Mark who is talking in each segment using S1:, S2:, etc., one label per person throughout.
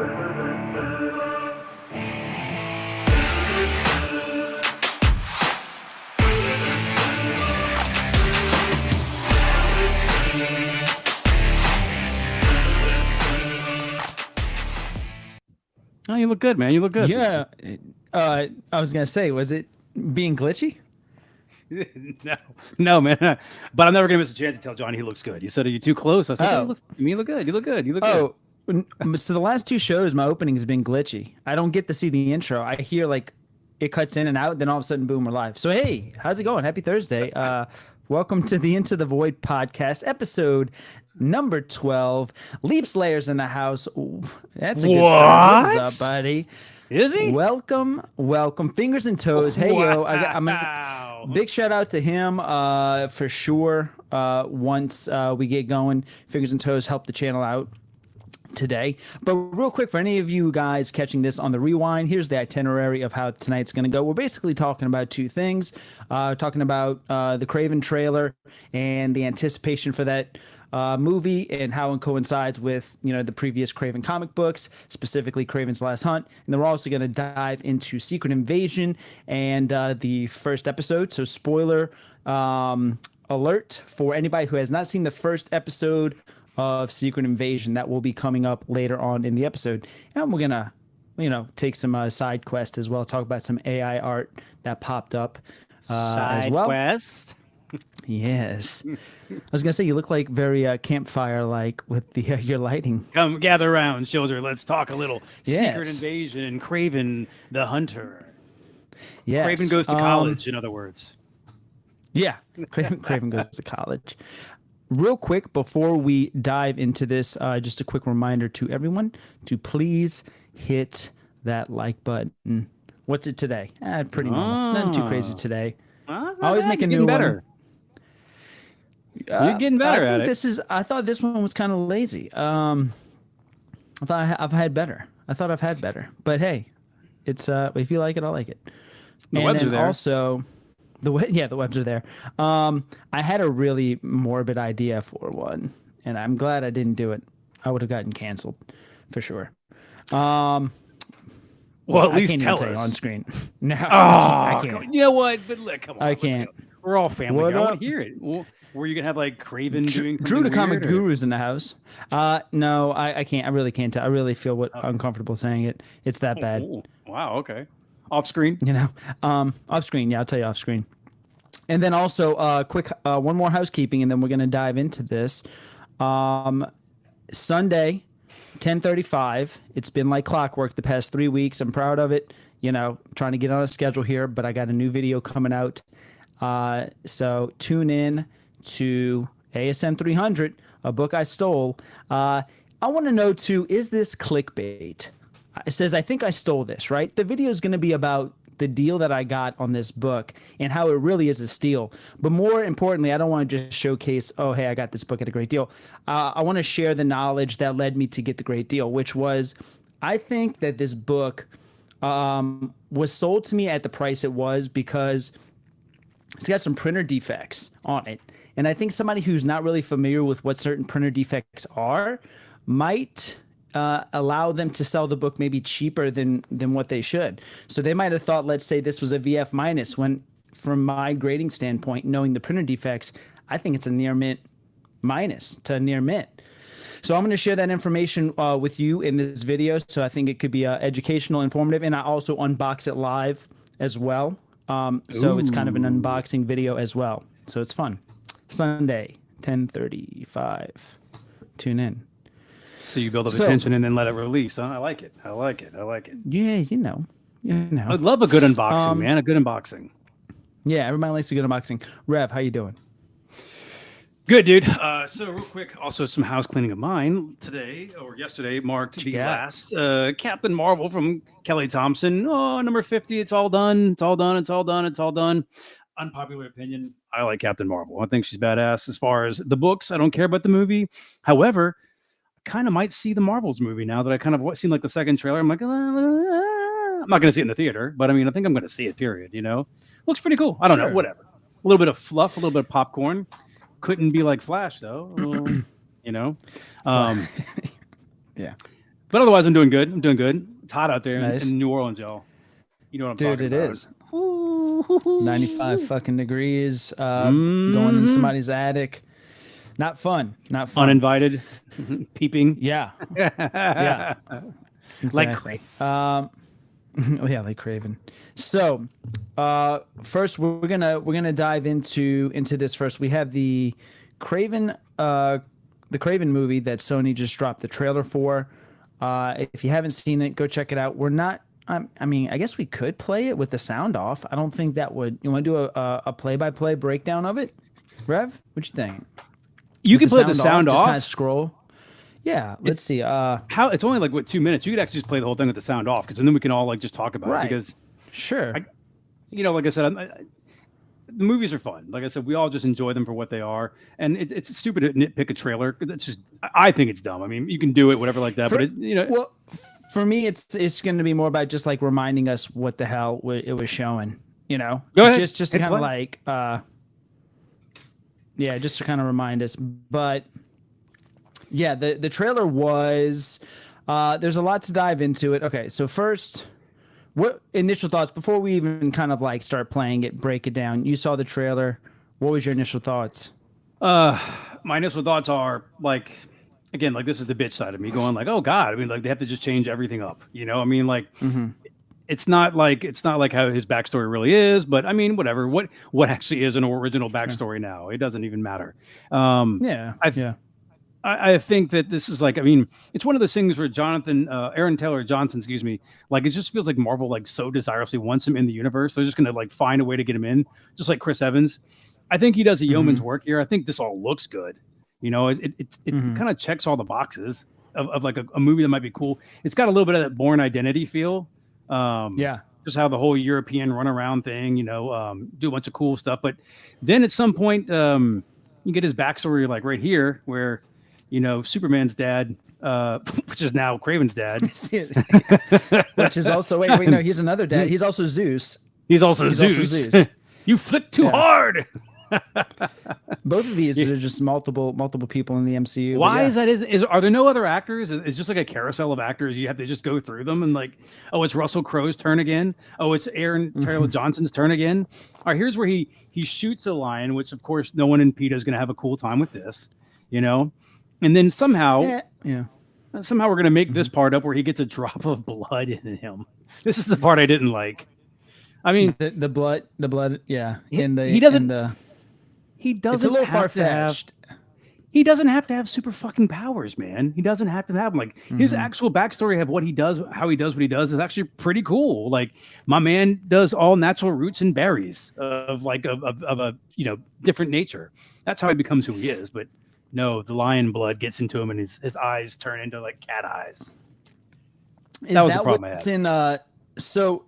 S1: Oh, you look good, man. You look good.
S2: Yeah. I was going to say, was it being glitchy?
S1: No, man. But I'm never gonna miss a chance to tell Johnny he looks good. You said, "Are you too close?" I said,
S2: Oh.
S1: "You look good. You look good. You look
S2: good." So the last two shows, my opening has been glitchy. I don't get to see the intro. I hear like it cuts in and out, then all of a sudden, boom, we're live. So hey, how's it going? Happy Thursday. Welcome to the Into the Void podcast, episode number 12. Leaps Layers in the house. Ooh, that's a good start. What's up, buddy?
S1: Is he?
S2: Welcome. Fingers and toes. Hey, yo. I'm big shout out to him for sure. Once we get going, Fingers and Toes help the channel out today. But real quick, for any of you guys catching this on the rewind, here's the itinerary of how tonight's going to go. We're basically talking about two things. Talking about the Kraven trailer and the anticipation for that movie and how it coincides with the previous Kraven comic books, specifically Kraven's Last Hunt. And then we're also going to dive into Secret Invasion and the first episode. So spoiler alert for anybody who has not seen the first episode of Secret Invasion. That will be coming up later on in the episode. And we're going to take some side quest as well, talk about some AI art that popped up as well.
S1: Side quest?
S2: Yes. I was going to say, you look like very campfire-like with the your lighting.
S1: Come gather around, children. Let's talk a little Secret Invasion and Kraven the Hunter.
S2: Yes.
S1: Kraven goes to college, in other words.
S2: Yeah, Kraven goes to college. Real quick, before we dive into this, just a quick reminder to everyone to please hit that like button. What's it today? Pretty normal. Nothing too crazy today. Always make a new
S1: one. You're getting better at it.
S2: I thought this one was kind of lazy. I thought I've had better. But hey, it's if you like it, I like it.
S1: The webs are there.
S2: Also, the webs are there. I had a really morbid idea for one, and I'm glad I didn't do it. I would have gotten canceled for sure.
S1: Well, at least tell us
S2: on screen. No,
S1: I can't. You know what? But look, come on.
S2: I can't.
S1: We're all family. I want to hear it. Were you gonna have like Kraven doing something
S2: Drew the Comic
S1: weird,
S2: Guru's in the house? No, I can't. I really can't. I really feel uncomfortable saying it. It's that bad.
S1: Oh, wow. Okay. Off screen.
S2: Off screen. Yeah, I'll tell you off screen. And then also, quick one more housekeeping, and then we're gonna dive into this. Sunday, 10:35. It's been like clockwork the past 3 weeks. I'm proud of it. Trying to get on a schedule here, but I got a new video coming out. So tune in to ASM 300, a book I stole. I want to know too, is this clickbait? It says, I think I stole this, right? The video is going to be about the deal that I got on this book and how it really is a steal. But more importantly, I don't want to just showcase, oh, hey, I got this book at a great deal. I want to share the knowledge that led me to get the great deal, which was, I think that this book was sold to me at the price it was because it's got some printer defects on it. And I think somebody who's not really familiar with what certain printer defects are might allow them to sell the book maybe cheaper than what they should. So they might have thought, let's say this was a VF minus, when from my grading standpoint, knowing the printer defects, I think it's a near mint minus to near mint. So I'm going to share that information with you in this video. So I think it could be educational, informative, and I also unbox it live as well. So it's kind of an unboxing video as well. So it's fun. Sunday, 10:35. Tune in.
S1: So you build up attention and then let it release. Huh? I like it.
S2: Yeah, you know.
S1: I love a good unboxing, man. A good unboxing.
S2: Yeah, everybody likes a good unboxing. Rev, how you doing?
S1: Good, dude. So real quick, also some house cleaning of mine. Today or yesterday marked the last Captain Marvel from Kelly Thompson. Oh, number 50. It's all done. Unpopular opinion. I like Captain Marvel. I think she's badass. As far as the books, I don't care about the movie. However, I kind of might see the Marvels movie now that I kind of seen like the second trailer. I'm like, I'm not going to see it in the theater, but I mean, I think I'm going to see it, period. Looks pretty cool. I don't know. Whatever. A little bit of fluff, a little bit of popcorn. Couldn't be like Flash, though.
S2: Yeah.
S1: But otherwise, I'm doing good. I'm doing good. It's hot out there
S2: Nice.
S1: in New Orleans, y'all. You know what I'm
S2: Dude,
S1: talking
S2: it
S1: about.
S2: is 95 fucking degrees. Going in
S1: Mhm.
S2: somebody's attic. Not fun. Not fun.
S1: Uninvited, peeping.
S2: Yeah. Yeah.
S1: Like
S2: Exactly. Yeah, like Craven. So, first we're gonna dive into this first. We have the Craven movie that Sony just dropped the trailer for. If you haven't seen it, go check it out. We're not. I mean, I guess we could play it with the sound off. I don't think that would. You want to do a play-by-play breakdown of it, Rev? What you think?
S1: you
S2: With
S1: can play the sound
S2: just kind of
S1: off.
S2: scroll. Yeah, let's see.
S1: How it's only like what 2 minutes. You could actually just play the whole thing with the sound off, because then we can all like just talk about
S2: Right.
S1: it. Because
S2: Sure.
S1: like I said, the movies are fun. Like I said, we all just enjoy them for what they are, and it's stupid to nitpick a trailer. That's just, I think it's dumb. I mean, you can do it, whatever, like that, but
S2: Well, for me, it's going to be more about just like reminding us what the hell it was showing. You know,
S1: Go ahead.
S2: just to
S1: Hit
S2: kind of
S1: play.
S2: like, yeah, just to kind of remind us. But yeah, the trailer was. There's a lot to dive into it. Okay, so first, what initial thoughts before we even kind of like start playing it, break it down? You saw the trailer. What was your initial thoughts?
S1: My initial thoughts are like, again, like this is the bitch side of me going like, oh God, I mean, like they have to just change everything up, you know? I mean, like it's not like how his backstory really is, but I mean, whatever. What actually is an original backstory now? It doesn't even matter.
S2: Yeah,
S1: Yeah. I think that this is like, I mean, it's one of those things where Aaron Taylor Johnson, excuse me, like it just feels like Marvel like so desirelessly wants him in the universe. They're just gonna like find a way to get him in, just like Chris Evans. I think he does a yeoman's work here. I think this all looks good. You know, it kind of checks all the boxes of like a movie that might be cool. It's got a little bit of that Born Identity feel.
S2: Yeah.
S1: Just how the whole European runaround thing, do a bunch of cool stuff. But then at some point, you get his backstory like right here, where Superman's dad, which is now Craven's dad,
S2: which is also wait no, he's another dad. He's also Zeus.
S1: He's also Zeus. You flipped too hard.
S2: Both of these are just multiple people in the MCU.
S1: Why is that? Are there no other actors? It's just like a carousel of actors. You have to just go through them and like, oh, it's Russell Crowe's turn again. Oh, it's Aaron Taylor Johnson's turn again. All right, here's where he shoots a lion, which of course no one in PETA is going to have a cool time with this, and then somehow we're going to make this part up where he gets a drop of blood in him. This is the part I didn't like. I mean,
S2: the blood, yeah.
S1: He doesn't.
S2: It's a little far fetched.
S1: He doesn't have to have super fucking powers, man. He doesn't have to have them. Like his actual backstory of what he does, how he does what he does, is actually pretty cool. Like my man does all natural roots and berries of a different nature. That's how he becomes who he is. But no, the lion blood gets into him, and his eyes turn into like cat eyes. That was the problem I had.
S2: So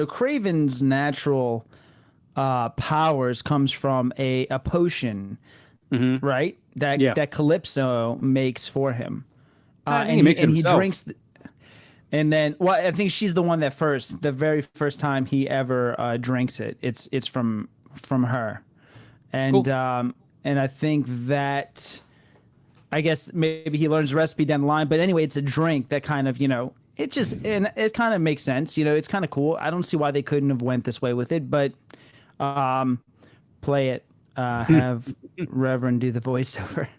S2: Craven's natural powers comes from a potion, right? That Calypso makes for him.
S1: He makes it himself.
S2: He drinks. And then, well, I think she's the one that the very first time he ever drinks it, it's from her, and cool. And I think that, I guess maybe he learns the recipe down the line. But anyway, it's a drink that kind of it kind of makes sense. It's kind of cool. I don't see why they couldn't have went this way with it, but. Play it. Have Reverend do the voiceover.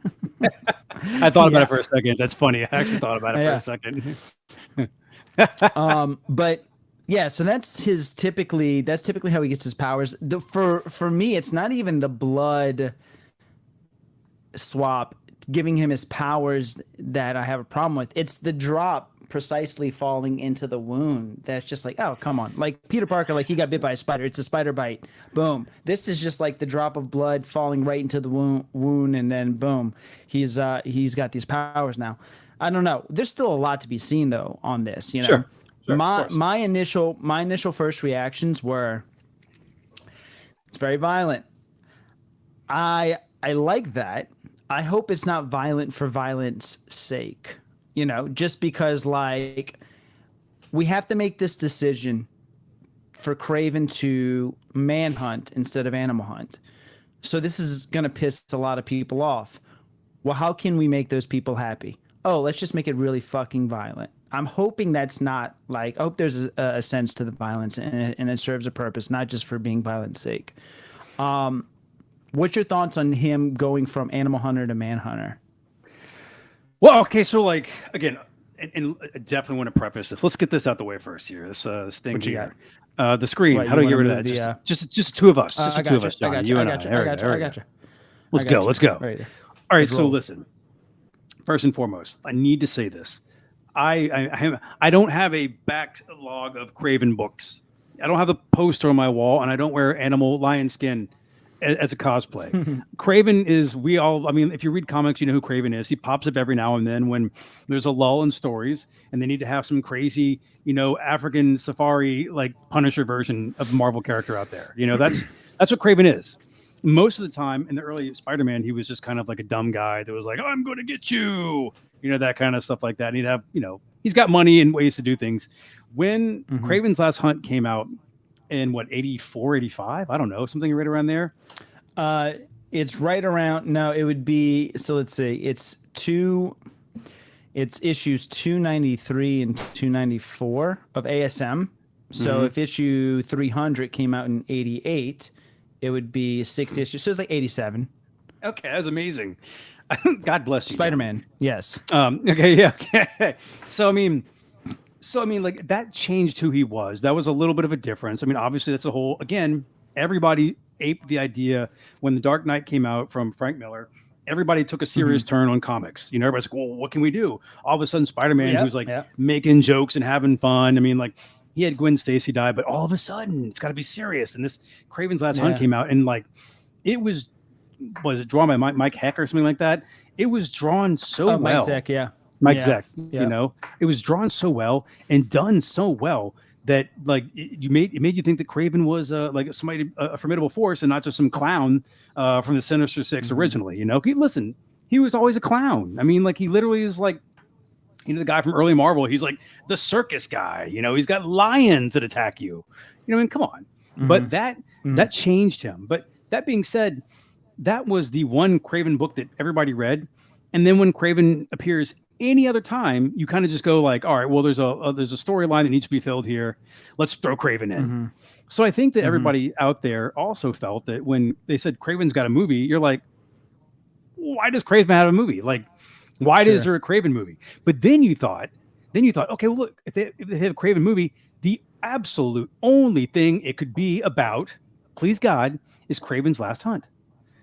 S1: I thought about it for a second. That's funny. I actually thought about it for a second.
S2: But yeah, so that's typically how he gets his powers. For me, it's not even the blood swap giving him his powers that I have a problem with. It's the drop precisely falling into the wound that's just like, oh, come on. Like Peter Parker, like he got bit by a spider. It's a spider bite. Boom. This is just like the drop of blood falling right into the wound, and then boom, he's got these powers now. I don't know. There's still a lot to be seen though on this.
S1: Sure,
S2: my initial first reactions were, it's very violent. I like that. I hope it's not violent for violence sake. Just because like we have to make this decision for Craven to manhunt instead of animal hunt. So this is going to piss a lot of people off. Well, how can we make those people happy? oh, let's just make it really fucking violent. I'm hoping that's not like, I hope there's a sense to the violence and it serves a purpose, not just for being violent's sake. What's your thoughts on him going from Animal Hunter to Manhunter?
S1: Well, okay, so like again, and I definitely want to preface this. Let's get this out the way first here. This thing
S2: What you
S1: here. The screen.
S2: What,
S1: How
S2: you
S1: do we get
S2: wanna
S1: rid of
S2: move
S1: that?
S2: the,
S1: Just two of us. Just
S2: I
S1: the two
S2: got
S1: of
S2: you.
S1: us,
S2: I
S1: John.
S2: got
S1: You
S2: you. I
S1: and I.
S2: got you.
S1: There
S2: I
S1: we
S2: got
S1: go.
S2: you.
S1: There
S2: I
S1: we go.
S2: got you.
S1: Let's
S2: I
S1: go.
S2: got you.
S1: Let's go.
S2: Right.
S1: All right.
S2: Let's
S1: So
S2: roll.
S1: listen. First and foremost, I need to say this. I don't have a backlog of Craven books. I don't have the poster on my wall, and I don't wear animal lion skin as a cosplay. Craven is we all. I mean, if you read comics, you know who Craven is. He pops up every now and then when there's a lull in stories, and they need to have some crazy, African safari like Punisher version of Marvel character out there. That's what Craven is. Most of the time in the early Spider-Man, he was just kind of like a dumb guy that was like, "I'm going to get you," that kind of stuff like that. And he'd have, he's got money and ways to do things. When Craven's Last Hunt came out in what, 84, 85? I don't know, something right around there.
S2: It's right around. No, it would be. So let's see. It's issues 293 and 294 of ASM. So if issue 300 came out in 88, it would be 6 issues. So it's like 87.
S1: Okay, that's amazing. God bless you.
S2: Spider-Man. Yes.
S1: Okay, yeah. Okay. So I mean, like that changed who he was. That was a little bit of a difference. I mean, obviously, that's a whole. Again, everybody aped the idea when The Dark Knight came out from Frank Miller. Everybody took a serious turn on comics. Everybody's like, "Well, what can we do?" All of a sudden, Spider-Man, who's like making jokes and having fun. I mean, like he had Gwen Stacy die, but all of a sudden, it's got to be serious. And this Craven's Last Hunt came out, and like it was it drawn by Mike Heck or something like that? It was drawn so well.
S2: Mike Zeck,
S1: Mike Zeck, it was drawn so well and done so well that like it made you think that Craven was like somebody, a formidable force, and not just some clown from the Sinister Six originally. He was always a clown. I mean, like he literally is like, the guy from early Marvel. He's like the circus guy. He's got lions that attack you. I mean, come on. But that changed him. But that being said, that was the one Craven book that everybody read. And then when Craven appears any other time, you kind of just go like, all right, well, there's a storyline that needs to be filled here. Let's throw Craven in. So I think that everybody out there also felt that when they said Craven's got a movie, you're like, why does Craven have a movie? Like, why is there a Craven movie? But then you thought, okay, well, look, if they have a Craven movie, the absolute only thing it could be about, please God, is Craven's Last Hunt.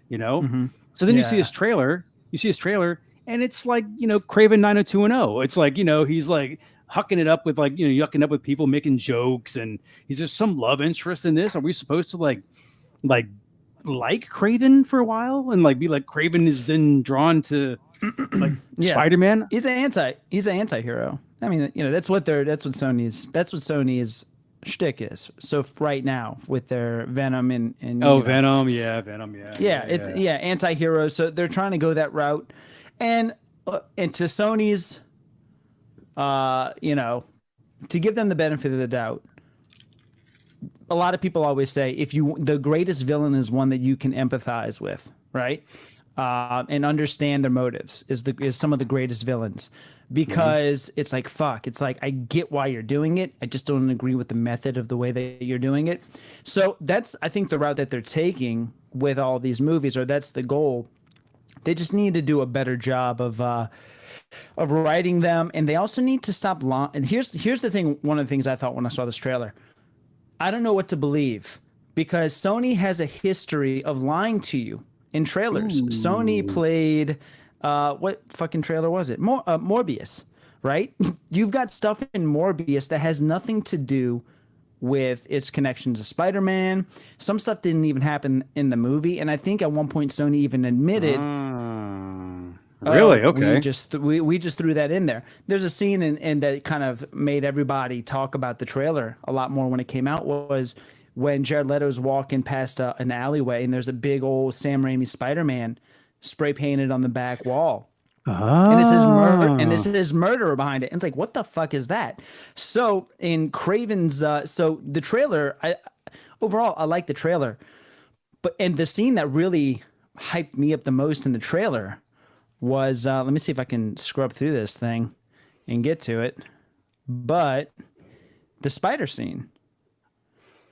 S1: So then you see his trailer, and it's like, Craven 90210. It's like, he's like hucking it up with like, yucking up with people, making jokes. And is there some love interest in this? Are we supposed to like Craven for a while and like be like Craven is then drawn to like Spider-Man?
S2: He's an anti-hero. I mean, that's what Sony's shtick is. So right now with their Venom and
S1: Venom,
S2: anti-hero. So they're trying to go that route, and to Sony's, to give them the benefit of the doubt. A lot of people always say the greatest villain is one that you can empathize with, right? And understand their motives is some of the greatest villains, because it's like, fuck, it's like, I get why you're doing it. I just don't agree with the method of the way that you're doing it. So that's, I think, the route that they're taking with all these movies, or that's the goal. They just need to do a better job of writing them. And they also need to stop and here's the thing. One of the things I thought when I saw this trailer, I don't know what to believe, because Sony has a history of lying to you in trailers. Ooh. Sony played, what fucking trailer was it? Morbius, right? You've got stuff in Morbius that has nothing to do with its connection to Spider-Man. Some stuff didn't even happen in the movie. And I think at one point Sony even admitted,
S1: really? Okay.
S2: We just threw that in there. There's a scene in that kind of made everybody talk about the trailer a lot more when it came out, was when Jared Leto's walking past an alleyway and there's a big old Sam Raimi Spider-Man spray painted on the back wall. And this is murderer behind it. And it's like, what the fuck is that? So in Craven's, so the trailer, overall, I like the trailer, and the scene that really hyped me up the most in the trailer was let me see if I can scrub through this thing and get to it. But the spider scene.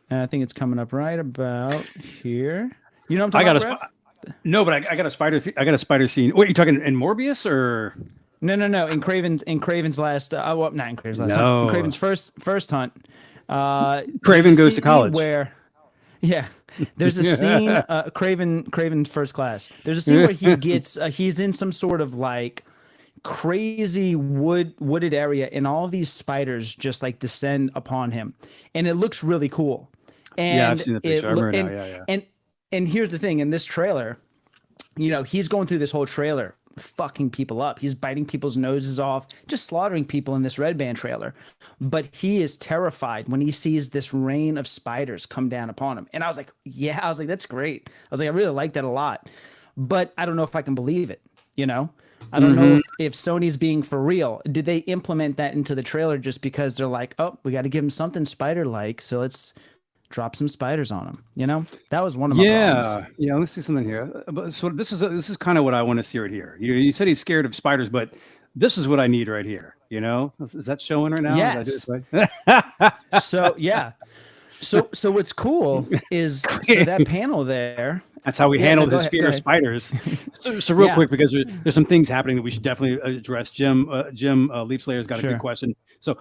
S2: And I think it's coming up right about here. You know what I'm
S1: I got
S2: talking
S1: a
S2: about,
S1: no, but I got a spider. I got a spider scene. What, you talking in Morbius or?
S2: No. In Craven's last, well, not in Craven's last hunt. In
S1: No.
S2: Craven's first hunt.
S1: Craven
S2: there's a
S1: goes to
S2: scene
S1: college.
S2: Where, yeah, there's a scene. Craven's first class. There's a scene where he gets. He's in some sort of like crazy wooded area, and all these spiders just like descend upon him, and it looks really cool. And
S1: Yeah, I've seen the picture. I remember now. Yeah.
S2: And here's the thing: in this trailer, he's going through this whole trailer fucking people up. He's biting people's noses off, just slaughtering people in this Red Band trailer. But he is terrified when he sees this rain of spiders come down upon him. And I was like, that's great. I was like, I really like that a lot. But I don't know if I can believe it, I don't know if Sony's being for real. Did they implement that into the trailer just because they're like, oh, we got to give him something spider-like, so let's drop some spiders on him. That was one of my problems.
S1: Yeah, let's see something here. But so this is kind of what I want to see right here. You said he's scared of spiders, but this is what I need right here. Is that showing right now?
S2: Yes. So yeah. So what's cool is that panel there.
S1: That's how we handled his fear of spiders. So real quick, because there's some things happening that we should definitely address. Jim Leapslayer's got a good question. So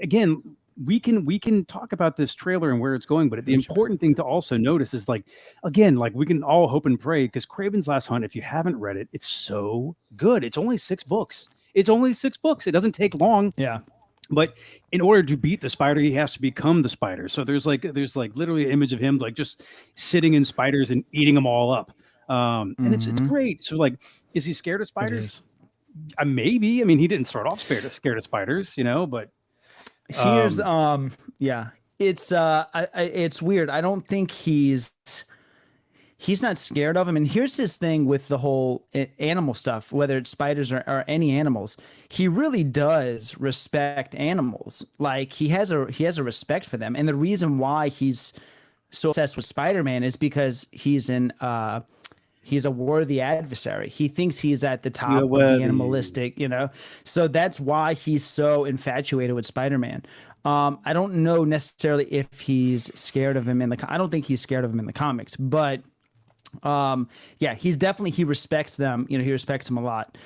S1: again, we can talk about this trailer and where it's going, but the important thing to also notice is we can all hope and pray, because Craven's Last Hunt, if you haven't read it, it's so good. It's only 6 books. It doesn't take long.
S2: Yeah.
S1: But in order to beat the spider, he has to become the spider. So there's literally an image of him just sitting in spiders and eating them all up. And it's great. So is he scared of spiders? Maybe. I mean, he didn't start off scared of spiders, but
S2: here's it's weird. I don't think he's not scared of him. And here's his thing with the whole animal stuff, whether it's spiders or any animals. He really does respect animals. Like he has a respect for them. And the reason why he's so obsessed with Spider-Man is because he's a worthy adversary. He thinks he's at the top of the animalistic, So that's why he's so infatuated with Spider-Man. I don't know necessarily if he's scared of him I don't think he's scared of him in the comics, but he respects them. He respects them a lot.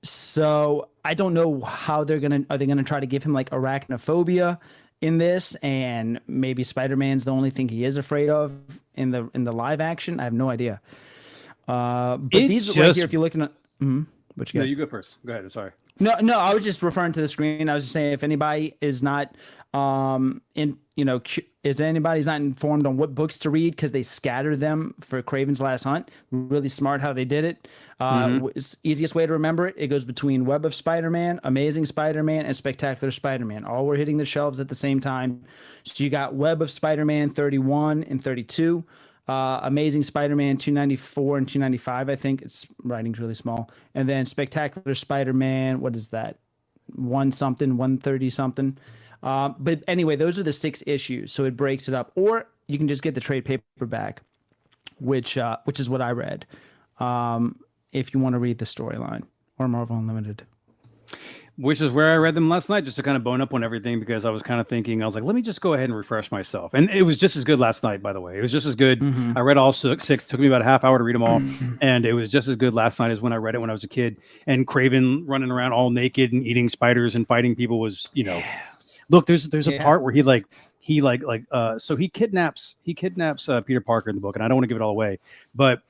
S2: So I don't know how are they gonna try to give him like arachnophobia in this, and maybe Spider-Man's the only thing he is afraid of in the live action. I have no idea. But these right here, if you're looking at, what you got?
S1: No, you go first. Go ahead. I'm sorry.
S2: No, I was just referring to the screen. I was just saying, if anybody is not anybody's not informed on what books to read, because they scatter them for Craven's Last Hunt. Really smart how they did it. Easiest way to remember it goes between Web of Spider-Man, Amazing Spider-Man, and Spectacular Spider-Man. All were hitting the shelves at the same time. So you got Web of Spider-Man 31 and 32, Amazing Spider-Man 294 and 295. I think it's writing's really small. And then Spectacular Spider-Man, what is that? 130 something. But anyway, those are the 6 issues. So it breaks it up, or you can just get the trade paperback, which is what I read. If you want to read the storyline, or Marvel Unlimited,
S1: which is where I read them last night, just to kind of bone up on everything, because I was kind of thinking, I was like, let me just go ahead and refresh myself. And it was just as good last night, by the way. It was just as good. I read all 6. It took me about a half hour to read them all. And it was just as good last night as when I read it when I was a kid. And Craven running around all naked and eating spiders and fighting people was, Look, there's a part where so he kidnaps Peter Parker in the book, and I don't want to give it all away, but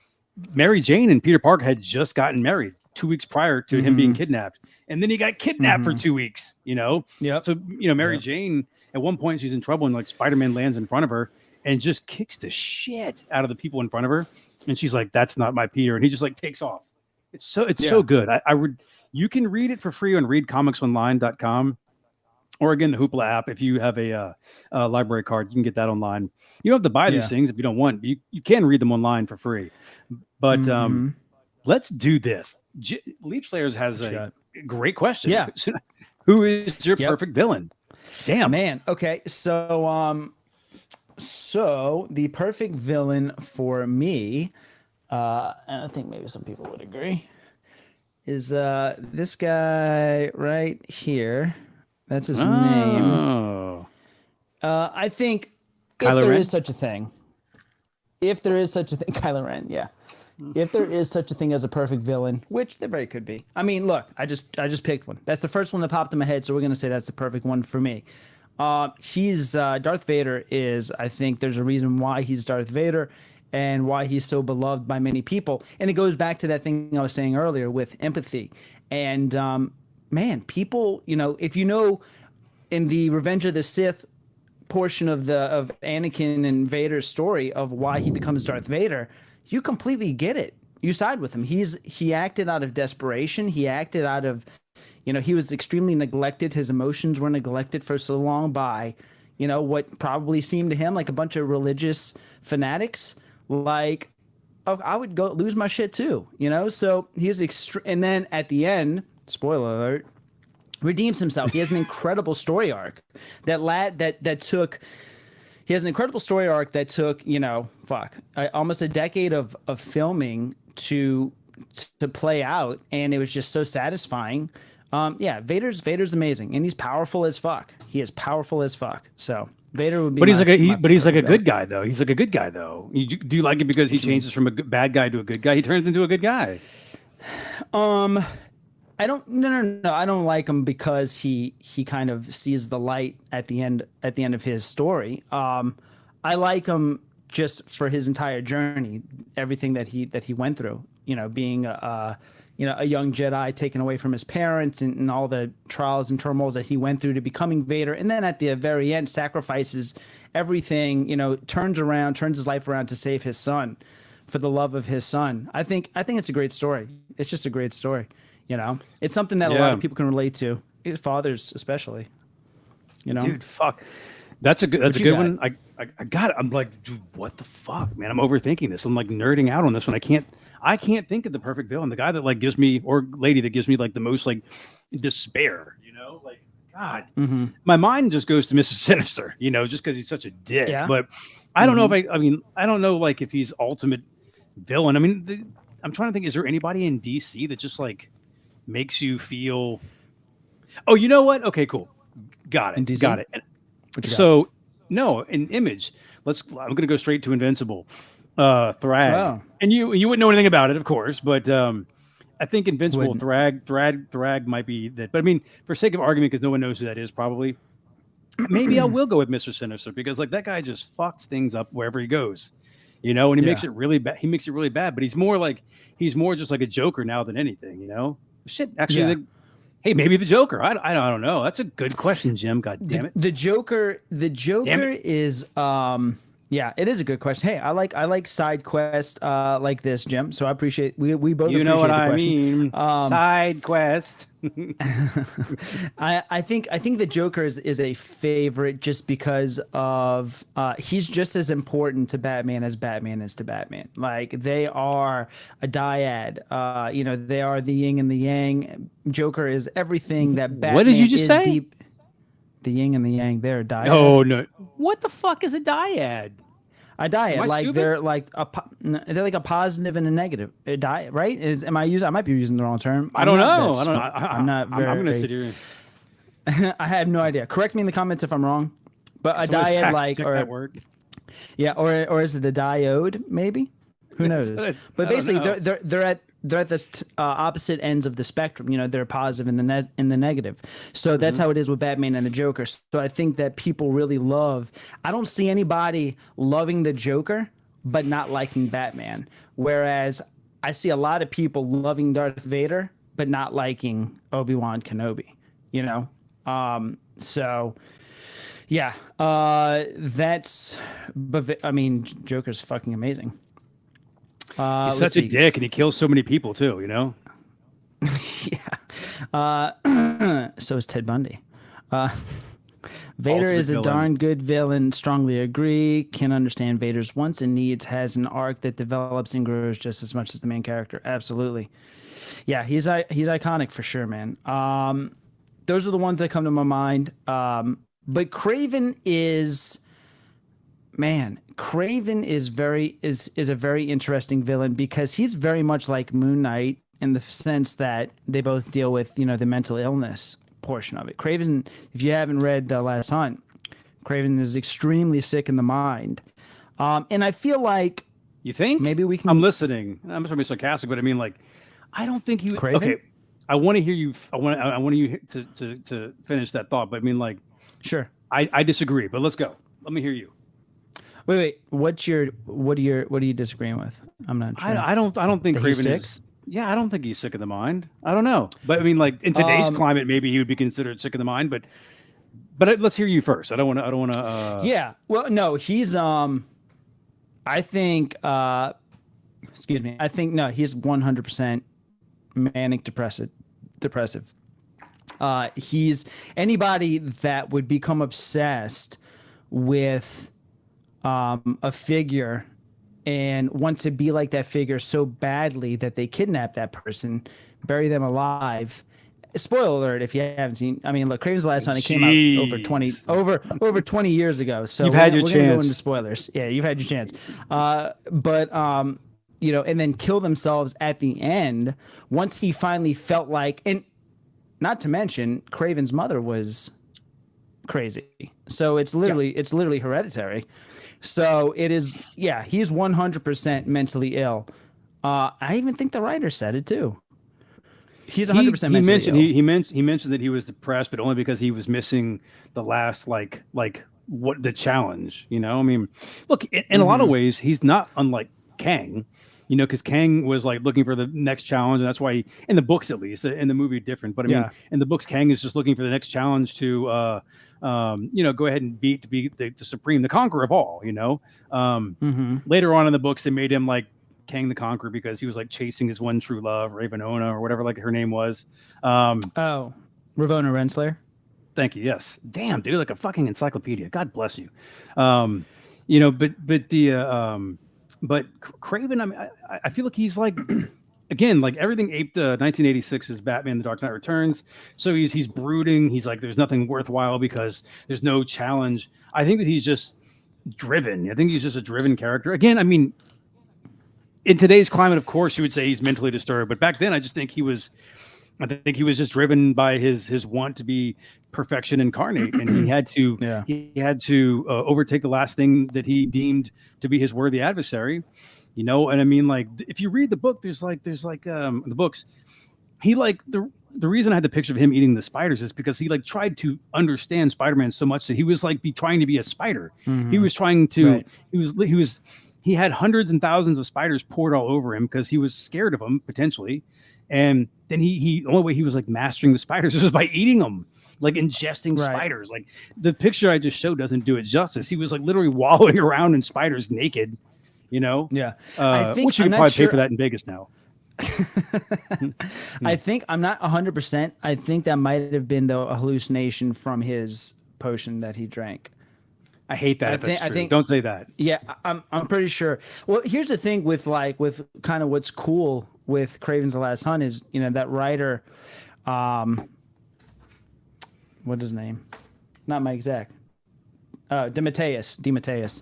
S1: Mary Jane and Peter Parker had just gotten married 2 weeks prior to him being kidnapped, and then he got kidnapped for 2 weeks.
S2: Yeah.
S1: So Mary Jane, at one point she's in trouble, and Spider-Man lands in front of her and just kicks the shit out of the people in front of her, and she's like, "That's not my Peter," and he just takes off. It's so good. You can read it for free on readcomicsonline.com. Or again, the Hoopla app. If you have a library card, you can get that online. You don't have to buy these things if you don't want. You can read them online for free. But let's do this. Leap Slayers has a great question.
S2: Yeah.
S1: Who is your perfect villain? Damn,
S2: man. Okay, so the perfect villain for me, and I think maybe some people would agree, is this guy right here. That's his name.
S1: Oh,
S2: I think if
S1: Kylo
S2: there
S1: Ren?
S2: is such a thing, if there is such a thing, Kylo Ren, yeah. If there is such a thing as a perfect villain, which there very could be. I mean, look, I just picked one. That's the first one that popped in my head, so we're gonna say that's the perfect one for me. He's Darth Vader is. I think there's a reason why he's Darth Vader, and why he's so beloved by many people. And it goes back to that thing I was saying earlier with empathy. And man, people, if you know, in the Revenge of the Sith portion of Anakin and Vader's story of why he becomes Darth Vader, you completely get it. You side with him. He acted out of desperation. He acted out of, he was extremely neglected. His emotions were neglected for so long by, what probably seemed to him like a bunch of religious fanatics. Like, oh, I would go lose my shit too, So he's and then at the end, spoiler alert, redeems himself. He has an incredible story arc that took. He has an incredible story arc that took, almost a decade of filming to play out, and it was just so satisfying. Vader's amazing, and he's powerful as fuck. He is powerful as fuck. So Vader would be.
S1: But he's like a good guy though. He's like a good guy though. Do you like it because he changes from a bad guy to a good guy? He turns into a good guy.
S2: I don't. No. I don't like him because he kind of sees the light at the end of his story. I like him just for his entire journey, everything that he went through. Being a young Jedi taken away from his parents, and all the trials and turmoils that he went through to becoming Vader, and then at the very end sacrifices everything. Turns his life around to save his son, for the love of his son. I think it's a great story. It's just a great story. It's something that a lot of people can relate to, fathers especially.
S1: Dude, fuck. That's a good one. I got it. I'm like, dude, what the fuck, man? I'm overthinking this. I'm like nerding out on this one. I can't think of the perfect villain. The guy that like gives me, or lady that gives me like the most like despair. Like God, my mind just goes to Mr. Sinister. Just because he's such a dick.
S2: Yeah.
S1: But I don't know if I don't know like if he's ultimate villain. I mean, I'm trying to think. Is there anybody in DC that just like makes you feel, oh, you know what? Okay, cool. Got it. So no, an Image. I'm going to go straight to Invincible. Thrag.
S2: Oh.
S1: And you wouldn't know anything about it, of course, but I think Invincible Thrag might be that. But I mean, for sake of argument, because no one knows who that is, probably, maybe I will go with Mr. Sinister, because like that guy just fucks things up wherever he goes. And he makes it really bad. He makes it really bad, but he's more just like a Joker now than anything, Shit, actually, hey, maybe the Joker. I don't know. That's a good question, Jim. God damn it.
S2: The Joker is it is a good question. Hey, I like side quest like this, Jim. So I appreciate we both appreciate the question. You know what I mean?
S1: Side quest.
S2: I think the Joker is a favorite just because of he's just as important to Batman as Batman is to Batman. Like they are a dyad. They are the yin and the yang. Joker is everything that Batman.
S1: What did you just say?
S2: The yin and the yang. They're a dyad.
S1: Oh no! What the fuck is a dyad?
S2: A dyad, like stupid? They're like a positive and a negative. A dyad, right? I might be using the wrong term.
S1: I don't know.
S2: I'm not very.
S1: I'm gonna sit here.
S2: I have no idea. Correct me in the comments if I'm wrong. But a dyad, like, or that word. Yeah, or is it a diode? Maybe. Who knows? But basically, they're at the opposite ends of the spectrum. They're positive and the negative. So that's how it is with Batman and the Joker. So I think that people really love. I don't see anybody loving the Joker but not liking Batman. Whereas I see a lot of people loving Darth Vader but not liking Obi-Wan Kenobi. So yeah, that's. But I mean, Joker's fucking amazing.
S1: He's such a dick, and he kills so many people too.
S2: Yeah. So is Ted Bundy. Vader is a darn good villain. Strongly agree. Can understand Vader's wants and needs. Has an arc that develops and grows just as much as the main character. Absolutely. Yeah, he's iconic for sure, man. Those are the ones that come to my mind. But Craven is man, Craven is a very interesting villain because he's very much like Moon Knight in the sense that they both deal with, the mental illness portion of it. Craven, if you haven't read The Last Hunt, Craven is extremely sick in the mind. And I feel like
S1: You think?
S2: maybe we can.
S1: I'm listening. I'm trying to be sarcastic, but I mean, like, I don't think you.
S2: Craven?
S1: Okay, I want to hear you. I want you to finish that thought. But I mean, like,
S2: Sure.
S1: I disagree. But let's go. Let me hear you.
S2: Wait. What are you disagreeing with? I'm not sure.
S1: I don't think
S2: That he's
S1: Craven
S2: sick?
S1: is. Yeah, I don't think he's sick of the mind. I don't know, but I mean, like in today's climate, maybe he would be considered sick of the mind. But let's hear you first. I don't want to. I don't want to.
S2: Yeah. Well, no, he's I think excuse me. I think no, he's 100% manic depressive. He's anybody that would become obsessed with a figure and want to be like that figure so badly that they kidnap that person, bury them alive. Spoiler alert if you haven't seen. I mean, look, Craven's the Last Hunt, it came out over 20 years ago. So
S1: You've had your
S2: we're gonna go
S1: chance.
S2: into spoilers. Yeah, you've had your chance. But and then kill themselves at the end once he finally felt like, and not to mention Craven's mother was crazy. So it's literally hereditary. So it is, yeah, he's 100% mentally ill. I even think the writer said it too. He's 100% mentally ill.
S1: He mentioned that he was depressed, but only because he was missing the last like what the challenge. I mean, look, in a lot of ways, he's not unlike Kang. Because Kang was like looking for the next challenge, and that's why in the books, at least, in the movie, different. But I mean, in the books, Kang is just looking for the next challenge to, go ahead and be the supreme, the conqueror of all. Later on in the books, they made him like Kang the Conqueror because he was like chasing his one true love, Ravenona or whatever like her name was.
S2: Ravonna Renslayer.
S1: Thank you. Yes. Damn, dude, like a fucking encyclopedia. God bless you. But Craven, I mean, I feel like he's like, again, like everything aped 1986's Batman: The Dark Knight Returns. So he's brooding. He's like, there's nothing worthwhile because there's no challenge. I think that he's just driven. I think he's just a driven character. Again, I mean, in today's climate, of course, you would say he's mentally disturbed. But back then, I think he was just driven by his want to be perfection incarnate, and he had to overtake the last thing that he deemed to be his worthy adversary. And I mean, like, if you read the book, there's like the books, he like the reason I had the picture of him eating the spiders is because he like tried to understand Spider-Man so much that he was like trying to be a spider. He was trying to he had hundreds and thousands of spiders poured all over him because he was scared of them potentially. And then the only way he was like mastering the spiders was by eating them, like ingesting spiders. Like the picture I just showed doesn't do it justice. He was like literally wallowing around in spiders naked,
S2: Yeah.
S1: Which you could probably pay for that in Vegas now.
S2: I think I'm not 100%. I think that might have been a hallucination from his potion that he drank.
S1: I hate that. I think don't say that.
S2: Yeah, I'm pretty sure. Well, here's the thing with kind of what's cool with Craven's The Last Hunt is, that writer, what is his name? Not Mike Zack. DeMatteis.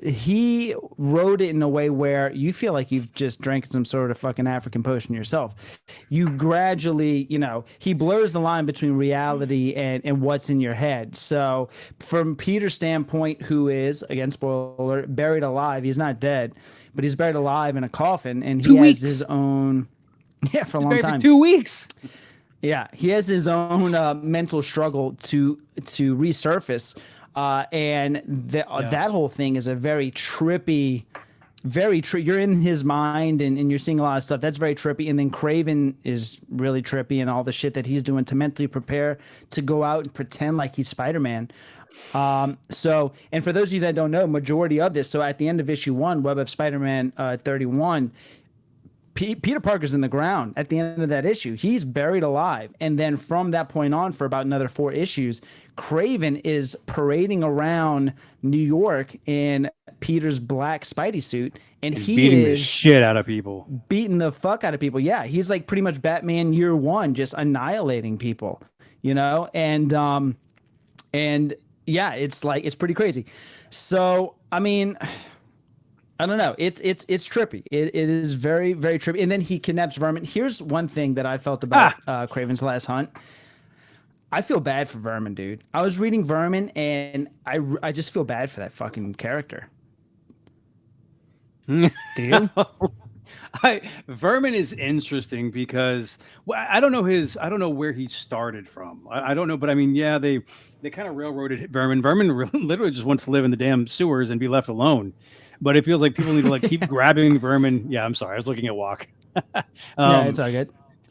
S2: He wrote it in a way where you feel like you've just drank some sort of fucking African potion yourself. You gradually, he blurs the line between reality and what's in your head. So from Peter's standpoint, who is, again, spoiler alert, buried alive, he's not dead, but he's buried alive in a coffin, and he has his own, for a long time.
S1: 2 weeks.
S2: Yeah, he has his own mental struggle to resurface. And that whole thing is a very trippy, you're in his mind and you're seeing a lot of stuff that's very trippy. And then Craven is really trippy and all the shit that he's doing to mentally prepare to go out and pretend like he's Spider-Man. And for those of you that don't know, majority of this, so at the end of issue 1, Web of Spider-Man 31, Peter Parker's in the ground at the end of that issue. He's buried alive. And then from that point on, for about another 4 issues, Craven is parading around New York in Peter's black Spidey suit. And he's
S1: beating the shit out of people.
S2: Beating the fuck out of people. Yeah, he's like pretty much Batman year 1, just annihilating people, And yeah, it's pretty crazy. So I mean, I don't know. It's trippy. It is very very trippy. And then he kidnaps Vermin. Here's one thing that I felt about
S1: Ah,
S2: Craven's Last Hunt. I feel bad for Vermin, dude. I was reading Vermin, and I just feel bad for that fucking character. Do you?
S1: Vermin is interesting because well, I don't know where he started from. I don't know, but I mean, yeah, they kind of railroaded Vermin. Vermin literally just wants to live in the damn sewers and be left alone. But it feels like people need to like keep grabbing Vermin. Yeah, I'm sorry, I was looking at Walk.
S2: Yeah,
S1: um,
S2: it's all good.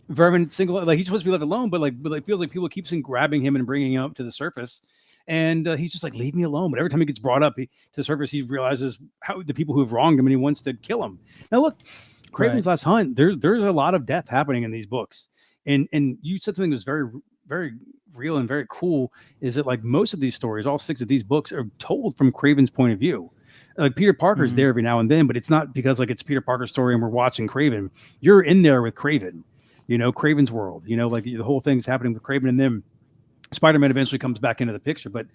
S1: Vermin single like he's supposed to be left alone, but like feels like people keeps on grabbing him and bringing him up to the surface. And he's just like, leave me alone. But every time he gets brought up to the surface, he realizes how the people who have wronged him, and he wants to kill him. Now, look,
S2: Right.
S1: Craven's Last Hunt. There's a lot of death happening in these books, and you said something that was very very real and very cool. Is that like most of these stories, all six of these books, are told from Craven's point of view. Like Peter Parker's
S2: Mhm.
S1: there every now and then, but it's not because like it's Peter Parker's story and we're watching Craven. You're in there with Craven. You know, Craven's world. You know, like the whole thing's happening with Craven and them. Spider-Man eventually comes back into the picture, but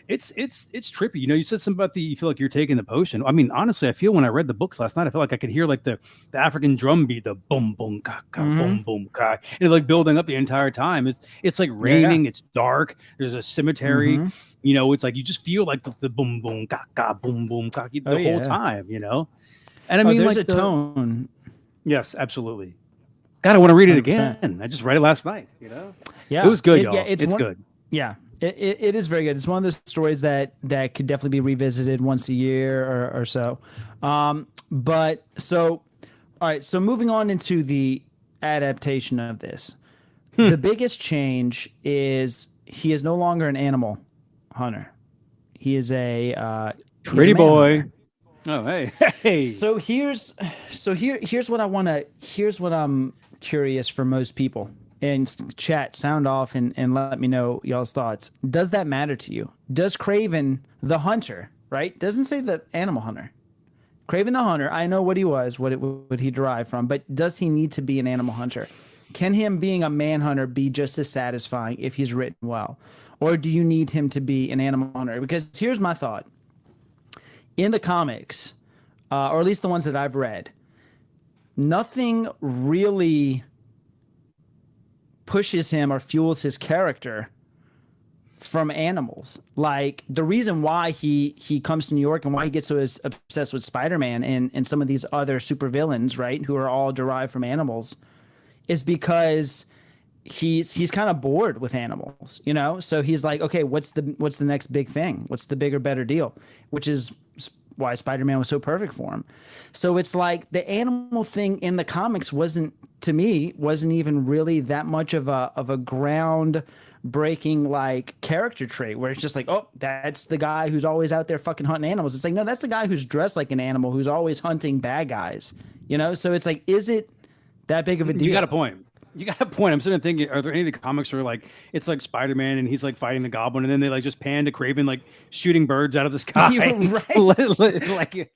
S1: it's trippy. You know, you said something about you feel like you're taking the potion. I mean, honestly, I feel when I read the books last night, I feel like I could hear like the African drum beat, the boom boom ka ka
S2: Mhm.
S1: boom boom ka. It's like building up the entire time. It's like
S2: Yeah.
S1: raining. It's dark. There's a cemetery.
S2: Mhm.
S1: You know, it's like you just feel like the boom boom ka ka boom boom ka
S2: Oh
S1: the whole
S2: yeah.
S1: time. You know, and I
S2: Oh,
S1: mean
S2: there's a
S1: like the
S2: tone.
S1: yes, absolutely. God, I want to read it
S2: 100%.
S1: again. I just read it last night. You know, it
S2: Yeah.
S1: was good,
S2: Yeah,
S1: y'all.
S2: it's
S1: It's
S2: one.
S1: good.
S2: Yeah. It is very good. It's one of those stories that could definitely be revisited once a year or so. But so, all right. So moving on into the adaptation of this,
S1: Hmm.
S2: the biggest change is he is no longer an animal hunter. He is he's a
S1: Pretty
S2: man
S1: boy.
S2: hunter.
S1: Oh, hey, hey.
S2: So here's what I want to here's what I'm curious for most people. And chat, sound off and let me know y'all's thoughts. Does that matter to you? Does Craven the hunter, right? Doesn't say the animal hunter. Craven the hunter, I know what he was, what he derived from, but does he need to be an animal hunter? Can him being a manhunter be just as satisfying if he's written well? Or do you need him to be an animal hunter? Because here's my thought. In the comics, or at least the ones that I've read, nothing really pushes him or fuels his character from animals. Like the reason why he comes to New York and why he gets so obsessed with Spider-Man and some of these other supervillains, right, who are all derived from animals, is because he's kind of bored with animals, you know? So he's like, okay, what's the next big thing? What's the bigger, better deal? Which is why Spider-Man was so perfect for him. So it's like the animal thing in the comics wasn't even really that much of a ground breaking like character trait where it's just like, oh, that's the guy who's always out there fucking hunting animals. It's like, no, that's the guy who's dressed like an animal who's always hunting bad guys, you know? So it's like, is it that big of a
S1: You got a
S2: deal?
S1: point. You got a point. I'm sitting there thinking, are there any of the comics where like it's like Spider-Man and he's like fighting the Goblin, and then they like just pan to Craven like shooting birds out of the
S2: You're
S1: sky?
S2: right.
S1: Like,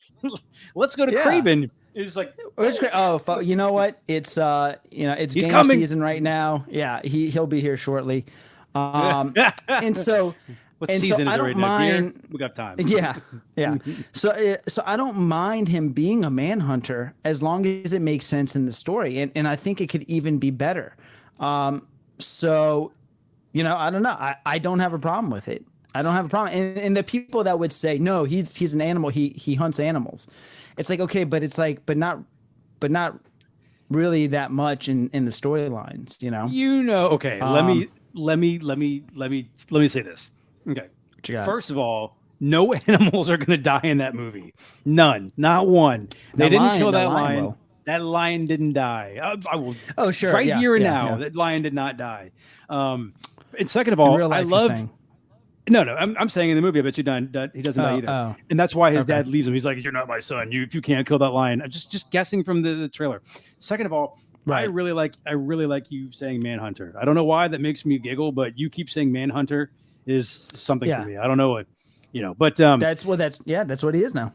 S1: let's go to
S2: Yeah.
S1: Craven. It's like
S2: It's great. Oh, you know what? It's it's
S1: he's
S2: game
S1: coming.
S2: season right now. Yeah, he'll be here shortly. Um, and so
S1: What
S2: and so
S1: season is
S2: I
S1: it right
S2: don't
S1: now? Beer?
S2: mind.
S1: We got time.
S2: Yeah, yeah. So I don't mind him being a manhunter as long as it makes sense in the story, and I think it could even be better. So I don't know. I don't have a problem with it. I don't have a problem. And the people that would say no, he's an animal. He hunts animals. It's like okay, but it's like but not really that much in the storylines.
S1: Okay.
S2: Um,
S1: Let me say this. Okay.
S2: what you got?
S1: First of all, no animals are going to die in that movie. None, not one. They didn't kill
S2: The
S1: that
S2: lion
S1: lion.
S2: will.
S1: That lion didn't die. I will
S2: Oh sure,
S1: right
S2: yeah,
S1: here and
S2: yeah,
S1: now.
S2: yeah.
S1: That lion did not die. And second of
S2: In
S1: all,
S2: real
S1: I
S2: life, you're
S1: love.
S2: saying.
S1: No. I'm saying in the movie, I bet you he doesn't die
S2: Oh,
S1: either.
S2: oh,
S1: And that's why his
S2: okay.
S1: dad leaves him. He's like, "You're not my son. If you can't kill that lion." I'm just guessing from the trailer. Second of all,
S2: Right.
S1: I really like you saying Manhunter. I don't know why that makes me giggle, but you keep saying Manhunter is something for
S2: Yeah.
S1: me. I don't know what, but
S2: That's what he is now.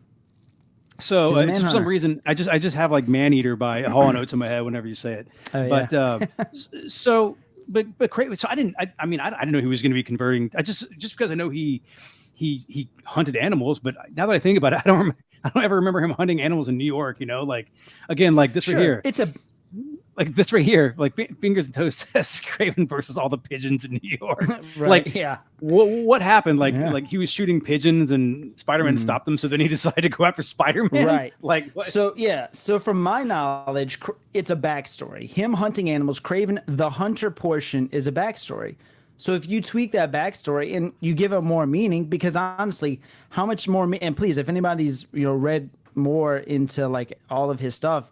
S1: so
S2: He's a
S1: for some
S2: manhunter.
S1: reason I just have like Maneater by Hall and Oates in my head whenever you say it.
S2: Oh yeah.
S1: But so but Craven. So I mean, I didn't know he was going to be converting. I just because I know he hunted animals, but now that I think about it, I don't ever remember him hunting animals in New York. You know, like again, like this right here.
S2: It's a
S1: like this right here, like Fingers and Toes says Craven versus all the pigeons in New York.
S2: right,
S1: like,
S2: yeah.
S1: What happened? Like,
S2: Yeah.
S1: like he was shooting pigeons and Spider-Man stopped them. So then he decided to go after Spider-Man.
S2: Right.
S1: Like, what?
S2: So yeah. So from my knowledge, it's a backstory. Him hunting animals. Craven, the hunter portion, is a backstory. So if you tweak that backstory and you give it more meaning, because honestly, how much more? And please, if anybody's read more into like all of his stuff,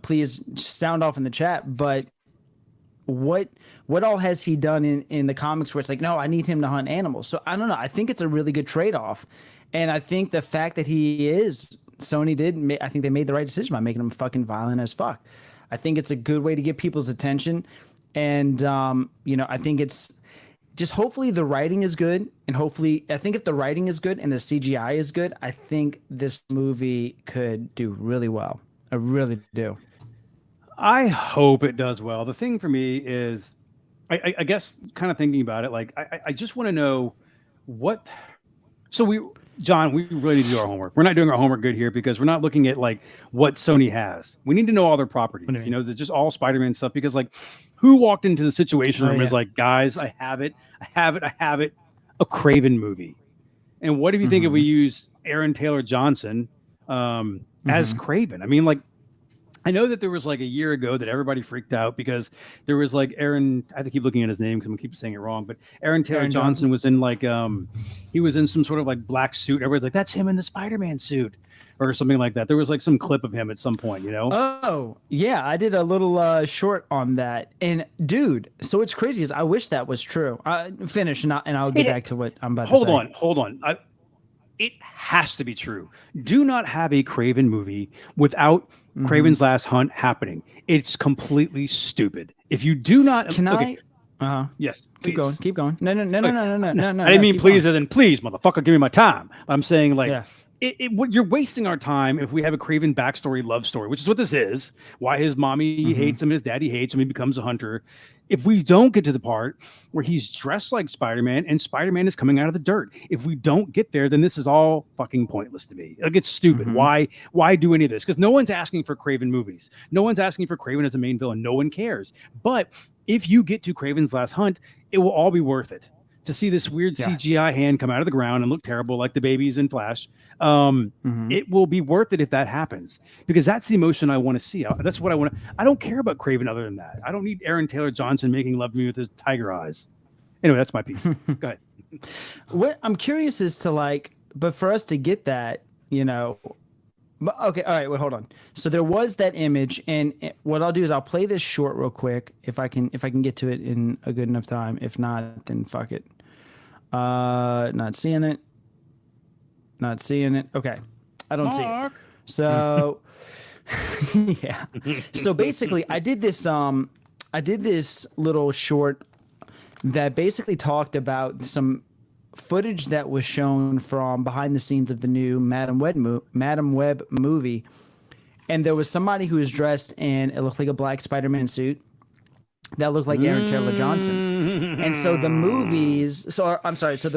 S2: please sound off in the chat. But what all has he done in the comics where it's like, no, I need him to hunt animals? So I don't know. I think it's a really good trade-off. And I think the fact that Sony I think they made the right decision by making him fucking violent as fuck. I think it's a good way to get people's attention. And, I think it's just hopefully the writing is good. And hopefully, I think if the writing is good and the CGI is good, I think this movie could do really well. I really do.
S1: I hope it does well. The thing for me is, I guess, kind of thinking about it, like, I just want to know what. So John, we really need to do our homework. We're not doing our homework good here because we're not looking at like what Sony has. We need to know all their properties. Is it just all Spider-Man stuff? Because like, who walked into the situation room is like, guys, I have it, a Craven movie. And what if you think if we use Aaron Taylor Johnson as Craven? I mean, like, I know that there was like a year ago that everybody freaked out because there was like Aaron. I have to keep looking at his name because I'm gonna keep saying it wrong. But Aaron Taylor Johnson was in like he was in some sort of like black suit. Everybody's like, that's him in the Spider-Man suit or something like that. There was like some clip of him at some point,
S2: Oh yeah, I did a little short on that. And dude, so what's crazy is I wish that was true. Finish and I'll get back to what I'm about to say.
S1: Hold on. It has to be true. Do not have a Craven movie without Craven's Last Hunt happening. It's completely stupid. If you do not, yes, please.
S2: Keep going. No.
S1: I didn't mean please as in please, motherfucker, give me my time. I'm saying like, you're wasting our time if we have a Craven backstory love story, which is what this is. Why his mommy hates him, his daddy hates him, he becomes a hunter. If we don't get to the part where he's dressed like Spider-Man and Spider-Man is coming out of the dirt, if we don't get there, then this is all fucking pointless to me. Like, it's stupid. Why do any of this? Because no one's asking for Craven movies. No one's asking for Craven as a main villain. No one cares. But if you get to Craven's Last Hunt, it will all be worth it. To see this weird CGI hand come out of the ground and look terrible like the babies in Flash, it will be worth it if that happens, because that's the emotion I want to see. That's what I want to. I don't care about Craven other than that. I don't need Aaron Taylor Johnson making love to me with his tiger eyes. Anyway, that's my piece. Go ahead.
S2: What I'm curious as to like, but for us to get that, okay, all right, wait, hold on. So there was that image, and what I'll do is I'll play this short real quick if I can get to it in a good enough time. If not, then fuck it. Not seeing it. Okay, I don't see it. So yeah. So basically, I did this little short that basically talked about some footage that was shown from behind the scenes of the new Madam Web movie, and there was somebody who was dressed in, it looked like a black Spider-Man suit that looked like Aaron Taylor Johnson. And so the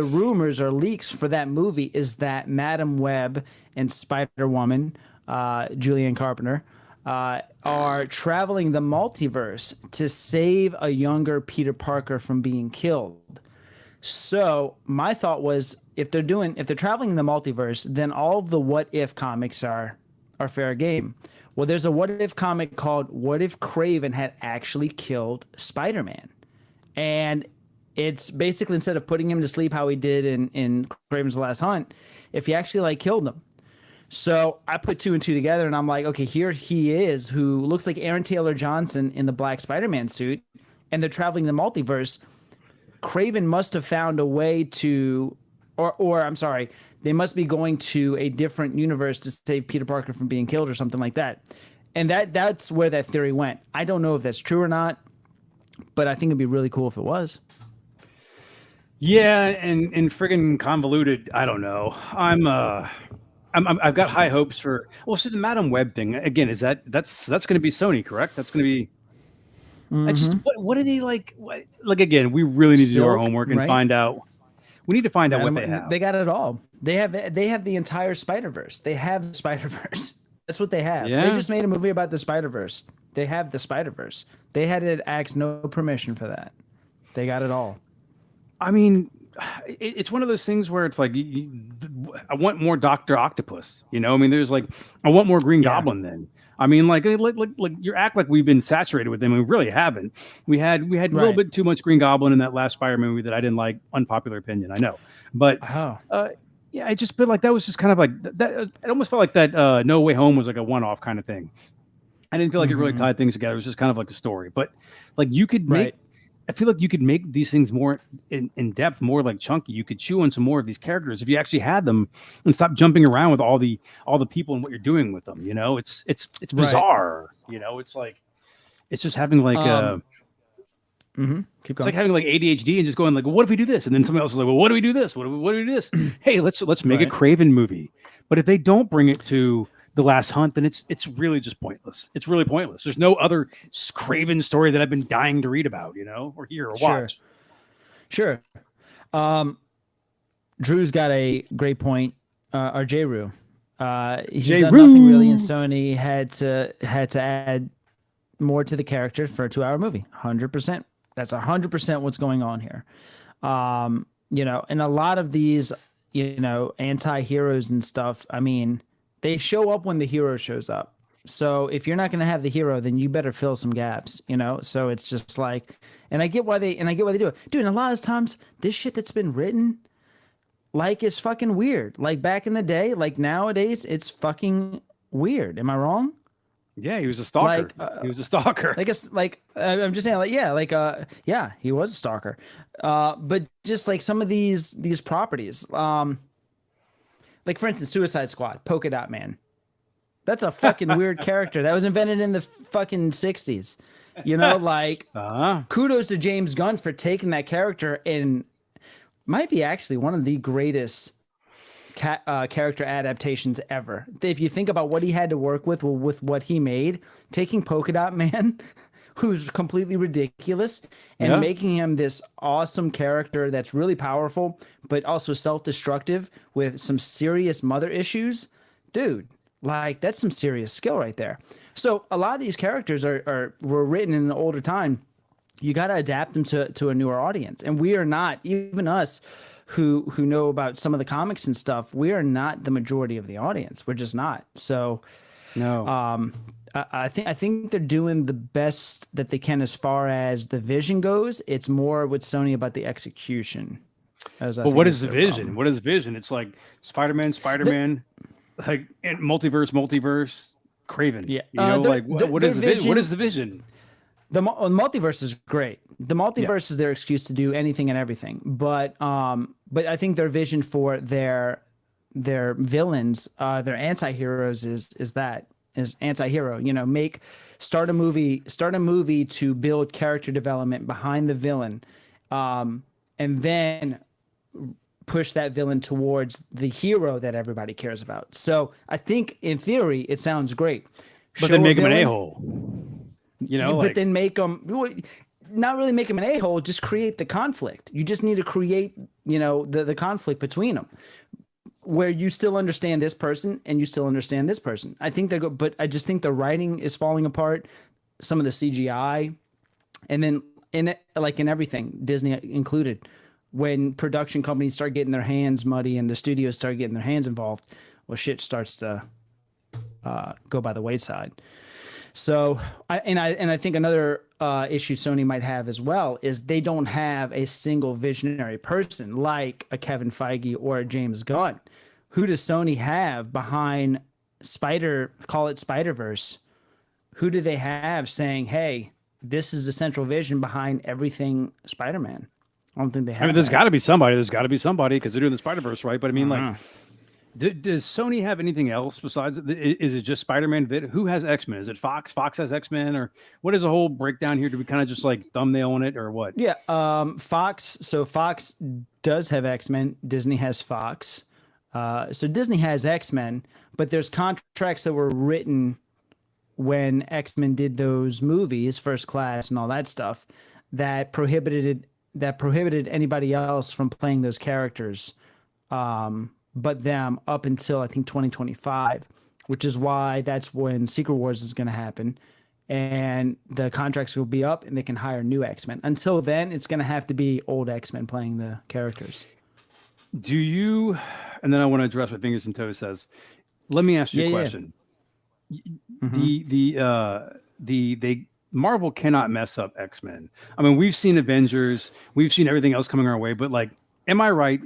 S2: rumors or leaks for that movie is that Madam Web and Spider-Woman, Julianne Carpenter, are traveling the multiverse to save a younger Peter Parker from being killed. So my thought was, if they're traveling in the multiverse, then all of the What If comics are fair game. Well, there's a What If comic called What If Craven Had Actually Killed Spider-Man? And it's basically, instead of putting him to sleep how he did in Craven's Last Hunt, if he actually killed him. So I put two and two together and I'm like, okay, here he is, who looks like Aaron Taylor Johnson in the black Spider-Man suit, and they're traveling the multiverse. Craven must have found a way to, or I'm sorry, they must be going to a different universe to save Peter Parker from being killed or something like that. And that's where that theory went. I don't know if that's true or not, but I think it'd be really cool if it was.
S1: Yeah, and friggin' convoluted. I don't know. I've got high hopes for. Well, see, the Madam Web thing again. Is that's going to be Sony, correct? That's going to be. I just what are they like? Like again, we really need to do our
S2: Silk,
S1: homework and
S2: right?
S1: find out. We need to find out what they have.
S2: They got it all. They have the entire Spider-Verse. They have the Spider-Verse. That's what they have. They
S1: Yeah.
S2: just made a movie about the Spider-Verse. They have the Spider-Verse. They had to ask no permission for that. They got it all.
S1: I mean, it's one of those things where it's like I want more Doctor Octopus. You know, I mean, there's like I want more Green Goblin. Then I mean, like you act like we've been saturated with them, and we really haven't. We had a little bit too much Green Goblin in that last Spider-Man movie that I didn't like. Unpopular opinion, I know, but yeah, I just feel like that was just kind of like that. It almost felt like that No Way Home was like a one-off kind of thing. I didn't feel like it really tied things together. It was just kind of like a story, but like you could make. I feel like you could make these things more in depth, more like chunky. You could chew on some more of these characters if you actually had them, and stop jumping around with all the people and what you're doing with them. You know, it's bizarre. You know, it's like it's just having like
S2: Keep going.
S1: It's like having like ADHD and just going like, well, what if we do this? And then somebody else is like, well, what do we do this? What do we do this? Hey, let's make a Craven movie. But if they don't bring it to The Last Hunt, then it's really just pointless. It's really pointless. There's no other Craven story that I've been dying to read about, you know, or hear or watch.
S2: Sure. Drew's got a great point. Or J-Roo. He's done nothing really, and Sony had to add more to the character for a 2-hour movie. 100%. That's 100% what's going on here. You know, and a lot of these, you know, anti-heroes and stuff, I mean, they show up when the hero shows up. So if you're not going to have the hero, then you better fill some gaps, you know? So it's just like, and I get why they do it. Dude, and a lot of times this shit that's been written like is fucking weird. Like back in the day, like nowadays, it's fucking weird. Am I wrong?
S1: Yeah, he was a stalker. He was a stalker.
S2: I'm just saying, yeah, he was a stalker. But just like some of these properties, like for instance, Suicide Squad, Polka Dot Man. That's a fucking weird character that was invented in the fucking 60s. You know, like kudos to James Gunn for taking that character and might be actually one of the greatest character adaptations ever. If you think about what he had to work with what he made, taking Polka Dot Man, who's completely ridiculous, and making him this awesome character that's really powerful, but also self-destructive with some serious mother issues, dude, like that's some serious skill right there. So a lot of these characters were written in an older time. You got to adapt them to a newer audience, and we are not, even us who know about some of the comics and stuff, we are not the majority of the audience. We're just not. So
S1: no.
S2: I think they're doing the best that they can as far as the vision goes. It's more with Sony about the execution.
S1: But what is the vision? What is vision? It's like Spider-Man, like multiverse, Craven. Yeah. You know, what is the vision? What is the vision?
S2: The multiverse is great. The multiverse is their excuse to do anything and everything. But I think their vision for their villains, their anti-heroes is anti-hero. You know, start a movie to build character development behind the villain, and then push that villain towards the hero that everybody cares about. So I think in theory it sounds great.
S1: But then make him an a-hole. You know,
S2: but then make them not really make them an a-hole, just create the conflict. You just need to create, you know, the conflict between them where you still understand this person and you still understand this person. I think but I just think the writing is falling apart, some of the CGI, and then in everything, Disney included, when production companies start getting their hands muddy and the studios start getting their hands involved, well, shit starts to go by the wayside. So, I think another issue Sony might have as well is they don't have a single visionary person like a Kevin Feige or a James Gunn. Who does Sony have behind call it Spider-Verse? Who do they have saying, hey, this is the central vision behind everything Spider-Man? I don't think they have.
S1: I mean, there's got to be somebody. There's got to be somebody because they're doing the Spider-Verse, right? But I mean, like, does Sony have anything else besides? Is it just Spider-Man? Who has X-Men? Is it Fox? Fox has X-Men, or what is the whole breakdown here? Do we kind of just like thumbnail on it, or what?
S2: Yeah, Fox. So Fox does have X-Men. Disney has Fox. So Disney has X-Men, but there's contracts that were written when X-Men did those movies, First Class and all that stuff, that prohibited anybody else from playing those characters, but them up until I think 2025, which is why that's when Secret Wars is going to happen, and the contracts will be up and they can hire new X-Men. Until then, it's going to have to be old X-Men playing the characters.
S1: Do you? And then I want to address what Fingers and Toes says. Let me ask you a question. The Marvel cannot mess up X-Men. I mean, we've seen Avengers, we've seen everything else coming our way, but like, am I right?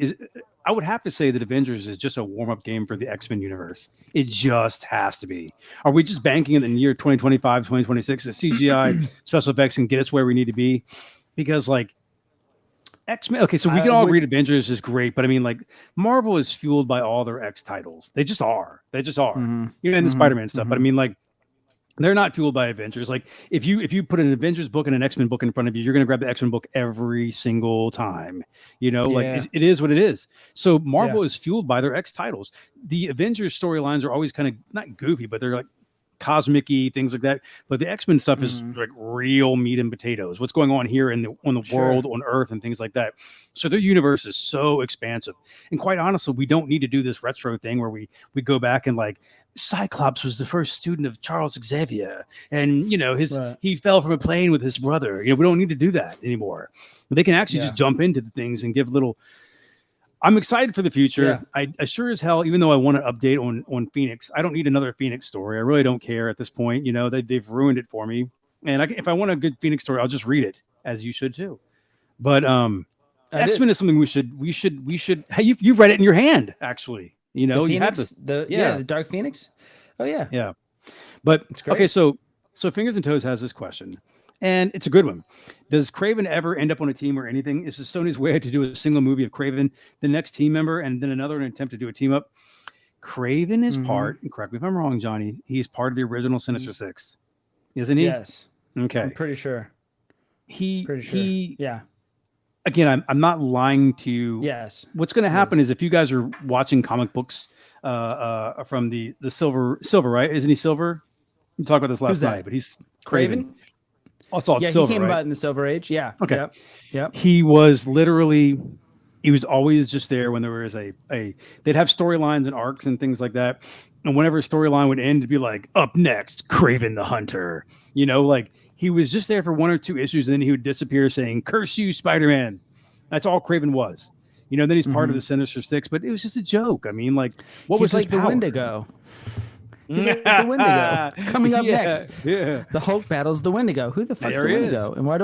S1: I would have to say that Avengers is just a warm-up game for the X-Men universe. It just has to be. Are we just banking in the year 2025, 2026 that CGI special effects can get us where we need to be? Because like X-Men, okay, so we can all read Avengers is great, but I mean, like Marvel is fueled by all their X titles. They just are. And the Spider-Man stuff. But I mean, like, they're not fueled by Avengers. Like if you put an Avengers book and an X-Men book in front of you, you're going to grab the X-Men book every single time. Like it is what it is. So Marvel is fueled by their X titles. The Avengers storylines are always kind of not goofy, but they're like cosmic-y, things like that. But the X-Men stuff is like real meat and potatoes. What's going on here on the world, on Earth, and things like that. So their universe is so expansive. And quite honestly, we don't need to do this retro thing where we go back and like Cyclops was the first student of Charles Xavier, and he fell from a plane with his brother. We don't need to do that anymore. They can actually just jump into the things and give little. I'm excited for the future. I sure as hell, even though I want to update on Phoenix, I don't need another Phoenix story. I really don't care at this point. They've ruined it for me. And if I want a good Phoenix story, I'll just read it, as you should too. But X-Men is something we should. Hey, you've read it in your hand, actually.
S2: The Phoenix, the Dark Phoenix. Oh yeah,
S1: yeah. But okay, so Fingers and Toes has this question. And it's a good one. Does Kraven ever end up on a team or anything? Is this Sony's way to do a single movie of Kraven, the next team member, and then another in an attempt to do a team up? Kraven is part, and correct me if I'm wrong, Johnny, he's part of the original Sinister Six. Isn't he?
S2: Yes.
S1: Okay.
S2: I'm pretty sure. Yeah.
S1: Again, I'm not lying to you.
S2: Yes.
S1: What's going to happen is if you guys are watching comic books from the Silver, right? Isn't he Silver? We talked about this last night, but he's Kraven. Also,
S2: he came about in the Silver Age. Yeah.
S1: Okay.
S2: Yep.
S1: He was always just there when there was they'd have storylines and arcs and things like that. And whenever a storyline would end, it'd be like, up next, Kraven the Hunter. Like he was just there for one or two issues and then he would disappear saying, curse you, Spider-Man. That's all Kraven was. Then he's part of the Sinister Six, but it was just a joke. I mean, like, what was his power?
S2: The Wendigo. He's like the Wendigo. Coming up next.
S1: Yeah.
S2: The Hulk battles the Wendigo. Who the fuck's the Wendigo? And why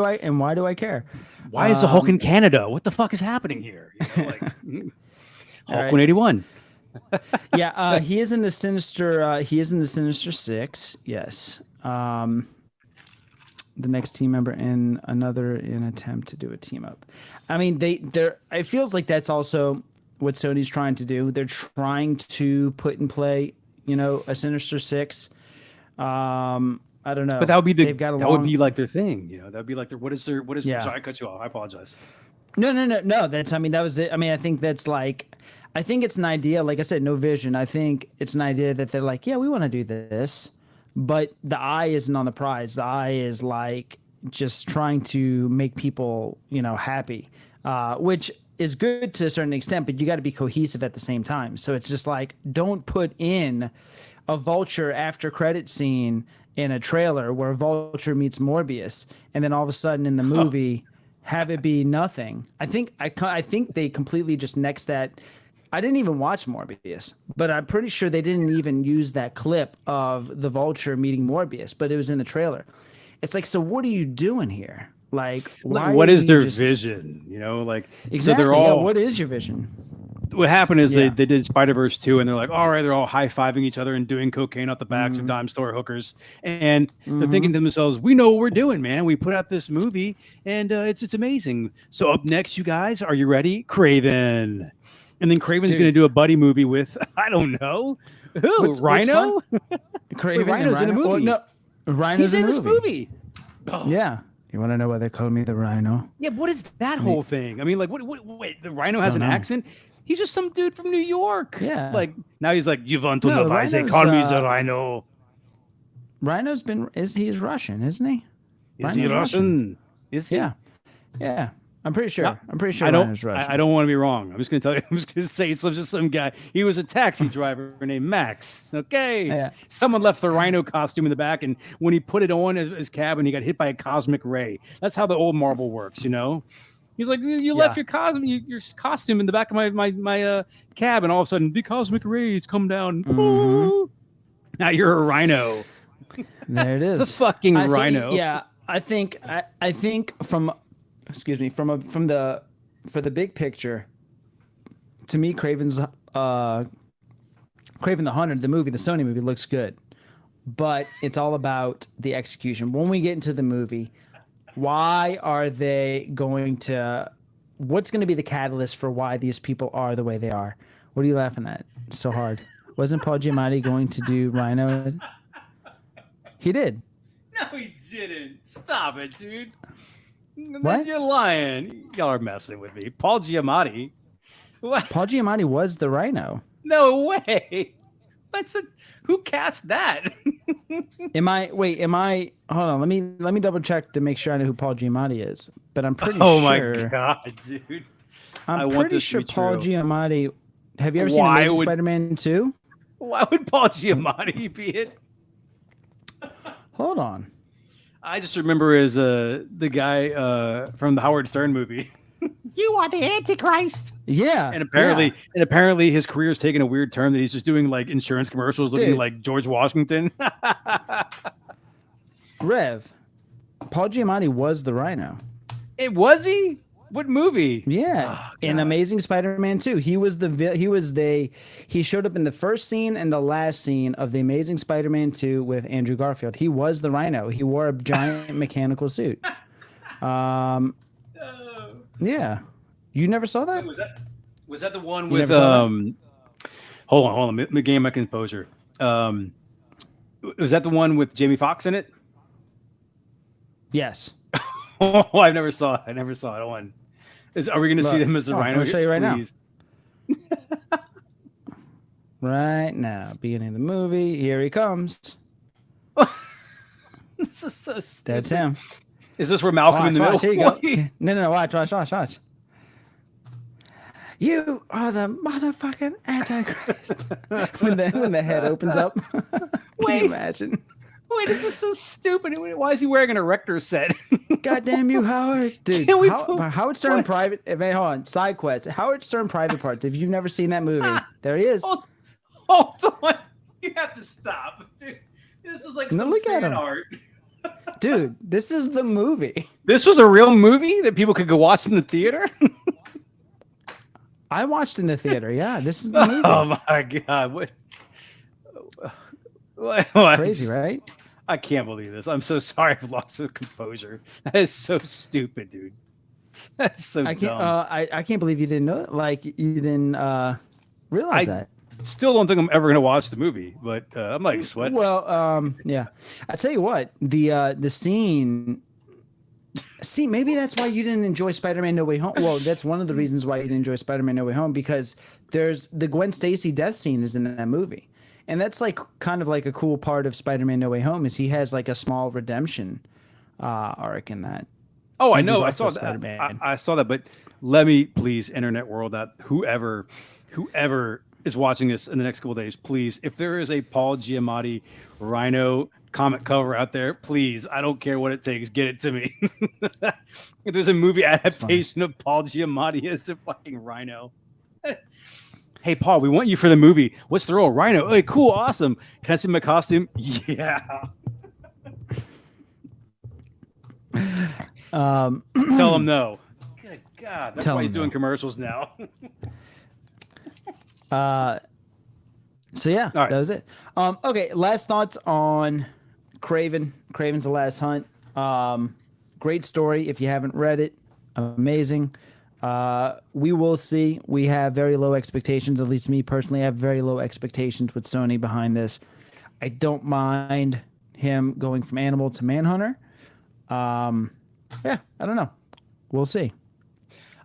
S2: do I care?
S1: Why is the Hulk in Canada? What the fuck is happening here? Hulk 181.
S2: Yeah, he is in the Sinister Six. Yes. The next team member in an attempt to do a team up. I mean, they're it feels like that's also what Sony's trying to do. They're trying to put in play a Sinister Six. I don't know.
S1: But that would be like their thing, that would be like their, sorry, I cut you off. I apologize.
S2: No. That was it. I mean, I think it's an idea, like I said, no vision. I think it's an idea that they're like, yeah, we want to do this, but the eye isn't on the prize. The eye is like just trying to make people, happy, which is good to a certain extent, but you got to be cohesive at the same time. So it's just like, don't put in a Vulture after credit scene in a trailer where Vulture meets Morbius, and then all of a sudden in the movie have it be nothing. I think they completely just nixed that. I didn't even watch Morbius, but I'm pretty sure they didn't even use that clip of the Vulture meeting Morbius, but it was in the trailer. It's like, so what are you doing here? Like,
S1: what is their vision? Like,
S2: exactly.
S1: So they're all.
S2: What is your vision?
S1: What happened is they did Spider-Verse 2, and they're like, all right, they're all high-fiving each other and doing cocaine off the backs of dime store hookers, and they're thinking to themselves, we know what we're doing, man. We put out this movie, and it's amazing. So up next, you guys, are you ready? Kraven. And then Kraven's going to do a buddy movie with, I don't know, who? Rhino?
S2: Kraven
S1: Rhino's in a movie.
S2: Well, no, Rhino's
S1: in this movie.
S2: Oh. Yeah. You want to know why they call me the Rhino?
S1: Yeah, what is that whole thing? I mean, like, wait, the Rhino has an accent? He's just some dude from New York.
S2: Yeah.
S1: Like, now he's like, you want to know why they call me the Rhino?
S2: Rhino's been he's Russian, isn't he?
S1: Is he
S2: Rhino's
S1: Russian? Is he?
S2: Yeah. Yeah. I'm pretty sure.
S1: No,
S2: I'm pretty sure
S1: I don't.
S2: Rhino's Russian.
S1: I don't want to be wrong. I'm just going to tell you. I'm just going to say it's just some guy. He was a taxi driver named Max. Okay.
S2: Yeah.
S1: Someone left the Rhino costume in the back, and when he put it on his cabin, he got hit by a cosmic ray. That's how the old Marvel works, you know. He's like, you left your costume in the back of my cab, and all of a sudden the cosmic rays come down.
S2: Mhm.
S1: Now you're a Rhino.
S2: There it
S1: The
S2: is.
S1: fucking Rhino.
S2: Yeah, I think from the big picture, to me, Craven the Hunter, the Sony movie looks good, but it's all about the execution. When we get into the movie, why are they going to? What's going to be the catalyst for why these people are the way they are? What are you laughing at so hard? Wasn't Paul Giamatti going to do Rhino? He did.
S1: No, he didn't. Stop it, dude.
S2: What?
S1: You're lying. Y'all are messing with me. Paul Giamatti. What?
S2: Paul Giamatti was the Rhino.
S1: No way. Who cast that?
S2: Am I? Hold on. Let me double check to make sure I know who Paul Giamatti is. But I'm pretty
S1: Oh
S2: sure.
S1: my god, dude.
S2: I'm
S1: want
S2: pretty
S1: this to
S2: sure
S1: be
S2: Paul
S1: true.
S2: Giamatti. Have you ever seen
S1: Why
S2: Amazing
S1: would-
S2: Spider-Man 2?
S1: Why would Paul Giamatti be it?
S2: Hold on.
S1: I just remember as the guy from the Howard Stern movie. You are the Antichrist.
S2: Yeah.
S1: And apparently his career's taken a weird turn that he's just doing like insurance commercials looking
S2: Dude.
S1: like George Washington.
S2: Rev. Paul Giamatti was the Rhino.
S1: It was he? What movie?
S2: Yeah,
S1: Oh,
S2: in
S1: God.
S2: Amazing Spider-Man 2, he showed up in the first scene and the last scene of the Amazing Spider-Man 2 with Andrew Garfield. He was the Rhino. He wore a giant mechanical suit. Yeah, you never saw that?
S1: Was that the one
S2: You
S1: with
S2: never saw
S1: hold on, let me gain my composure. Was that the one with Jamie Foxx in it?
S2: Yes.
S1: Oh, I never saw it on. Are we going to see
S2: Look,
S1: them as the
S2: I'm
S1: Rhino?
S2: gonna show you right now.
S1: Please.
S2: Right now, beginning of the movie. Here he comes.
S1: This is so stupid.
S2: That's him.
S1: Is this where Malcolm in the
S2: Watch,
S1: middle?
S2: here you go. No. Watch. You are the motherfucking Antichrist. when the head opens up. Can
S1: Wait.
S2: you imagine?
S1: Wait, this is so stupid. Why is he wearing an erector set?
S2: Goddamn you, Howard. Dude,
S1: Can we
S2: Howard Stern private. Hold on. Side quest. Howard Stern private parts. If you've never seen that movie, there he is.
S1: Hold on. You have to stop. Dude, this is like some
S2: look at
S1: fan
S2: him.
S1: art.
S2: Dude, this is the movie.
S1: This was a real movie that people could go watch in the theater?
S2: I watched in the theater. Yeah, this is the movie.
S1: Oh my god. What?
S2: Crazy, right?
S1: I can't believe this. I'm so sorry I've lost the composure. That is so stupid, dude. That's so
S2: I can't.
S1: dumb.
S2: I can't believe you didn't know it. Like you didn't realize that.
S1: Still don't think I'm ever gonna watch the movie, but I'm like sweat.
S2: Well, yeah. I tell you what, the scene. See, maybe that's why you didn't enjoy Spider-Man: No Way Home. Well, that's one of the reasons why you didn't enjoy Spider-Man: No Way Home, because there's the Gwen Stacy death scene is in that movie, and that's like kind of like a cool part of Spider-Man: No Way Home is he has like a small redemption arc in that.
S1: Oh, I
S2: Andrew
S1: know. I saw
S2: Garfield's
S1: that.
S2: Spider-Man.
S1: I saw that, but let me please, internet world, that whoever is watching this in the next couple of days, please, if there is a Paul Giamatti Rhino comic cover out there, please, I don't care what it takes, get it to me. If there's a movie adaptation of Paul Giamatti as the fucking Rhino. Hey, Paul, we want you for the movie. What's the role? Rhino. Hey, cool, awesome. Can I see my costume? Yeah. Tell him no. Good God. That's
S2: Tell
S1: why he's
S2: him
S1: doing
S2: no.
S1: commercials now.
S2: So yeah,
S1: All right.
S2: that was it. Okay, last thoughts on Craven. Craven's the Last Hunt. Great story. If you haven't read it, amazing. We will see. We have very low expectations. At least me personally, I have very low expectations with Sony behind this. I don't mind him going from Animal to Manhunter. Yeah, I don't know. We'll see.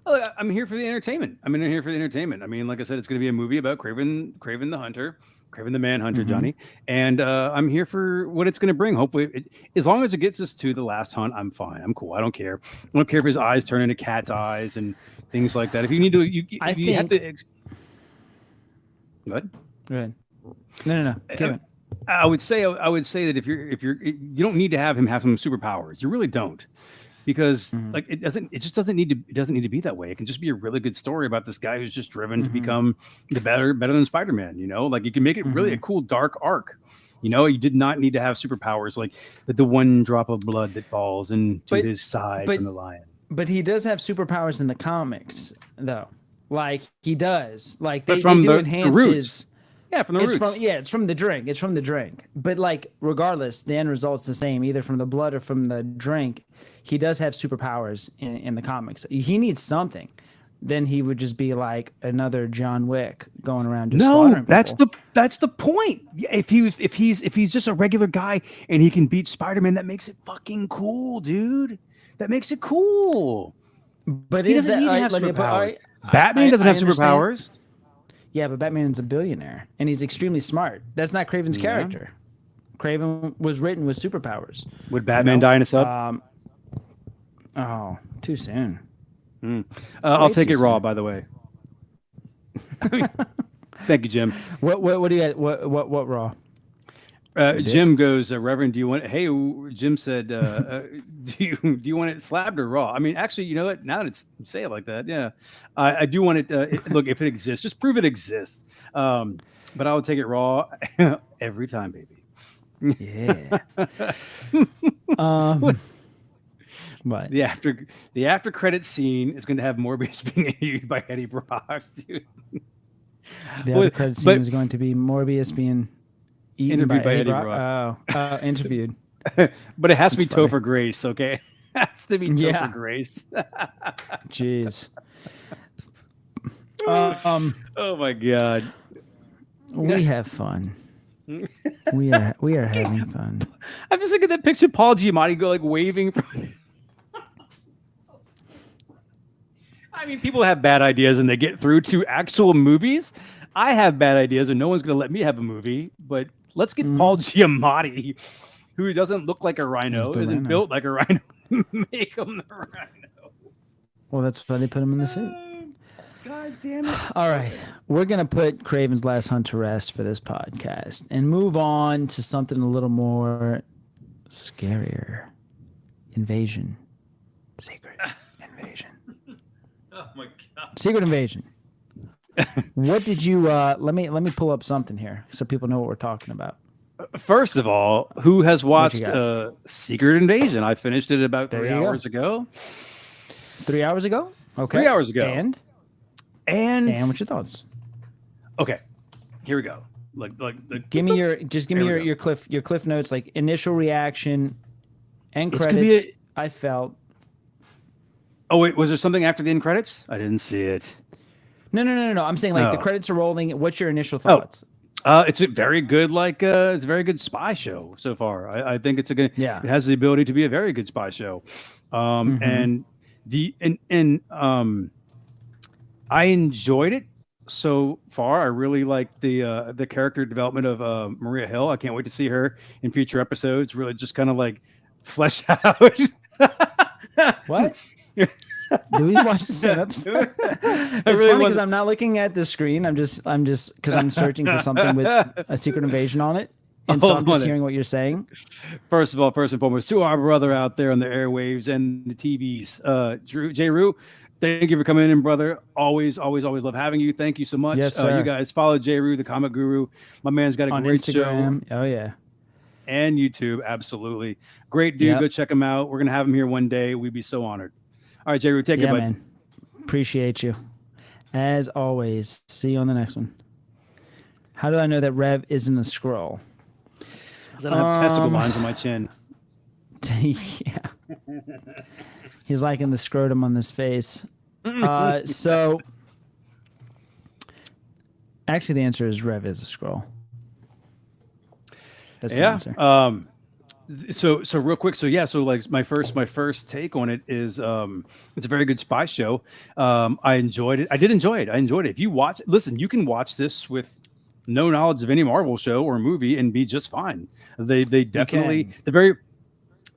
S1: I'm here for the entertainment. I'm here for the entertainment. I mean, like I said, it's going to be a movie about Craven the Hunter, Craven the Manhunter,
S2: Mm-hmm.
S1: Johnny, and I'm here for what it's going to bring. Hopefully, as long as it gets us to the last hunt, I'm fine. I'm cool. I don't care. I don't care if his eyes turn into cat's eyes and things like that. If you need to,
S2: I
S1: if you have
S2: think.
S1: to. What?
S2: Go ahead. No. Kevin.
S1: I would say that if you don't need to have him have some superpowers. You really don't. Because like it just doesn't need to be that way. It can just be a really good story about this guy who's just driven to become better than Spider-Man, like you can make it really a cool dark arc. You did not need to have superpowers like the one drop of blood that falls into his side from the lion.
S2: But he does have superpowers in the comics though. Like he does. Like they
S1: from
S2: do enhance
S1: roots.
S2: his.
S1: Yeah, from the roots.
S2: It's from the drink. It's from the drink. But like, regardless, the end result's the same, either from the blood or from the drink. He does have superpowers in the comics. He needs something. Then he would just be like another John Wick going around just slaughtering people.
S1: That's the point. If he's just a regular guy and he can beat Spider-Man, that makes it fucking cool, dude. That makes it cool.
S2: But
S1: he doesn't need to have superpowers. Batman doesn't have superpowers.
S2: Yeah, but Batman's a billionaire, and he's extremely smart. That's not Craven's character. Craven was written with superpowers.
S1: Would Batman die in a sub?
S2: Oh, too soon.
S1: I'll take it raw, by the way. Thank you, Jim.
S2: What do you got? What raw?
S1: Jim goes, Reverend, do you want? Hey, Jim said, do you want it slabbed or raw? I mean, actually, you know what? Now that you say it like that, yeah, I do want it. Look, if it exists, just prove it exists. But I would take it raw every time, baby.
S2: Yeah. What?
S1: The after credit scene is going to have Morbius being interviewed by Eddie Brock, dude.
S2: The after credit scene is going to be Morbius being interviewed by Eddie Brock. Oh, interviewed.
S1: But it has to be Topher Grace, okay? It has to be Topher Grace.
S2: Jeez.
S1: Oh my God.
S2: We have fun. We are having fun.
S1: I'm just looking at that picture of Paul Giamatti go like waving from. I mean, people have bad ideas and they get through to actual movies. I have bad ideas and no one's going to let me have a movie, but let's get Paul Giamatti, who doesn't look like a rhino, isn't built like a rhino, make him the rhino.
S2: Well, that's why they put him in the suit.
S1: God damn it.
S2: All right. We're going to put Craven's Last Hunt to rest for this podcast and move on to something a little more scarier. Invasion. Secret Invasion.
S1: Oh my God.
S2: Secret Invasion. What did you let me pull up something here so people know what we're talking about.
S1: First of all, who has watched Secret Invasion? I finished it about 3 hours ago.
S2: 3 hours ago? Okay.
S1: 3 hours ago.
S2: And what's your thoughts?
S1: Okay. Here we go.
S2: Give me your cliff notes, like initial reaction and credits. I felt.
S1: Oh wait, was there something after the end credits? I didn't see it.
S2: No. I'm saying the credits are rolling. What's your initial thoughts?
S1: It's a very good it's a very good spy show so far. I think it's a good.
S2: Yeah.
S1: It has the ability to be a very good spy show, and I enjoyed it so far. I really like the character development of Maria Hill. I can't wait to see her in future episodes. Really, just kind of like flesh out.
S2: What? Do we watch the same episode? It's funny because I'm not looking at the screen. I'm just because I'm searching for something with a Secret Invasion on it, and so I'm just hearing what you're saying.
S1: First and foremost, to our brother out there on the airwaves and the TVs, J. Rue, thank you for coming in, brother. Always love having you. Thank you so much.
S2: Yes, sir.
S1: You guys follow J. Rue, the comic guru. My man's got a
S2: on
S1: great
S2: Instagram.
S1: show.
S2: Oh yeah.
S1: And YouTube, absolutely. Great dude. Yep. Go check him out. We're going to have him here one day. We'd be so honored. All right, J. Rue, take it, bud.
S2: Man. Appreciate you. As always, see you on the next one. How do I know that Rev isn't a scroll?
S1: I don't have testicle lines on my chin.
S2: Yeah. He's liking the scrotum on this face. So, actually, the answer is Rev is a scroll. That's the answer.
S1: So real quick, so yeah, so like my first take on it is it's a very good spy show. I enjoyed it. I did enjoy it. I enjoyed it. If you watch, listen, you can watch this with no knowledge of any Marvel show or movie and be just fine. They
S2: You
S1: definitely
S2: can.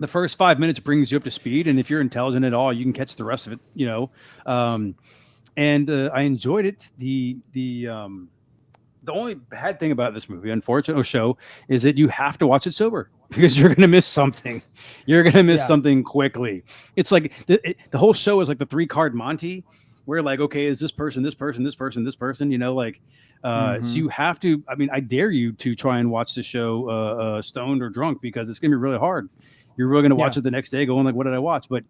S1: the first 5 minutes brings you up to speed, and if you're intelligent at all, you can catch the rest of it. Um, and I enjoyed it. The only bad thing about this movie, unfortunately, or show, is that you have to watch it sober because you're going to miss something. You're going to miss
S2: Yeah.
S1: something quickly. It's like the whole show is like the 3 card Monty, where like, okay, is this person, this person, this person, this person, like, so
S2: Mm-hmm.
S1: you have to, I mean, I dare you to try and watch the show stoned or drunk because it's going to be really hard. You're really going to watch
S2: Yeah.
S1: it the next day going like, what did I watch? But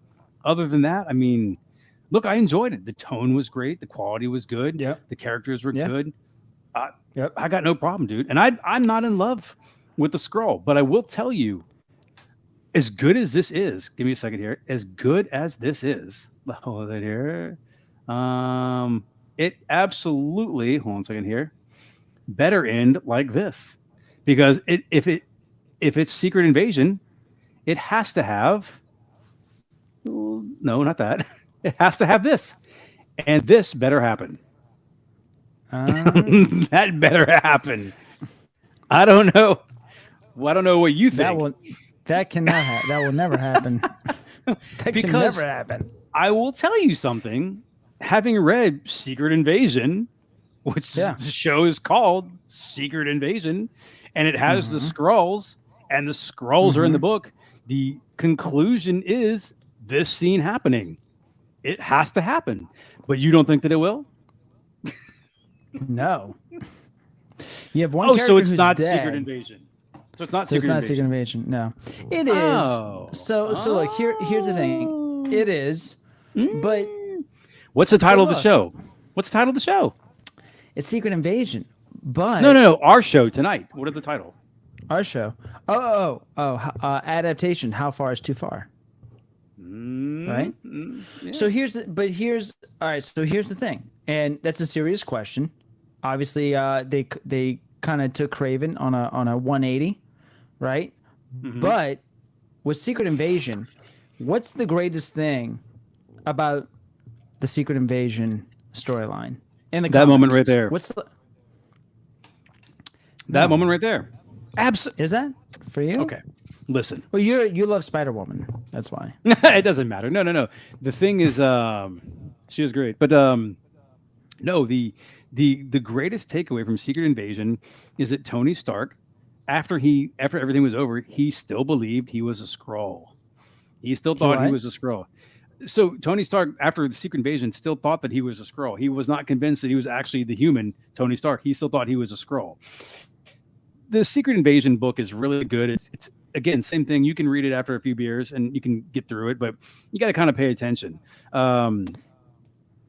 S1: other than that, I mean, look, I enjoyed it. The tone was great. The quality was good.
S2: Yep.
S1: The characters were
S2: Yeah.
S1: good. I,
S2: Yep.
S1: I got no problem, dude. And I'm not in love with the scroll, but I will tell you, as good as this is, give me a second here. As good as this is, hold it here. It absolutely, hold on a second here, better end like this, because if it's Secret Invasion, it has to have, no, not that. It has to have this, and this better happen.
S2: Uh,
S1: That better happen. I don't know. Well, I don't know what you
S2: that
S1: think.
S2: will that cannot that will never happen. That can
S1: Because
S2: never happen.
S1: I will tell you something. Having read Secret Invasion, which
S2: Yeah.
S1: the show is called Secret Invasion, and it has the
S2: Mm-hmm.
S1: scrolls, and the scrolls are in the
S2: Mm-hmm.
S1: book, the conclusion is this scene happening. It has to happen. But you don't think that it will?
S2: No. You have one
S1: Oh, so
S2: character
S1: it's
S2: who's
S1: not Secret
S2: dead.
S1: Invasion. So it's not
S2: So it's
S1: Secret
S2: not Secret
S1: Invasion.
S2: Invasion. No. It is.
S1: Oh.
S2: So look, here's the thing.
S1: Oh.
S2: It is, but
S1: What's the title of the
S2: look.
S1: show? What's the title of the show?
S2: It's Secret Invasion.
S1: No,
S2: But
S1: no, no. Our show tonight. What is the title?
S2: our show. Adaptation. How far is too far? Right?
S1: Yeah.
S2: So here's all right. So here's the thing, and that's a serious question. Obviously, they kind of took Craven on a 180, right? But with Secret Invasion, what's the greatest thing about the Secret Invasion storyline in the
S1: That moment right
S2: comics?
S1: there.
S2: What's the,
S1: That moment right there. Absolutely.
S2: is that for you?
S1: Okay. Listen.
S2: Well, you love Spider Woman. That's why.
S1: It doesn't matter. No, no, no. The thing is, she was great. But no, the greatest takeaway from Secret Invasion is that Tony Stark, after everything was over, he still believed he was a Skrull. He still thought he
S2: what?
S1: was a Skrull. So Tony Stark, after the Secret Invasion, still thought that he was a Skrull. He was not convinced that he was actually the human Tony Stark. He still thought he was a Skrull. The Secret Invasion book is really good. It's again, same thing. You can read it after a few beers and you can get through it, but you got to kind of pay attention.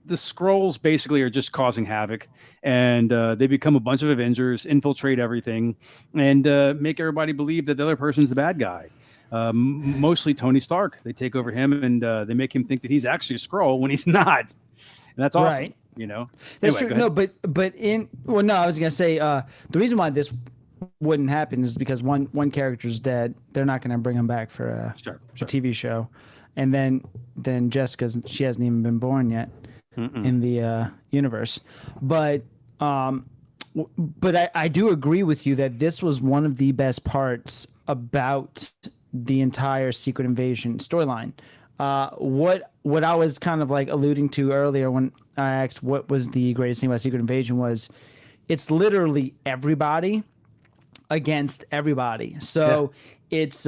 S1: The Skrulls basically are just causing havoc, and they become a bunch of Avengers, infiltrate everything, and make everybody believe that the other person's the bad guy. Mostly Tony Stark. They take over him, and they make him think that he's actually a Skrull when he's not. And that's awesome.
S2: Right.
S1: You know.
S2: That's
S1: Anyway,
S2: true. No, but in well, no, I was gonna say the reason why this wouldn't happen is because one character's dead. They're not gonna bring him back for a
S1: Sure.
S2: TV show, and then Jessica's she hasn't even been born yet in the universe, but I do agree with you that this was one of the best parts about the entire Secret Invasion storyline. What I was kind of like alluding to earlier when I asked what was the greatest thing about Secret Invasion was it's literally everybody against everybody. So it's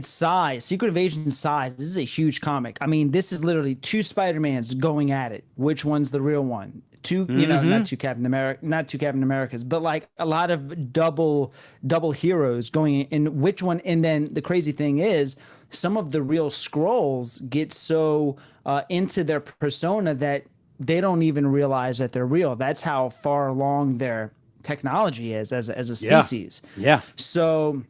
S2: size. Secret Invasion size. This is a huge comic. I mean, this is literally two Spider-Mans going at it. Which one's the real one? Two, not two Captain Americas, but like a lot of double heroes going in. Which one? And then the crazy thing is, some of the real Skrulls get so into their persona that they don't even realize that they're real. That's how far along their technology is as a species.
S1: Yeah.
S2: So,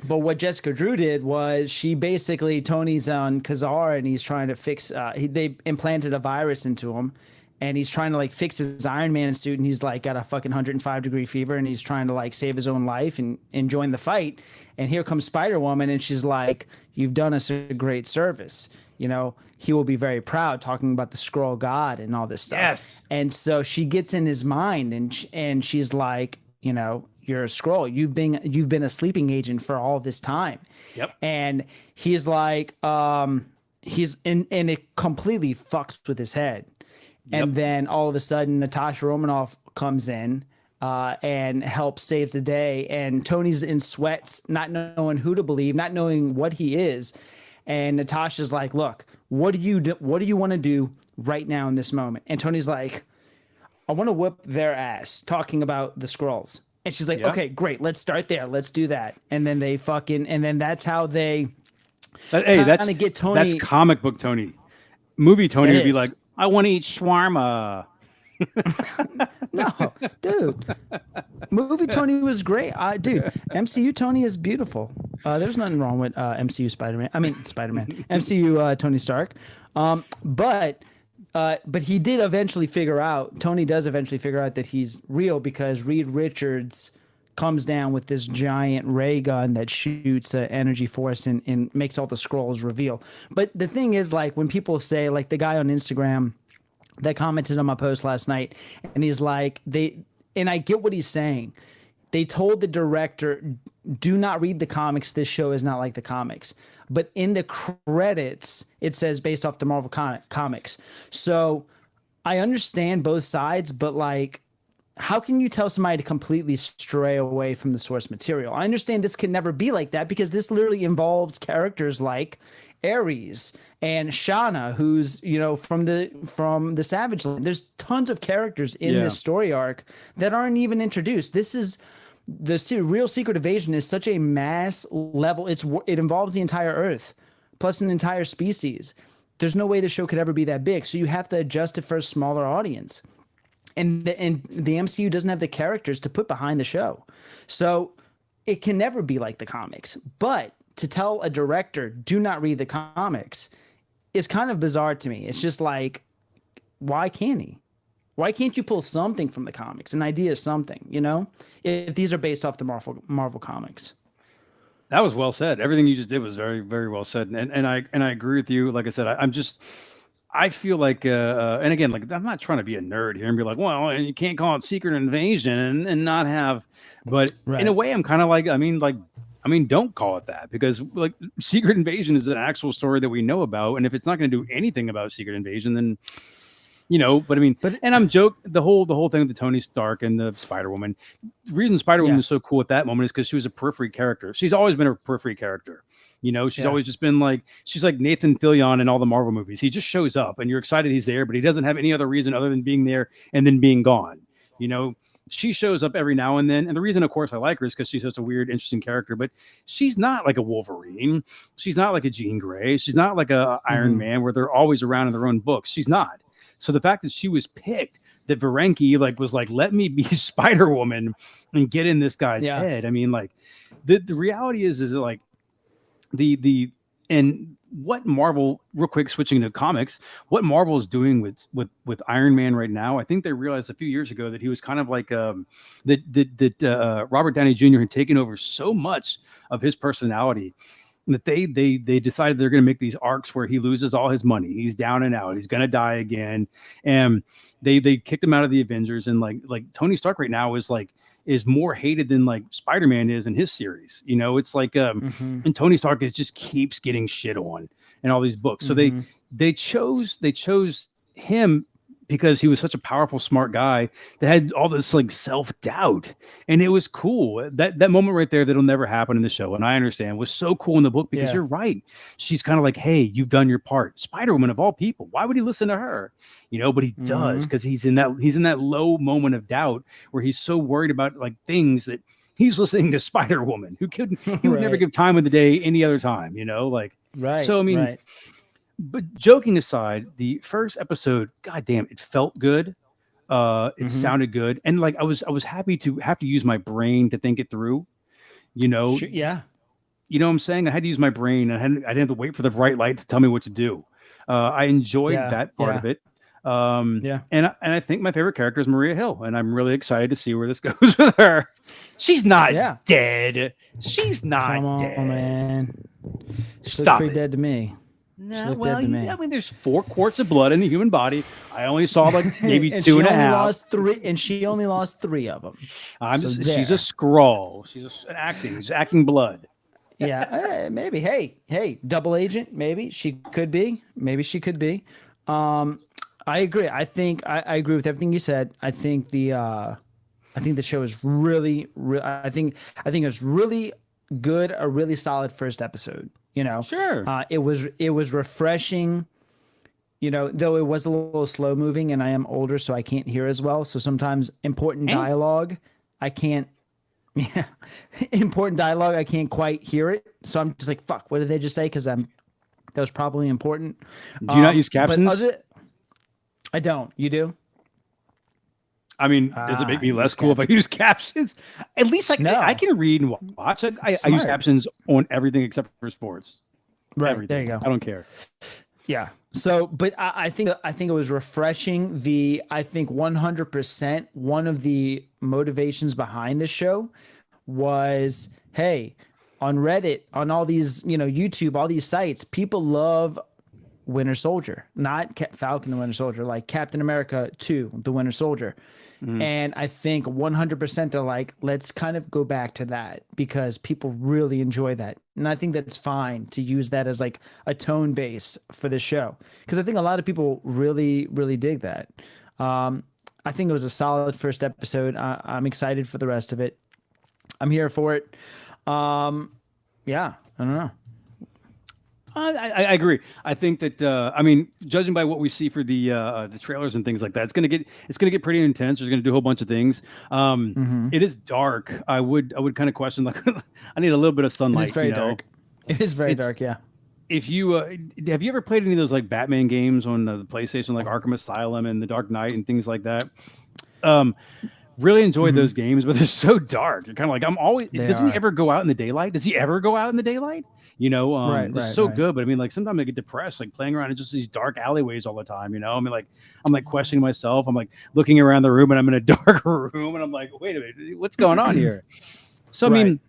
S2: but what Jessica Drew did was she basically Tony's on Khazar and he's trying to fix. They implanted a virus into him, and he's trying to like fix his Iron Man suit, and he's like got a fucking 105-degree fever, and he's trying to like save his own life and join the fight. And here comes Spider-Woman, and she's like, "You've done us a great service. You know, he will be very proud," talking about the Skrull God and all this stuff.
S1: Yes.
S2: And so she gets in his mind, and she's like, you know, "You're a Skrull. You've been a sleeping agent for all this time."
S1: Yep.
S2: And he's like, he's in, and it completely fucks with his head.
S1: Yep.
S2: And then all of a sudden, Natasha Romanoff comes in and helps save the day. And Tony's in sweats, not knowing who to believe, not knowing what he is. And Natasha's like, "Look, what do you want to do right now in this moment?" And Tony's like, "I want to whip their ass," talking about the Skrulls. And she's like,
S1: Yeah.
S2: "Okay, great. Let's start there. Let's do that." And then and then that's how they
S1: Hey,
S2: kind of get Tony.
S1: that's comic book Tony. Movie Tony
S2: It
S1: would be
S2: is.
S1: like, "I want to eat shawarma."
S2: No, dude. Movie Tony was great. Dude, MCU Tony is beautiful. There's nothing wrong with MCU Spider-Man. I mean, Spider-Man. MCU Tony Stark. But he did eventually figure out, Tony does eventually figure out that he's real, because Reed Richards comes down with this giant ray gun that shoots energy force and makes all the Skrulls reveal. But the thing is, like, when people say, like the guy on Instagram that commented on my post last night, and he's like, and I get what he's saying. They told the director, "Do not read the comics. This show is not like the comics." But in the credits, it says based off the Marvel comics. So I understand both sides, but like, how can you tell somebody to completely stray away from the source material? I understand this can never be like that, because this literally involves characters like Ares and Shauna, who's, you know, from the Savage Land. There's tons of characters in this story arc that aren't even introduced. This is the real Secret Invasion is such a mass level. It involves the entire Earth, plus an entire species. There's no way the show could ever be that big. So you have to adjust it for a smaller audience. And the MCU doesn't have the characters to put behind the show. So it can never be like the comics. But to tell a director, "Do not read the comics," is kind of bizarre to me. It's just like, why can't he? Why can't you pull something from the comics? An idea, something, you know? If these are based off the Marvel comics.
S1: That was well said. Everything you just did was very, very well said. And I agree with you. Like I said, I feel like, and again, like, I'm not trying to be a nerd here and be like, well, you can't call it Secret Invasion and not have, but in a way, I'm kind of like, I mean, don't call it that, because like Secret Invasion is an actual story that we know about. And if it's not going to do anything about Secret Invasion, then, you know, but I mean, and I'm joking, the whole thing with the Tony Stark and the Spider-Woman. The reason Spider-Woman is so cool at that moment is because she was a periphery character. She's always been a periphery character. You know, she's always just been like, she's like Nathan Fillion in all the Marvel movies. He just shows up and you're excited he's there, but he doesn't have any other reason other than being there and then being gone. You know, she shows up every now and then. And the reason, of course, I like her is because she's such a weird, interesting character, but she's not like a Wolverine. She's not like a Jean Grey. She's not like a Iron Man where they're always around in their own books. She's not. So the fact that she was picked, that Ferengi was like, "Let me be Spider-Woman and get in this guy's head." I mean, like, the reality is like and what Marvel, real quick, switching to comics, what Marvel is doing with Iron Man right now, I think they realized a few years ago that he was kind of like that Robert Downey Jr. had taken over so much of his personality that they decided they're going to make these arcs where he loses all his money. He's down and out. He's going to die again. And they kicked him out of the Avengers. And like Tony Stark right now is more hated than like Spider-Man is in his series. You know, it's like, and Tony Stark just keeps getting shit on in all these books. So they chose him because he was such a powerful, smart guy that had all this like self-doubt. And it was cool. That moment right there, that'll never happen in the show. And I understand, was so cool in the book, because you're right. She's kind of like, "Hey, you've done your part." Spider-Woman of all people. Why would he listen to her? You know, but he does, because he's in that low moment of doubt where he's so worried about like things that he's listening to Spider-Woman, he would never give time of the day any other time, you know, like, so I mean, but joking aside, the first episode, goddamn, it felt good. It sounded good, and like I was happy to have to use my brain to think it through. You know, you know what I'm saying? I had to use my brain. I didn't have to wait for the bright light to tell me what to do. I enjoyed that part of it.
S2: Yeah.
S1: And I think my favorite character is Maria Hill, and I'm really excited to see where this goes with her. She's not
S2: Yeah.
S1: dead. She's
S2: Come
S1: not
S2: on,
S1: dead.
S2: man. She looked
S1: Stop
S2: pretty
S1: it.
S2: dead to me. She
S1: Nah,
S2: looked
S1: well,
S2: dead to me.
S1: I mean, there's 4 quarts of blood in the human body. I only saw like maybe
S2: And
S1: two
S2: she
S1: and a
S2: only
S1: half.
S2: lost 3, and she only lost 3 of them.
S1: I'm
S2: So
S1: just, she's a
S2: there.
S1: scroll. She's an acting. She's acting blood.
S2: Yeah, maybe. Hey, double agent. Maybe she could be. Maybe she could be. Um, I agree. I agree with everything you said. I think the show is I think it's really good. A really solid first episode. You know,
S1: Sure.
S2: it was refreshing. You know, though it was a little slow moving, and I am older, so I can't hear as well. So sometimes important
S1: Eh?
S2: dialogue, I can't. Yeah, important dialogue. I can't quite hear it, so I'm just like, "Fuck!" What did they just say? Because that was probably important.
S1: Do you not use
S2: But
S1: captions?
S2: I don't. You do?
S1: I mean, does it make me
S2: You
S1: less
S2: use
S1: cool if I
S2: captions.
S1: use captions? At least like I
S2: No.
S1: can read and watch. I use
S2: Smart.
S1: captions on everything except for sports.
S2: Right
S1: Everything.
S2: there, you go.
S1: I don't care.
S2: Yeah. So, but I think it was refreshing. I think 100% one of the motivations behind the show was, hey, on Reddit, on all these, YouTube, all these sites, people love Winter Soldier, not Falcon and Winter Soldier, like Captain America 2, the Winter Soldier. And I think 100% they're like, let's kind of go back to that because people really enjoy that. And I think that's fine to use that as like a tone base for the show. Because I think a lot of people really, really dig that. I think it was a solid first episode. I'm excited for the rest of it. I'm here for it. Yeah, I don't know.
S1: I agree. I think that I mean, judging by what we see for the trailers and things like that, it's gonna get pretty intense. There's gonna do a whole bunch of things. It is dark. I would kind of question like I need a little bit of
S2: It
S1: sunlight.
S2: is very dark. It is very
S1: It's
S2: dark, yeah.
S1: if you have you ever played any of those like Batman games on the PlayStation, like Arkham Asylum and The Dark Knight and things like that? Really enjoyed those games, but they're so dark. You're kind of like, I'm always.
S2: They
S1: Doesn't he
S2: are.
S1: ever go out in the daylight? Does he ever go out in the daylight?
S2: Right,
S1: This is
S2: right,
S1: so
S2: right.
S1: good, but I mean, like sometimes I get depressed, like playing around in just these dark alleyways all the time. I mean, like I'm like questioning myself. I'm like looking around the room, and I'm in a dark room, and I'm like, wait a minute, what's going on here? So I
S2: Right.
S1: mean,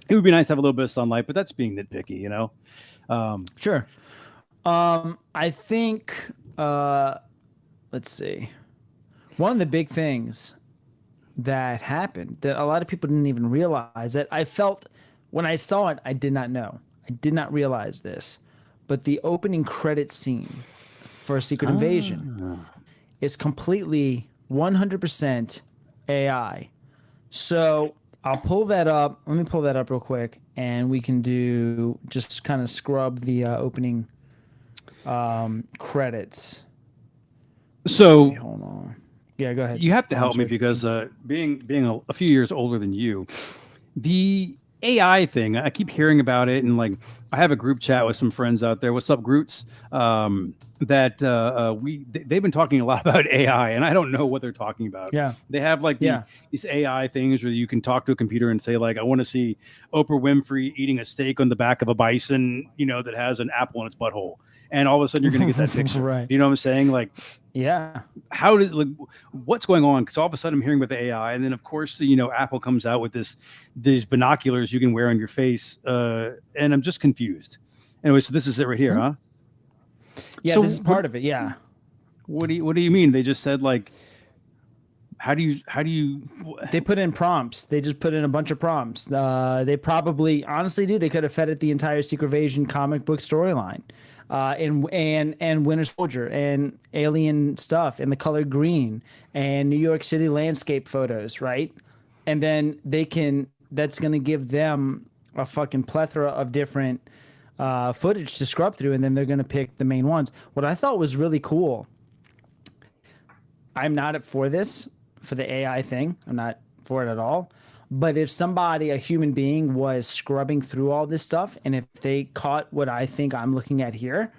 S1: it would be nice to have a little bit of sunlight, but that's being nitpicky.
S2: Sure. I think let's see. One of the big things that happened that a lot of people didn't even realize that I felt when I saw it, I did not know. I did not realize this. But the opening credit scene for Secret Invasion is completely 100% AI. So I'll pull that up. Let me pull that up real quick, and we can do just kind of scrub the opening credits.
S1: So
S2: Hold on. Yeah, go ahead.
S1: you have to
S2: Oh, I'm
S1: help me
S2: sorry.
S1: because being a few years older than you, the AI thing, I keep hearing about it, and like I have a group chat with some friends out there. What's up, Groots? That they've been talking a lot about AI, and I don't know what they're talking about.
S2: Yeah,
S1: They have like
S2: yeah.
S1: these AI things where you can talk to a computer and say like, I want to see Oprah Winfrey eating a steak on the back of a bison, that has an apple in its butthole, and all of a sudden you're going to get that picture.
S2: Right.
S1: Do you know what I'm saying? Like,
S2: Yeah.
S1: how did like what's going on? Because all of a sudden I'm hearing about the AI, and then of course Apple comes out with these binoculars you can wear on your face, and I'm just confused. Anyway, so this is it right here, huh?
S2: Yeah,
S1: So
S2: this is part of it. Yeah.
S1: what do you mean? They just said like, how do you?
S2: They put in prompts. They just put in a bunch of prompts. They probably, honestly, dude, they could have fed it the entire Secret Invasion comic book storyline, and Winter Soldier and alien stuff and the color green and New York City landscape photos, right? And then that's gonna give them a fucking plethora of different footage to scrub through, and then they're gonna pick the main ones. What I thought was really cool. I'm not for this, for the AI thing. I'm not for it at all. But if somebody, a human being, was scrubbing through all this stuff, and if they caught what I think I'm looking at here,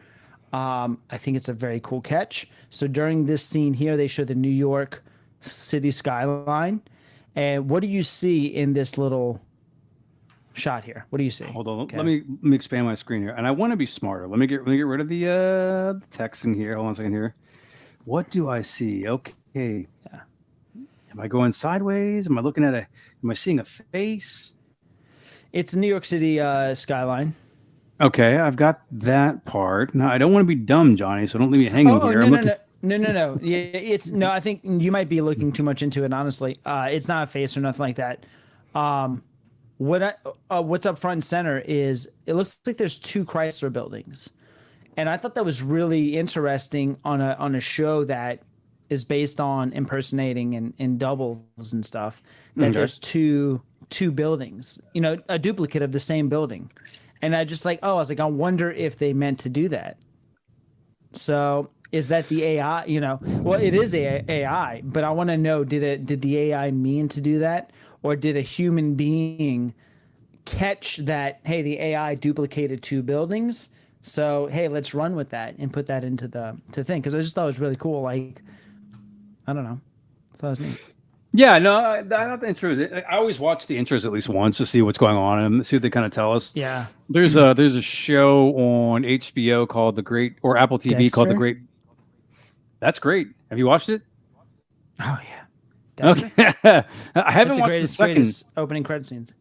S2: I think it's a very cool catch. So during this scene here, they show the New York city skyline. And what do you see in this little shot here? What do you see?
S1: Hold on,
S2: Okay.
S1: let me expand my screen here, and I want to be smarter. Let me get rid of the text in here. Hold on a second here. What do I see? Okay.
S2: Yeah.
S1: Am I going sideways? Am I looking at am I seeing a face?
S2: It's New York City skyline.
S1: Okay, I've got that part. Now, I don't want to be dumb, Johnny, so don't leave me hanging
S2: Oh,
S1: here.
S2: no,
S1: I'm
S2: no,
S1: looking.
S2: no. No, no, no. Yeah, it's no. I think you might be looking too much into it. Honestly, it's not a face or nothing like that. Um, what's up front and center is it looks like there's two Chrysler buildings, and I thought that was really interesting on a show that is based on impersonating and doubles and stuff. That
S1: Okay.
S2: there's two buildings, a duplicate of the same building, and I was like, I wonder if they meant to do that. So is that the AI? Well, it is AI, but I want to know did the AI mean to do that, or did a human being catch that? Hey, the AI duplicated two buildings, so hey, let's run with that and put that into the thing because I just thought it was really cool. Like, I don't know, I thought it was neat.
S1: Yeah, no, I thought the intros. I always watch the intros at least once to see what's going on and see what they kind of tell us.
S2: Yeah,
S1: There's a show on HBO called The Great, or Apple TV called The
S2: Dexter.
S1: Great. That's great. Have you watched it?
S2: Oh yeah, Dexter.
S1: Okay. I
S2: That's
S1: haven't
S2: the
S1: watched the second.
S2: opening credit scenes.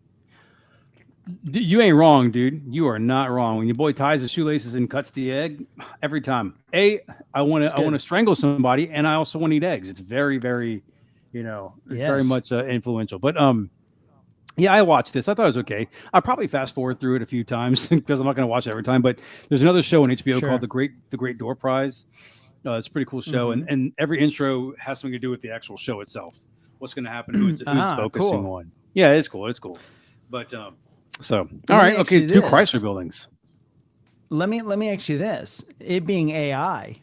S1: You ain't wrong, dude. You are not wrong. When your boy ties his shoelaces and cuts the egg, every time. I want to
S2: good.
S1: strangle somebody, and I also want to eat eggs. It's very, very, it's very
S2: Yes.
S1: much influential. But yeah, I watched this. I thought it was okay. I'll probably fast forward through it a few times because I'm not going to watch it every time. But there's another show on HBO
S2: Sure.
S1: called The Great Door Prize. It's a pretty cool show, and every intro has something to do with the actual show itself. What's going to happen? Who it's focusing
S2: cool.
S1: on? Yeah, it's cool. It's cool. But so all
S2: Let me
S1: right,
S2: ask
S1: okay,
S2: you
S1: two
S2: this.
S1: Chrysler buildings.
S2: Let me ask you this: it being AI,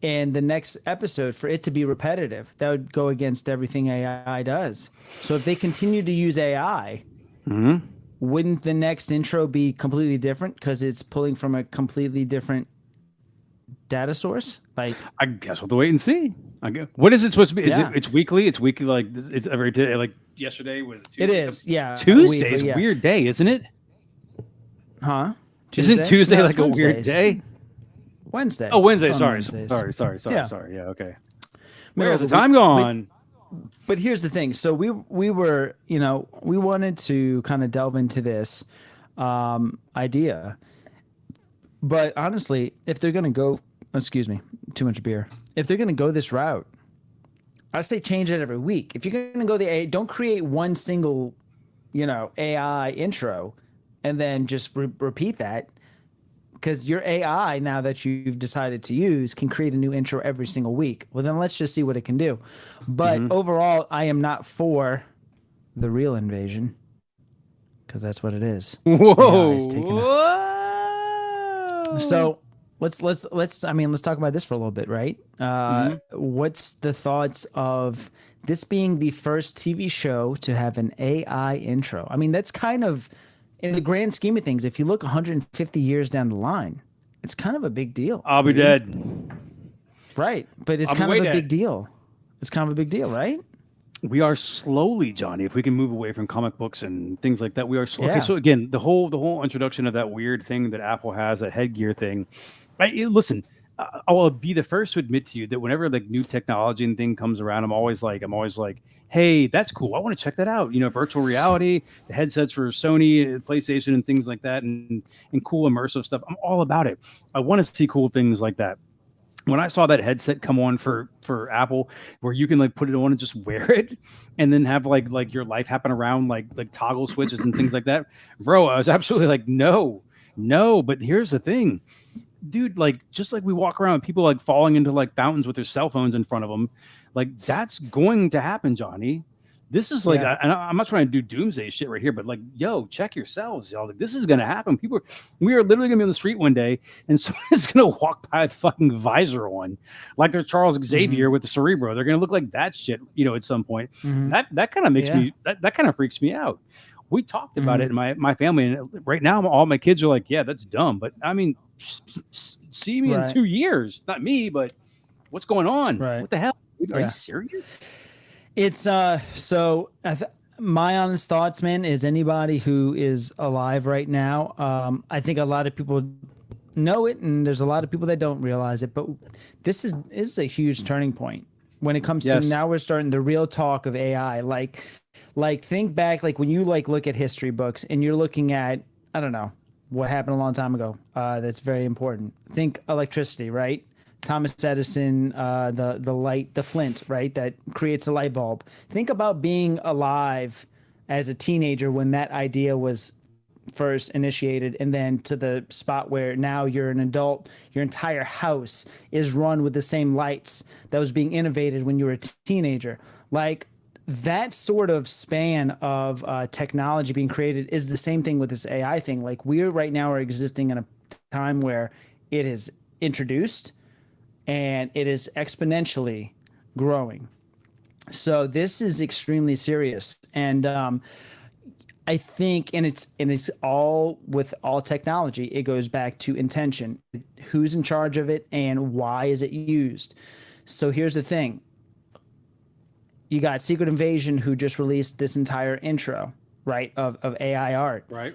S2: and the next episode for it to be repetitive, that would go against everything AI does. So if they continue to use AI, wouldn't the next intro be completely different because it's pulling from a completely different data source? Like,
S1: I guess we'll have to wait and see. I guess. What is it supposed to be?
S2: Yeah.
S1: It's weekly. It's weekly. Like it's every day. Like yesterday was Tuesday.
S2: it is, yeah.
S1: Tuesday's
S2: weekly, yeah.
S1: weird day, isn't it?
S2: Huh?
S1: Isn't Tuesday
S2: No,
S1: like
S2: it's
S1: a weird
S2: Wednesdays.
S1: day?
S2: Wednesday.
S1: Oh, Wednesday.
S2: It's on
S1: Sorry,
S2: Wednesdays.
S1: sorry.
S2: Yeah.
S1: Sorry. Yeah, okay.
S2: Middle
S1: Where's
S2: of
S1: the
S2: the
S1: time
S2: week.
S1: gone?
S2: But here's the thing. So we were, we wanted to kind of delve into this idea. But honestly, if they're going to go, excuse me, too much beer. If they're going to go this route, I say change it every week. If you're going to go the AI, don't create one single, AI intro and then just repeat that. Because your AI, now that you've decided to use, can create a new intro every single week. Well, then let's just see what it can do. But overall, I am not for the real invasion because that's what it is.
S1: Whoa!
S2: AI is taking So let's talk about this for a little bit, right? What's the thoughts of this being the first TV show to have an AI intro? I mean, that's kind of, in the grand scheme of things, if you look 150 years down the line, it's kind of a big deal.
S1: I'll be dead.
S2: Right. But it's
S1: I'll be
S2: kind
S1: way
S2: of a
S1: dead.
S2: big deal. It's kind of a big deal, right?
S1: We are slowly, Johnny. If we can move away from comic books and things like that, we are slow.
S2: Yeah.
S1: Okay, so again, the whole introduction of that weird thing that Apple has, that headgear thing. Listen, I will be the first to admit to you that whenever like new technology and thing comes around, I'm always like, hey, that's cool. I want to check that out. Virtual reality, the headsets for Sony, PlayStation, and things like that, and cool immersive stuff. I'm all about it. I want to see cool things like that. When I saw that headset come on for Apple, where you can like put it on and just wear it, and then have like your life happen around like toggle switches and things like that, bro, I was absolutely like, no. But here's the thing, dude. Like just like we walk around, people like falling into like fountains with their cell phones in front of them, like that's going to happen, Johnny. This is like,
S2: Yeah.
S1: I'm not trying to do doomsday shit right here, but like, yo, check yourselves, y'all. Like, this is gonna happen. We are literally gonna be on the street one day, and someone's gonna walk by a fucking visor on, like they're Charles Xavier with the Cerebro. They're gonna look like that shit, at some point. That kind of makes me that kind of freaks me out. We talked about it in my family, and right now all my kids are like, yeah, that's dumb. But I mean, see me in 2 years, not me, but what's going on?
S2: Right.
S1: What the hell? Are you serious?
S2: It's my honest thoughts, man, is anybody who is alive right now. I think a lot of people know it, and there's a lot of people that don't realize it. But this is a huge turning point when it comes to, now we're starting the real talk of AI. Like think back, like when you like look at history books and you're looking at, I don't know, what happened a long time ago. That's very important. Think electricity, right? Thomas Edison, the light, the flint, right? That creates a light bulb. Think about being alive as a teenager when that idea was first initiated, and then to the spot where now you're an adult, your entire house is run with the same lights that was being innovated when you were a teenager. Like that sort of span of technology being created is the same thing with this AI thing. Like we're right now are existing in a time where it is introduced and it is exponentially growing. So this is extremely serious. And I think, and it's all with all technology, it goes back to intention. Who's in charge of it and why is it used? So here's the thing. You got Secret Invasion, who just released this entire intro, right, of AI art.
S1: Right.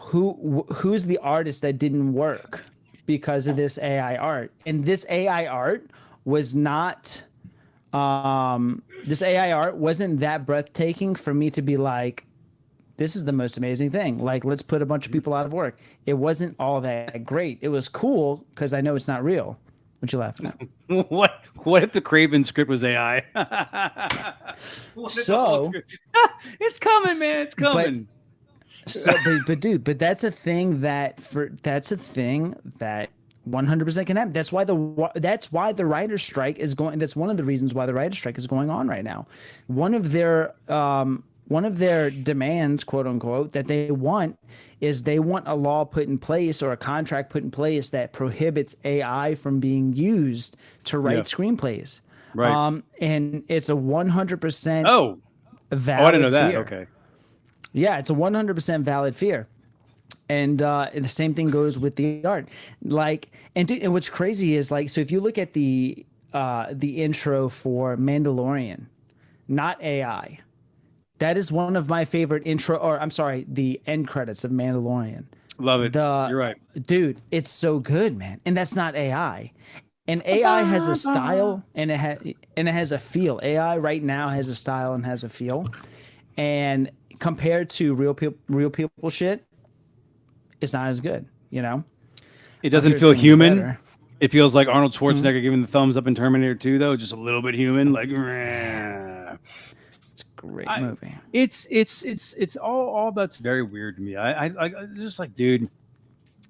S2: Who's the artist that didn't work because of this AI art? And this AI art was not, this AI art wasn't that breathtaking for me to be like, this is the most amazing thing. Like, let's put a bunch of people out of work. It wasn't all that great. It was cool because I know it's not real. What you laughing at?
S1: What if the Craven script was AI?
S2: So
S1: it's coming, man. It's coming.
S2: But dude, that's a thing that 100% can happen. That's why the writer's strike is going. That's one of the reasons why the writer's strike is going on right now. One of their demands, quote unquote, that they want is they want a law put in place or a contract put in place that prohibits AI from being used to write screenplays.
S1: Right.
S2: And it's a 100% valid
S1: I didn't know that.
S2: fear.
S1: Okay.
S2: Yeah, it's a 100% valid fear. And the same thing goes with the art. Like, and what's crazy is, like, so if you look at the intro for Mandalorian, not AI, that is one of my favorite the end credits of Mandalorian.
S1: Love it. You're right.
S2: Dude, it's so good, man. And that's not AI. And AI has a style and it has a feel. AI right now has a style and has a feel. And compared to real people shit, it's not as good, you know?
S1: It doesn't feel human. Better. It feels like Arnold Schwarzenegger giving the thumbs up in Terminator 2, though, just a little bit human. Like,
S2: it's a great movie.
S1: It's all that's very weird to me. I just like, dude,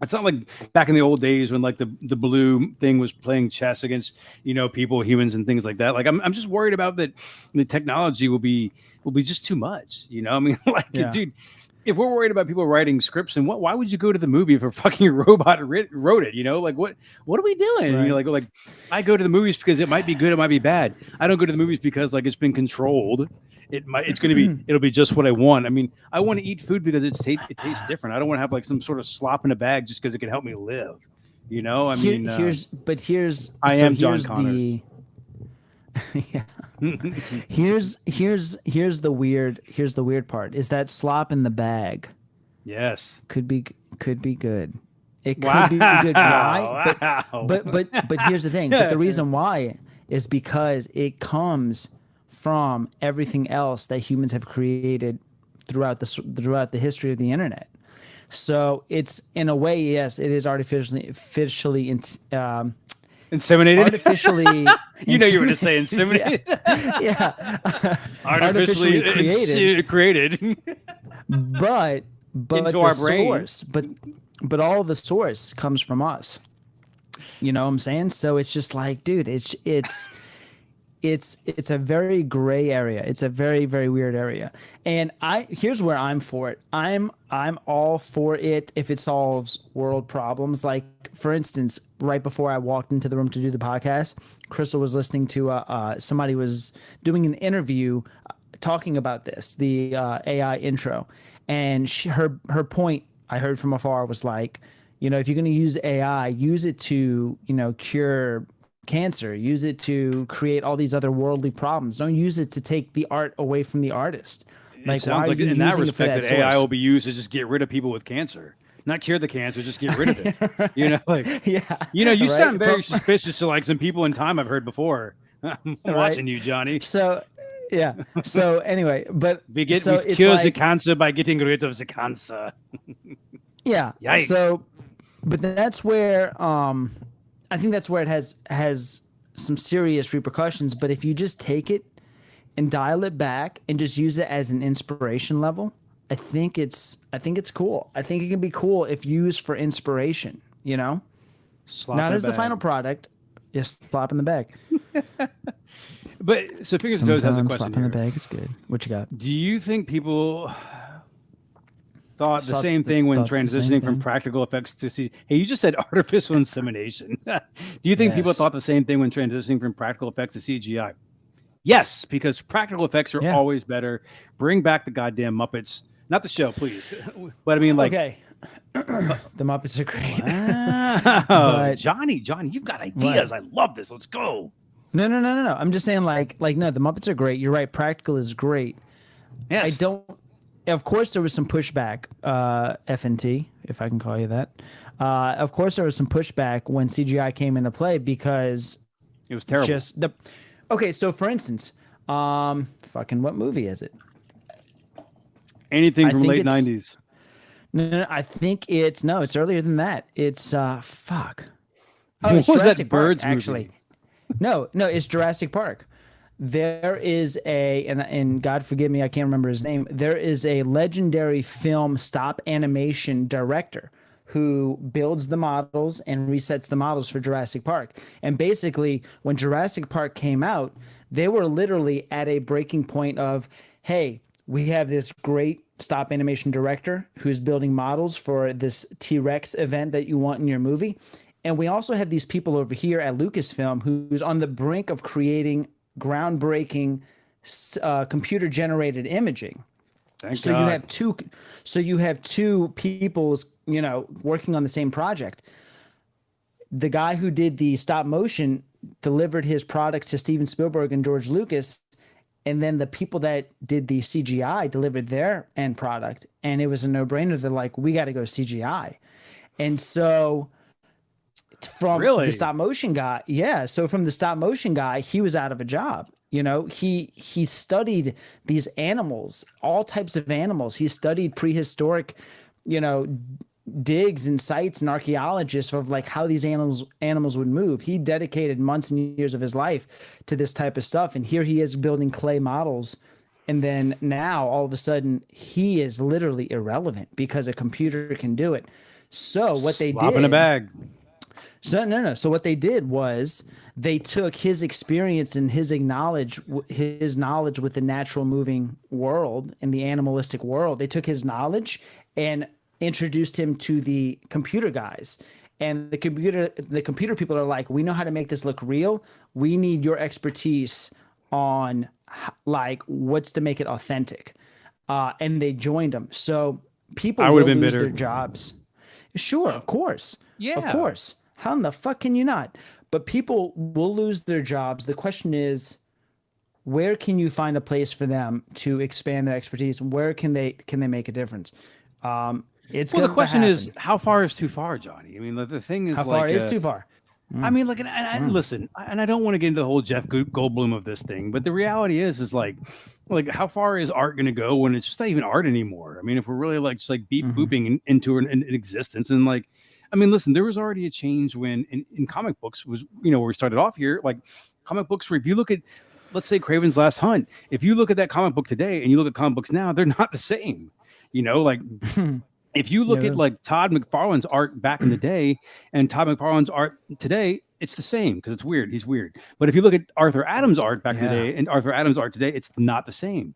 S1: it's not like back in the old days when like the blue thing was playing chess against, people, humans and things like that. Like I'm just worried about that the technology will be just too much, I mean, like, dude, if we're worried about people writing scripts, and why would you go to the movie if a fucking robot wrote it? Like what are we doing? Right. Like I go to the movies because it might be good, it might be bad. I don't go to the movies because like it's been controlled. It'll be just what I want. I mean, I want to eat food because it tastes different. I don't want to have like some sort of slop in a bag just because it can help me live. I mean, here's
S2: John Connors. Yeah. here's the weird part is that slop in the bag.
S1: Yes.
S2: Could be good. It could be good. Why?
S1: Wow.
S2: But here's the thing. But the reason why is because it comes from everything else that humans have created throughout the history of the internet. So it's, in a way, yes, it is artificially
S1: inseminated.
S2: Artificially,
S1: you know, you were going to say inseminated.
S2: Yeah.
S1: Artificially created.
S2: but
S1: into our brain.
S2: Source, but all of the source comes from us. You know what I'm saying? So it's just like, dude, it's a very gray area. It's a very, very weird area. And here's where I'm for it. I'm all for it if it solves world problems. Like, for instance, right before I walked into the room to do the podcast, Crystal was listening to somebody was doing an interview talking about this, the AI intro. And her point I heard from afar was like, you know, if you're going to use AI, use it to, you know, cure cancer, use it to create all these other worldly problems. Don't use it to take the art away from the artist.
S1: Like, it sounds like in that respect that AI will be used to just get rid of people with cancer. Not cure the cancer, just get rid of it. You know, like,
S2: Yeah.
S1: you
S2: Right?
S1: sound very suspicious to like some people in time I've heard before. I'm watching you, Johnny.
S2: So, yeah. So anyway, but
S1: We
S2: so it's
S1: cure the
S2: like,
S1: cancer by getting rid of the cancer.
S2: yeah.
S1: Yikes.
S2: So, but that's where I think that's where it has some serious repercussions. But if you just take it and dial it back and just use it as an inspiration level, I think it's cool. I think it can be cool if used for inspiration. You know,
S1: Slop
S2: not
S1: in a
S2: as the
S1: bag.
S2: final product. Just slap in the bag.
S1: But so Fingers and Toes has a
S2: Sometimes
S1: question
S2: slap in the
S1: here.
S2: bag is good. What you got?
S1: Do you think people thought the
S2: Thought
S1: same thing when
S2: thought the same
S1: transitioning from
S2: thing.
S1: practical effects to see? Hey, you just said artificial insemination. Do you think people
S2: Yes.
S1: thought the same thing when transitioning from practical effects to CGI? Yes, because practical effects are
S2: Yeah.
S1: always better. Bring back the goddamn Muppets. Not the show, please. But I mean, like,
S2: Okay. The Muppets are great.
S1: wow,
S2: But-
S1: Johnny, you've got ideas. I love this. Let's go.
S2: No. I'm just saying, like no, the Muppets are great. You're right. Practical is great.
S1: Yes.
S2: I don't. Of course, there was some pushback. FNT, if I can call you that. Of course, there was some pushback when CGI came into play because
S1: It was terrible.
S2: just the. Okay, so for instance, fucking what movie is it?
S1: Anything
S2: I
S1: from
S2: think
S1: late
S2: it's-
S1: '90s.
S2: No, I think it's earlier than that. It's fuck. Oh,
S1: What
S2: it's
S1: was that
S2: Jurassic Park,
S1: Birds movie?
S2: actually. No, it's Jurassic Park. There is and God forgive me, I can't remember his name. There is a legendary film stop animation director who builds the models and resets the models for Jurassic Park. And basically, when Jurassic Park came out, they were literally at a breaking point of, hey, we have this great stop animation director who's building models for this T-Rex event that you want in your movie. And we also have these people over here at Lucasfilm who's on the brink of creating groundbreaking computer generated imaging.
S1: Thank
S2: So
S1: God.
S2: you have two people, working on the same project. The guy who did the stop motion delivered his product to Steven Spielberg and George Lucas, and then the people that did the CGI delivered their end product, and it was a no-brainer. They're like, we got to go CGI. And so from
S1: Really?
S2: the stop motion guy, he was out of a job. He studied these animals, all types of animals. He studied prehistoric, digs and sites and archaeologists of like how these animals would move. He dedicated months and years of his life to this type of stuff. And here he is building clay models. And then now all of a sudden he is literally irrelevant because a computer can do it. So what they
S1: Slop
S2: did
S1: in a bag.
S2: So no. So what they did was they took his experience and his knowledge with the natural moving world and the animalistic world. They took his knowledge and introduced him to the computer guys. And the computer people are like, we know how to make this look real. We need your expertise on like what's to make it authentic. And they joined them. So people
S1: I
S2: will
S1: would've been
S2: lose
S1: bitter.
S2: their jobs. Sure, of course.
S1: Yeah.
S2: Of course. How in the fuck can you not? But people will lose their jobs. The question is, where can you find a place for them to expand their expertise? Where can they make a difference? It's
S1: Well, the
S2: gonna
S1: question is,
S2: happen.
S1: how far is too far, Johnny? I mean, the thing is,
S2: How far
S1: like,
S2: is too far?
S1: I mean, like, and listen, and I don't want to get into the whole Jeff Goldblum of this thing, but the reality is like, how far is art going to go when it's just not even art anymore? I mean, if we're really like just like booping into an existence, and like, I mean, listen, there was already a change when in comic books was, where we started off here, like comic books where if you look at, let's say Craven's Last Hunt, if you look at that comic book today and you look at comic books now, they're not the same, like. If you look at like Todd McFarlane's art back in the day and Todd McFarlane's art today, it's the same because it's weird. He's weird. But if you look at Arthur Adams' art back in the day and Arthur Adams' art today, it's not the same.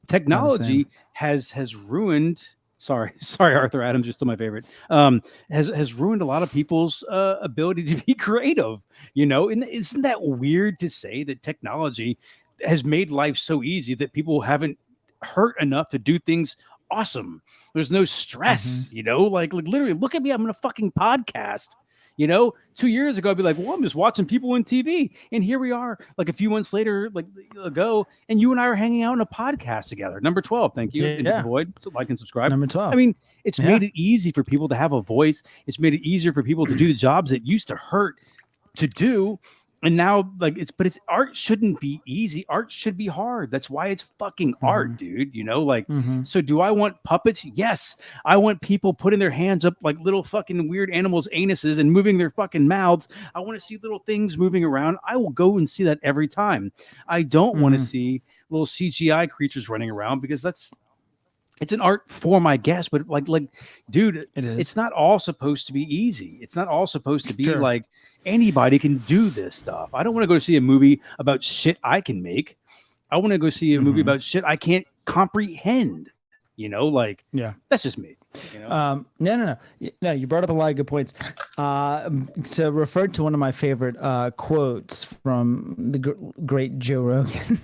S1: Technology has ruined. Sorry, Arthur Adams, you're still my favorite. Has ruined a lot of people's ability to be creative. And isn't that weird to say that technology has made life so easy that people haven't hurt enough to do things awesome? There's no stress, like literally look at me, I'm in a fucking podcast, You know, 2 years ago, I'd be like, well, I'm just watching people on TV. And here we are, like a few months later, like ago, and you and I are hanging out in a podcast together. Number 12. Thank you. And
S2: Yeah.
S1: Void. So like and subscribe.
S2: Number 12.
S1: I mean, it's
S2: Yeah.
S1: made it easy for people to have a voice. It's made it easier for people to do the jobs that used to hurt to do. And now, like, it's art shouldn't be easy. Art should be hard. That's why it's fucking art, dude. You know, like, so do I want puppets? Yes. I want people putting their hands up like little fucking weird animals' anuses and moving their fucking mouths. I want to see little things moving around. I will go and see that every time. I don't want to see little CGI creatures running around because it's an art form, I guess, but like, dude, it's not all supposed to be easy. It's not all supposed to be like anybody can do this stuff. I don't want to go see a movie about shit I can make. I want to go see a movie about shit I can't comprehend. You know, like, that's just me. You know?
S2: No, you brought up a lot of good points. To refer to one of my favorite quotes from the great Joe Rogan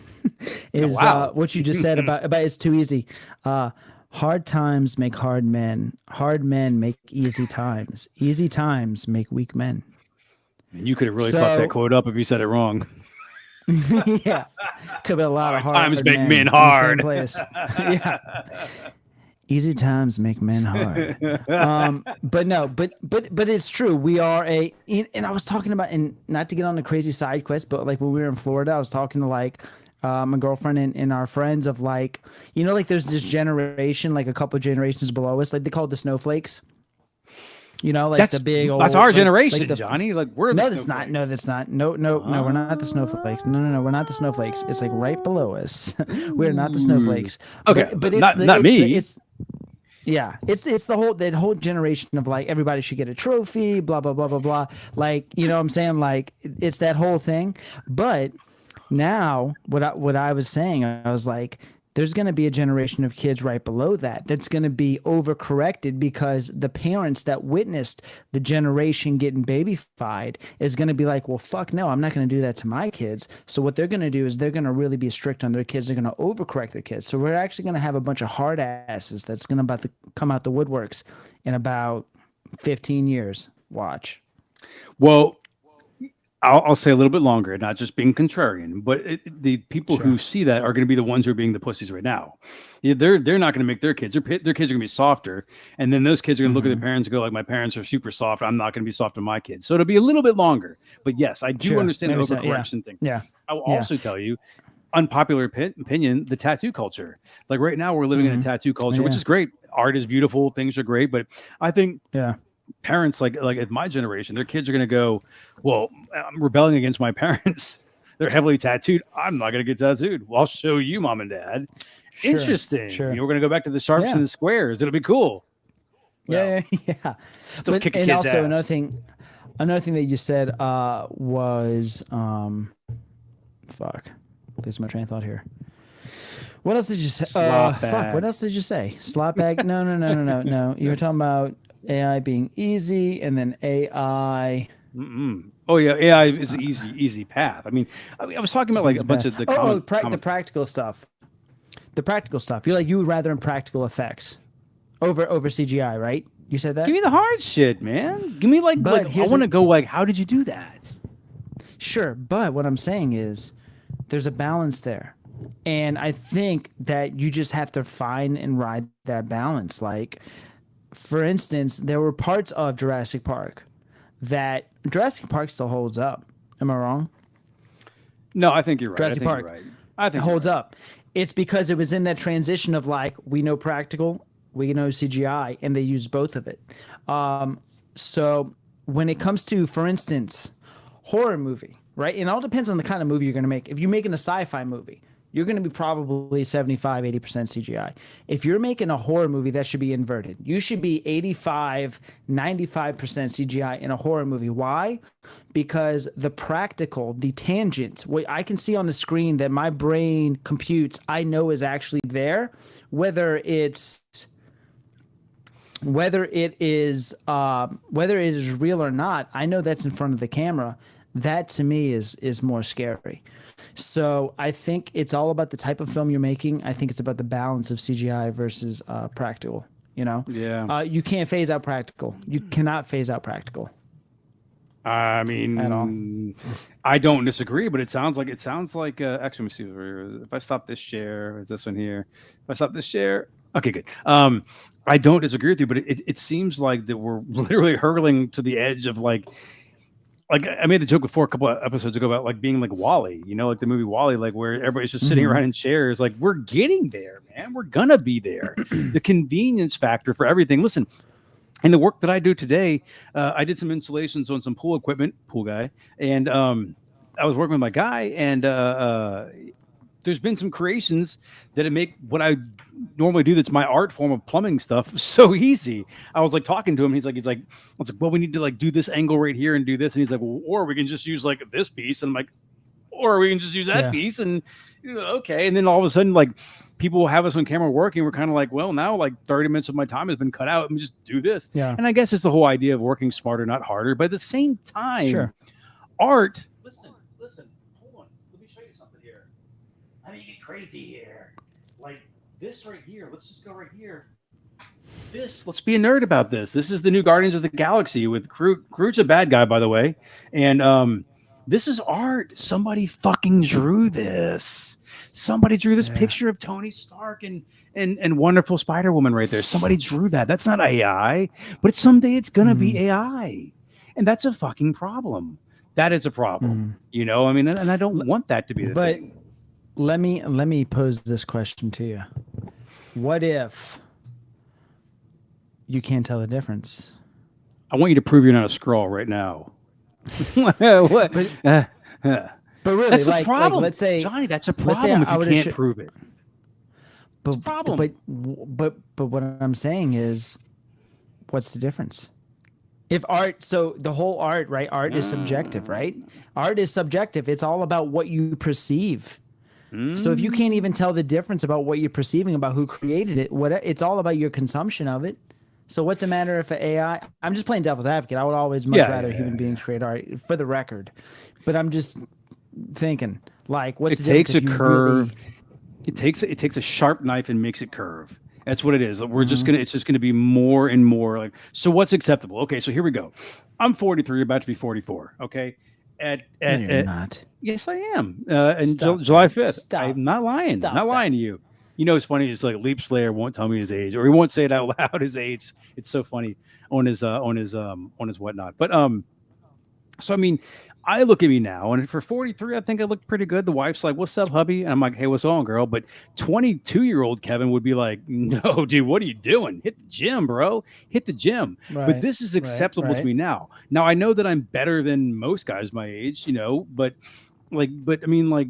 S2: is what you just said about it's too easy. Hard times make hard men. Hard men make easy times. Easy times make weak men.
S1: And you could have really fucked that quote up if you said it wrong.
S2: Yeah, could be a lot of hard
S1: times make men
S2: in
S1: hard.
S2: the same place. Yeah. Easy times make men hard. But it's true. We are and I was talking about, and not to get on a crazy side quest, but like when we were in Florida, I was talking to like my girlfriend and our friends of like, you know, like there's this generation, like a couple of generations below us, like they call it the snowflakes. You know, like the big old.
S1: That's our
S2: like,
S1: generation,
S2: like
S1: Johnny. Like we're
S2: no,
S1: the
S2: that's
S1: snowflakes.
S2: not. No, that's not. No, we're not the snowflakes. No, we're not the snowflakes. It's like right below us. We're not the snowflakes.
S1: Okay,
S2: but it's
S1: not me.
S2: It's that whole generation of like everybody should get a trophy, blah blah blah blah blah. Like, you know what I'm saying? Like it's that whole thing. But now what I was saying, I was like, there's going to be a generation of kids right below that's going to be overcorrected because the parents that witnessed the generation getting babyfied is going to be like, well, fuck no, I'm not going to do that to my kids. So what they're going to do is they're going to really be strict on their kids. They're going to overcorrect their kids. So we're actually going to have a bunch of hard asses that's going to come out the woodworks in about 15 years. Watch.
S1: Well, I'll say a little bit longer, not just being contrarian, but the people who see that are going to be the ones who are being the pussies right now. Yeah, they're not going to make their kids. Their kids are going to be softer, and then those kids are going to look at their parents and go like, "My parents are super soft. I'm not going to be soft on my kids." So it'll be a little bit longer. But yes, I do understand the overcorrection thing.
S2: Yeah.
S1: I will also tell you, unpopular opinion, the tattoo culture. Like right now, we're living in a tattoo culture, which is great. Art is beautiful. Things are great, but I think parents like at my generation, their kids are going to go, well, I'm rebelling against my parents. They're heavily tattooed. I'm not going to get tattooed. Well, I'll show you, mom and dad. Sure, interesting. Sure. You know, we're going to go back to the sharps and the squares. It'll be cool.
S2: Yeah.
S1: Still kick a kid's
S2: also
S1: ass.
S2: another thing that you said was fuck. There's my train of thought here. What else did you say? Fuck. What else did you say? Slot bag? No. You were talking about AI being easy, and then AI.
S1: Oh yeah, AI is the easy path. I mean, I was talking about like a bunch of the
S2: the practical stuff. The practical stuff. You would rather impractical effects over CGI, right? You said that.
S1: Give me the hard shit, man. Give me I want to go like, how did you do that?
S2: Sure, but what I'm saying is, there's a balance there. And I think that you just have to find and ride that balance. Like, for instance, there were parts of Jurassic Park that Jurassic Park still holds up. Am I wrong?
S1: No, I think you're right.
S2: Jurassic Park.
S1: You're right. I think
S2: it holds up. It's because it was in that transition of like, we know practical, we know CGI, and they use both of it. So when it comes to, for instance, horror movie, right? And it all depends on the kind of movie you're going to make. If you're making a sci-fi movie, you're going to be probably 75, 80% CGI. If you're making a horror movie, that should be inverted. You should be 85, 95% CGI in a horror movie. Why? Because the practical, the tangents, what I can see on the screen that my brain computes, I know is actually there, whether it is real or not, I know that's in front of the camera. That to me is more scary. So I think it's all about the type of film you're making. I think it's about the balance of CGI versus practical. You know,
S1: yeah.
S2: You can't phase out practical. You cannot phase out practical.
S1: I
S2: at all.
S1: mean, I don't disagree, but it sounds like actually, let me see if I stop this share, is this one here? If I stop this share, okay, good. I don't disagree with you, but it seems like that we're literally hurtling to the edge of like I made the joke before a couple of episodes ago about like being like Wally, like the movie Wally, like where everybody's just sitting around in chairs. Like we're getting there, man. We're gonna be there. The convenience factor for everything. Listen, in the work that I do today, I did some installations on some pool equipment, pool guy, and I was working with my guy, and there's been some creations that make what I normally do, that's my art form of plumbing stuff, so easy. I was like talking to him. I was like, well, we need to like do this angle right here and do this, and he's like, well, or we can just use like this piece, and I'm like, or we can just use that
S2: Yeah.
S1: piece, and okay. And then all of a sudden, like people will have us on camera working. We're kind of like, well, now like 30 minutes of my time has been cut out. Let me just do this.
S2: Yeah.
S1: And I guess it's the whole idea of working smarter, not harder. But at the same time,
S2: Sure.
S1: art. Listen. Hold on. Let me show you something here. I mean, get crazy here. Like this right here. Let's just go right here. Let's be a nerd about this. This is the new Guardians of the Galaxy with Groot. Groot's a bad guy, by the way. And this is art. Somebody fucking drew this. Somebody drew this picture of Tony Stark and wonderful Spider-Woman right there. Somebody drew that. That's not AI, but someday it's gonna be AI. And that's a fucking problem. That is a problem. I mean, and I don't want that to be the
S2: But
S1: thing.
S2: let me pose this question to you. What if you can't tell the difference?
S1: I want you to prove you're not a scroll right now. What?
S2: But really,
S1: That's the
S2: like
S1: problem.
S2: let's say,
S1: Johnny, that's a
S2: let's say
S1: problem if
S2: I
S1: you
S2: would've
S1: can't prove it.
S2: but,
S1: a problem.
S2: but what I'm saying is, what's the difference? If art, so the whole art, right? Art is subjective, right? Art is subjective. It's all about what you perceive. So if you can't even tell the difference about what you're perceiving about who created it, it's all about your consumption of it. So what's the matter if AI? I'm just playing devil's advocate. I would always much rather human beings create art, for the record. But I'm just thinking, like, what's
S1: It
S2: the
S1: takes
S2: difference
S1: a
S2: if you
S1: curve.
S2: really?
S1: It takes a sharp knife and makes it curve. That's what it is.
S2: Mm-hmm.
S1: It's just gonna be more and more like, so what's acceptable? Okay, so here we go. I'm 43, about to be 44. Okay.
S2: No, you're not.
S1: Yes, I am. And
S2: Stop
S1: July
S2: that.
S1: 5th.
S2: Stop.
S1: I'm not lying.
S2: Stop
S1: Not
S2: that.
S1: lying to you. It's funny. It's like Leap Slayer won't tell me his age, or he won't say it out loud, his age. It's so funny on his whatnot. But so I mean, I look at me now, and for 43, I think I look pretty good. The wife's like, "What's up, hubby?" And I'm like, "Hey, what's on, girl?" But 22-year-old Kevin would be like, "No, dude, what are you doing? Hit the gym, bro. Hit the gym." But this is acceptable to me now. Now I know that I'm better than most guys my age, but I mean, like.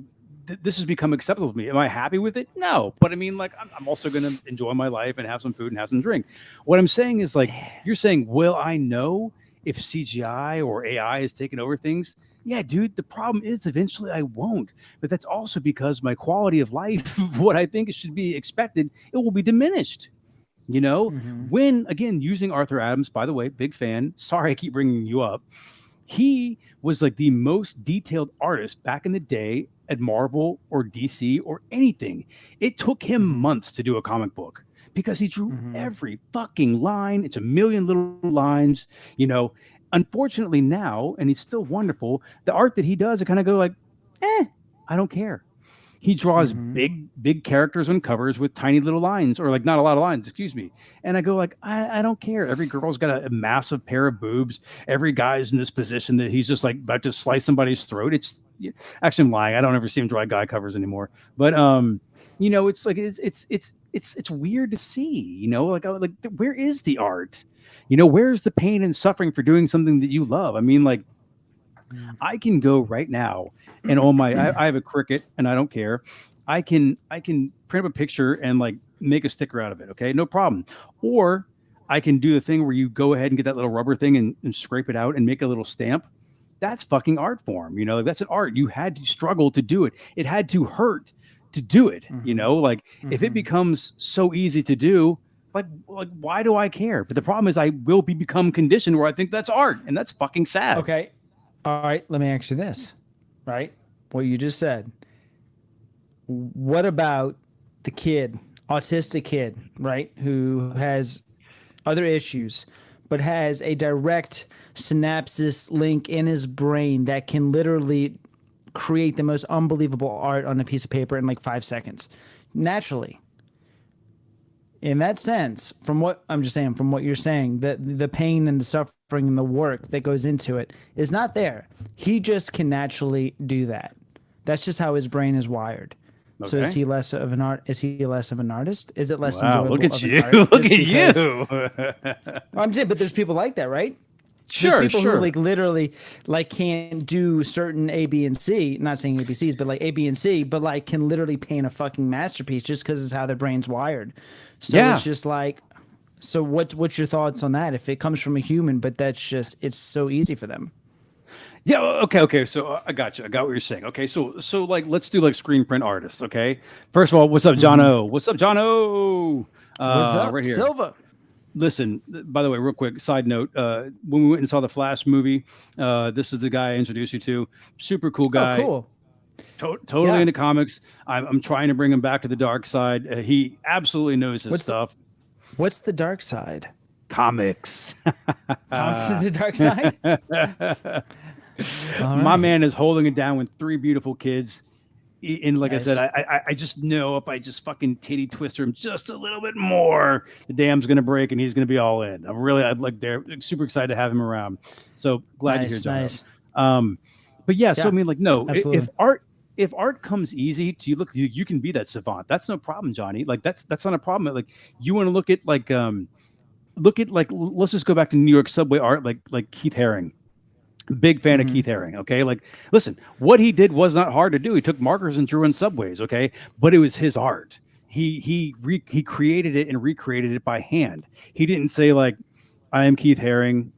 S1: This has become acceptable to me. Am I happy with it? No, but I mean, like, I'm also going to enjoy my life and have some food and have some drink. What I'm saying is, like, you're saying, will I know if CGI or AI is taking over things? Yeah, dude, the problem is eventually I won't. But that's also because my quality of life, what I think it should be expected, it will be diminished. When, again, using Arthur Adams, by the way, big fan. Sorry, I keep bringing you up. He was like the most detailed artist back in the day at Marvel or DC or anything. It took him months to do a comic book because he drew every fucking line. It's a million little lines, Unfortunately now, and he's still wonderful, the art that he does, I kind of go like, I don't care. He draws big characters on covers with tiny little lines, or like not a lot of lines, excuse me. And I go like, I don't care. Every girl's got a massive pair of boobs. Every guy's in this position that he's just like about to slice somebody's throat. Actually, I'm lying. I don't ever see him draw guy covers anymore. But it's like it's weird to see. Like where is the art? Where's the pain and suffering for doing something that you love? I mean, like, I can go right now and on my I have a Cricut and I don't care. I can print up a picture and like make a sticker out of it. Okay, no problem. Or I can do the thing where you go ahead and get that little rubber thing and scrape it out and make a little stamp. That's fucking art form. Like, that's an art. You had to struggle to do it. It had to hurt to do it. Like if it becomes so easy to do, like why do I care? But the problem is I will become conditioned where I think that's art, and that's fucking sad.
S2: Okay. All right, let me ask you this, right? What you just said. What about the autistic kid, right, who has other issues, but has a direct synapses link in his brain that can literally create the most unbelievable art on a piece of paper in like 5 seconds naturally. In that sense, from what you're saying, that the pain and the suffering and the work that goes into it is not there. He just can naturally do that. That's just how his brain is wired. Okay. So is he less of an art? Is he less of an artist? Is it less enjoyable?
S1: Look at
S2: of
S1: you!
S2: An art
S1: Look at you!
S2: I'm saying, but there's people like that, right?
S1: Sure,
S2: there's people who like literally like can't do certain A, B, and C. Not saying ABCs, but like A, B, and C, but like can literally paint a fucking masterpiece just because it's how their brain's wired. So it's just like, so what's your thoughts on that? If it comes from a human, but that's just it's so easy for them.
S1: Yeah. Okay. So I got you. I got what you're saying. Okay. So like let's do like screen print artists. Okay. First of all, what's up, John O? What's up, John O?
S2: What's up,
S1: right here.
S2: Silva?
S1: Listen, by the way, real quick side note, when we went and saw the Flash movie, this is the guy I introduced you to. Super cool guy.
S2: Oh, cool.
S1: Totally into comics. I'm trying to bring him back to the dark side. He absolutely knows his stuff.
S2: What's the dark side?
S1: Comics.
S2: Comics is the dark side?
S1: My man is holding it down with 3 beautiful kids. And like
S2: nice.
S1: I said, I just know if I just fucking titty twister him just a little bit more, the dam's gonna break and he's gonna be all in. They're super excited to have him around. So glad to hear, John. Nice. But yeah, so I mean, like, no, if art comes easy to you, you can be that savant. That's no problem, Johnny. Like that's not a problem. Like you want to look at let's just go back to New York subway art, like Keith Haring. Big fan of Keith Haring. Okay. Like, listen, what he did was not hard to do. He took markers and drew in subways. Okay. But it was his art. He created it and recreated it by hand. He didn't say like, I am Keith Haring,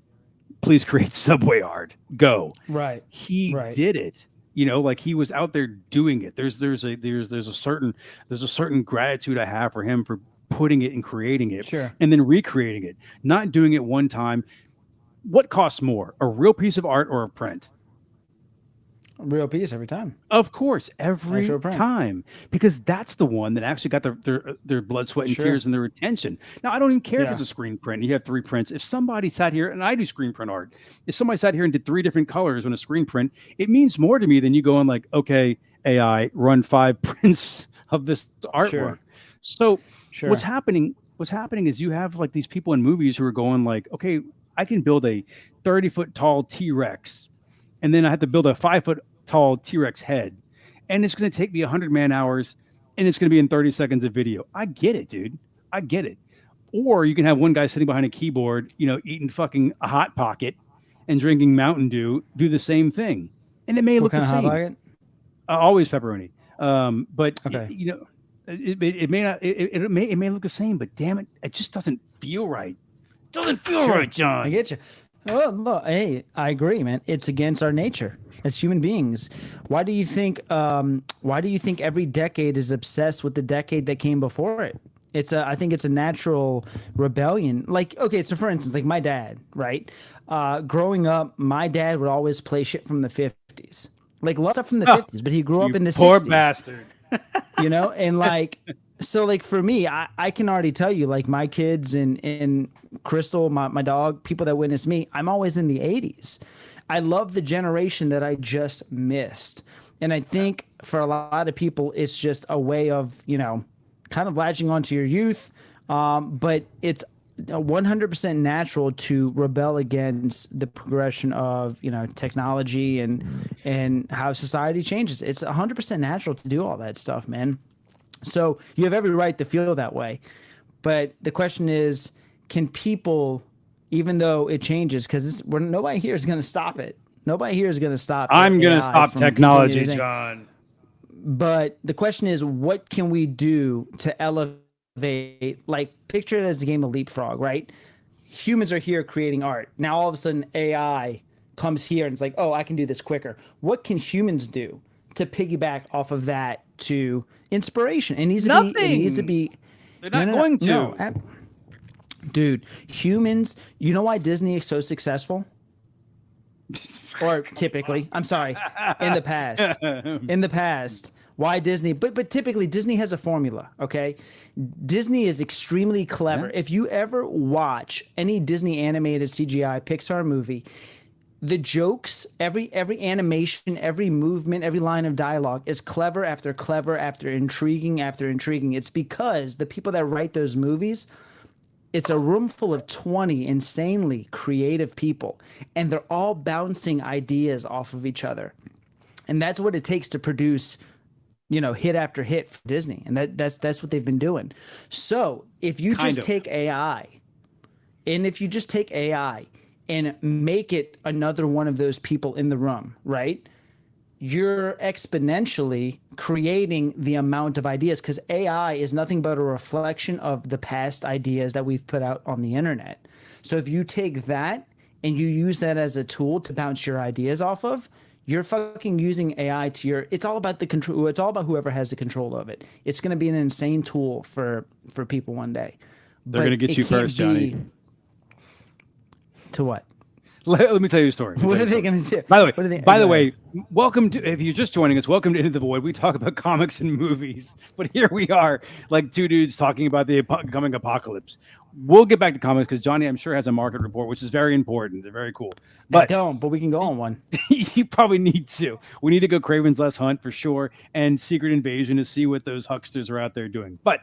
S1: please create subway art. Go.
S2: Right.
S1: He did it. You know, like he was out there doing it. There's a certain gratitude I have for him for putting it and creating it, and then recreating it, not doing it one time. What costs more, a real piece of art or a print?
S2: A real piece every time.
S1: Of course, every time, because that's the one that actually got their blood, sweat, and tears and their attention. Now, I don't even care if it's a screen print. You have 3 prints. If somebody sat here, and I do screen print art, if somebody sat here and did 3 different colors on a screen print, it means more to me than you going like, okay, AI, run 5 prints of this artwork. So what's happening is you have like these people in movies who are going like, okay, I can build a 30-foot tall T-Rex, and then I have to build a 5-foot tall T-Rex head, and it's going to take me 100 man hours, and it's going to be in 30 seconds of video. I get it, dude. I get it. Or you can have one guy sitting behind a keyboard, you know, eating fucking a Hot Pocket and drinking Mountain Dew, do the same thing, and it may look the same. Hot Pocket? Always pepperoni. But you know, it may not. It may look the same, but damn it, it just doesn't feel right. Doesn't feel right, John.
S2: I get you. Oh, look, hey, I agree, man. It's against our nature as human beings. Why do you think every decade is obsessed with the decade that came before it? I think it's a natural rebellion. Like, okay, so for instance, like my dad, right? Growing up, my dad would always play shit from the 50s. Like lots of stuff from the 50s, but he grew up in the 60s.
S1: Poor bastard.
S2: You know, and like so like for me, I can already tell you, like my kids and Crystal, my dog, people that witness me, I'm always in the 80s. I love the generation that I just missed. And I think for a lot of people, it's just a way of, you know, kind of latching onto your youth. But it's 100% natural to rebel against the progression of, you know, technology and how society changes. It's 100% natural to do all that stuff, man. So you have every right to feel that way. But the question is, can people, even though it changes, because nobody here is going to stop it. Nobody here is going to stop it.
S1: I'm going to stop technology, John.
S2: But the question is, what can we do to elevate, like picture it as a game of leapfrog, right? Humans are here creating art. Now all of a sudden AI comes here and it's like, oh, I can do this quicker. What can humans do to piggyback off of that to inspiration? It needs to be.
S1: They're not going to.
S2: No. Dude, humans, you know why Disney is so successful? Or typically, I'm sorry, in the past, Why Disney? But typically Disney has a formula, okay? Disney is extremely clever.
S1: Yeah.
S2: If you ever watch any Disney animated CGI Pixar movie, the jokes, every animation, every movement, every line of dialogue is clever after intriguing after intriguing. It's because the people that write those movies, it's a room full of 20 insanely creative people, and they're all bouncing ideas off of each other. And that's what it takes to produce, hit after hit for Disney. And that's what they've been doing. So if you
S1: Kind
S2: just
S1: of.
S2: take AI, and if you just take AI and make it another one of those people in the room, right? You're exponentially creating the amount of ideas, because AI is nothing but a reflection of the past ideas that we've put out on the internet. So if you take that and you use that as a tool to bounce your ideas off of, you're fucking using AI to your. It's all about the control. It's all about whoever has the control of it. It's going to be an insane tool for people one day.
S1: They're going to get you first, Johnny.
S2: To what?
S1: Let me tell you a story.
S2: What are they going to do?
S1: By the way, welcome to, if you're just joining us, welcome to Into the Void. We talk about comics and movies, but here we are, like two dudes talking about the coming apocalypse. We'll get back to comics because Johnny, I'm sure, has a market report, which is very important. They're very cool. But
S2: I don't, but we can go on one.
S1: You probably need to. We need to go Craven's Last Hunt for sure, and Secret Invasion to see what those hucksters are out there doing. But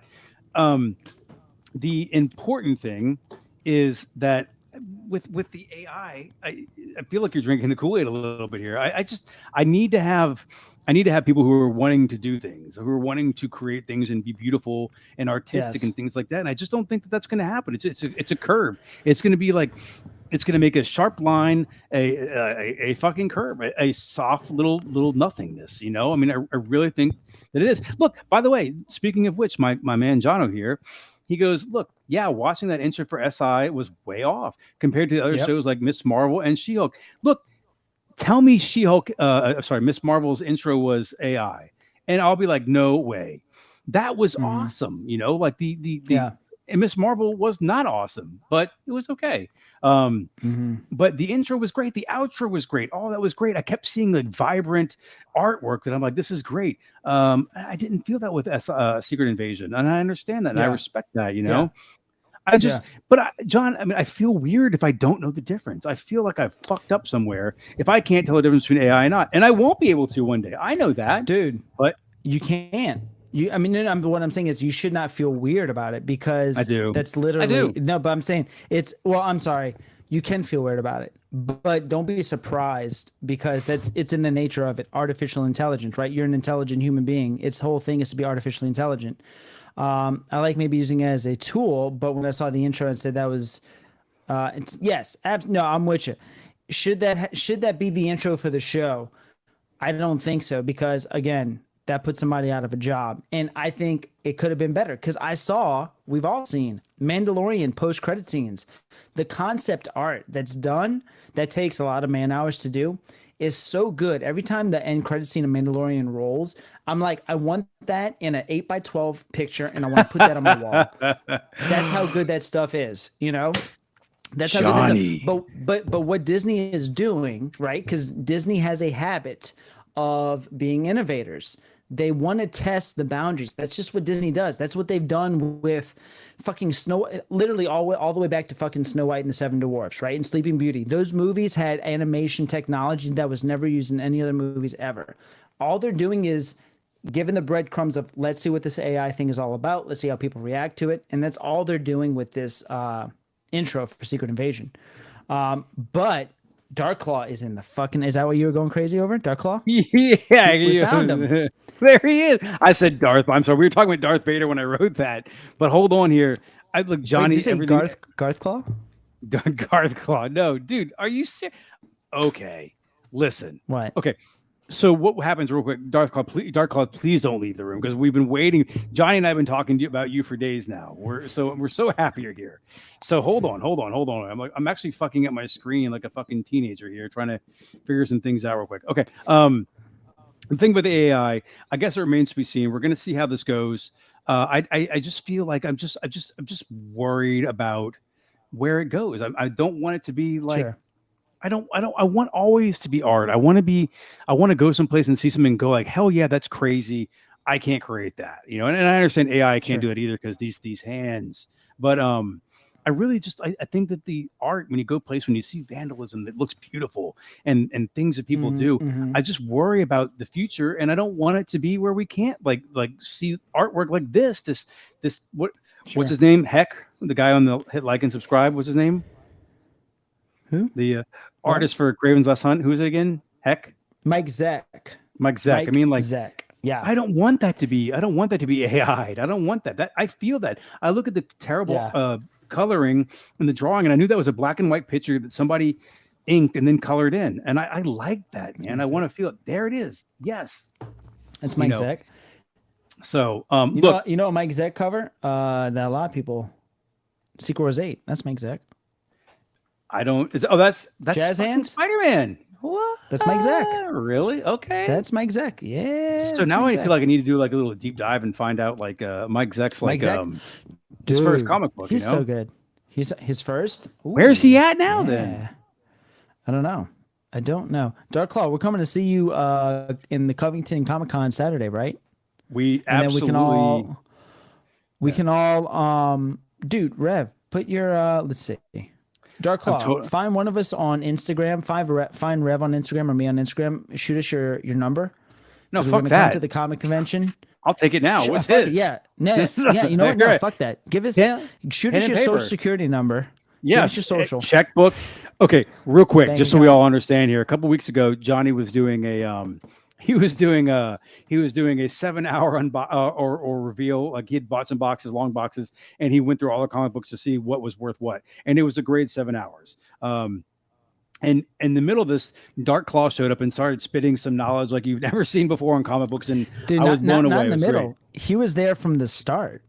S1: the important thing is that with the AI, I feel like you're drinking the Kool-Aid a little bit here. I need to have people who are wanting to do things, who are wanting to create things and be beautiful and artistic and things like that. And I just don't think that that's going to happen. It's a curve. It's going to be like, it's going to make a sharp line, a fucking curve, a soft little nothingness. I mean, I really think that it is. Look, by the way, speaking of which, my man Jono here, he goes, look, yeah, watching that intro for SI was way off compared to the other shows like Miss Marvel and She-Hulk. Look, tell me Miss Marvel's intro was AI, and I'll be like, no way. That was awesome. Like the and Miss Marvel was not awesome, but it was okay. But the intro was great. The outro was great. All that was great. I kept seeing the vibrant artwork that I'm like, this is great. I didn't feel that with Secret Invasion, and I understand that, and I respect that. John, I mean, I feel weird if I don't know the difference. I feel like I've fucked up somewhere if I can't tell the difference between AI and not, and I won't be able to one day. I know that,
S2: dude.
S1: But
S2: you can't. What I'm saying is you should not feel weird about it, because
S1: I do.
S2: That's literally no. But I'm saying I'm sorry. You can feel weird about it, but don't be surprised, because it's in the nature of it. Artificial intelligence, right? You're an intelligent human being. Its whole thing is to be artificially intelligent. I like maybe using it as a tool, but when I saw the intro and said that was, no, I'm with you. Should that be the intro for the show? I don't think so, because again, that put somebody out of a job. And I think it could have been better, because we've all seen Mandalorian post-credit scenes. The concept art that's done, that takes a lot of man hours to do, is so good. Every time the end credit scene of Mandalorian rolls, I'm like, I want that in an 8x12 picture, and I want to put that on my wall. That's how good that stuff is, That's how good that stuff. But what Disney is doing, right? Because Disney has a habit of being innovators. They want to test the boundaries. That's just what Disney does. That's what they've done with fucking literally all the way back to fucking Snow White and the Seven Dwarfs, right? And Sleeping Beauty. Those movies had animation technology that was never used in any other movies ever. All they're doing is giving the breadcrumbs of, let's see what this AI thing is all about. Let's see how people react to it. And that's all they're doing with this intro for Secret Invasion. But Dark Claw is in the fucking. Is that what you were going crazy over? Dark Claw?
S1: Yeah,
S2: we found him.
S1: There he is. I said Darth. I'm sorry. We were talking about Darth Vader when I wrote that. But hold on here. I look, Johnny.
S2: Wait, did you say Garth Claw?
S1: Garth Claw. No, dude. Are you serious? Okay. Listen.
S2: What?
S1: Okay. So what happens real quick? Darth Claw, please don't leave the room, because we've been waiting. Johnny and I have been talking to you about you for days now. We're so happy you're here. So hold on. I'm actually fucking up my screen like a fucking teenager here, trying to figure some things out real quick. Okay. The thing with the AI, I guess it remains to be seen. We're going to see how this goes. I just feel like I'm just worried about where it goes. I don't want it to be like.
S2: Sure.
S1: I want always to be art. I want to go someplace and see something and go like, hell yeah, that's crazy. I can't create that, and I understand AI can't
S2: Sure.
S1: do it either because these hands, but I really just I think that the art when you go place when you see vandalism that looks beautiful and things that people
S2: Mm-hmm,
S1: do,
S2: mm-hmm.
S1: I just worry about the future and I don't want it to be where we can't like see artwork like this what's
S2: Sure.
S1: his name? Heck, the guy on the hit like and subscribe. What's his name?
S2: Who?
S1: The
S2: What?
S1: artist for Craven's Last Hunt. Who's it again? Heck,
S2: Mike Zeck.
S1: Mike Zeck. I
S2: Mike
S1: mean, like,
S2: Zeck. Yeah.
S1: I don't want that to be. I don't want that to be AI'd. I don't want that. That I feel that. I look at the terrible
S2: Yeah.
S1: coloring in the drawing, and I knew that was a black and white picture that somebody inked and then colored in, and I like that,
S2: That's
S1: man.
S2: Mike
S1: I want
S2: Zeck.
S1: to feel it. There it is. Yes.
S2: That's
S1: You
S2: Mike
S1: know.
S2: Zeck.
S1: So,
S2: You
S1: look,
S2: know what Mike Zeck cover? That a lot of people. Secret Wars 8. That's Mike Zeck.
S1: I don't. That's
S2: Jazz
S1: fucking
S2: hands?
S1: Spider-Man. What?
S2: That's Mike Zeck.
S1: Really? Okay.
S2: That's Mike Zeck. Yeah.
S1: So
S2: that's
S1: now
S2: Mike
S1: I
S2: Zeck.
S1: feel like I need to do like a little deep dive and find out like Mike Zeck's
S2: Mike
S1: like
S2: Zeck?
S1: his first
S2: Dude,
S1: comic book.
S2: He's so good. He's his first.
S1: Where's he
S2: Ooh,
S1: at now
S2: yeah.
S1: then?
S2: I don't know. I don't know. Dark Claw, we're coming to see you in the Covington Comic Con Saturday, right?
S1: We
S2: And
S1: absolutely.
S2: then we can all dude, Rev, put your let's see. Dark Claw, find one of us on Instagram. Find Rev on Instagram or me on Instagram. Shoot us your number.
S1: No,
S2: 'Cause we're
S1: fuck
S2: gonna
S1: that.
S2: come to the comic convention.
S1: I'll take it now. What's
S2: Fuck it,
S1: his?
S2: yeah. No, yeah, you know what? No,
S1: Right.
S2: fuck that. Give us
S1: Yeah.
S2: shoot
S1: Pen
S2: us
S1: and
S2: your social
S1: paper.
S2: security number.
S1: Yes.
S2: Give us your social.
S1: Checkbook. Okay, real quick,
S2: Bang
S1: just
S2: it
S1: so we
S2: out.
S1: all understand here. A couple weeks ago, Johnny was doing a he was doing a 7-hour or reveal. Like he had bought some boxes, long boxes, and he went through all the comic books to see what was worth what, and it was a great 7 hours. And in the middle of this, Dark Claw showed up and started spitting some knowledge like you've never seen before on comic books, and
S2: Dude,
S1: I was blown away.
S2: not in
S1: It
S2: the
S1: was
S2: middle.
S1: great.
S2: He was there from the start.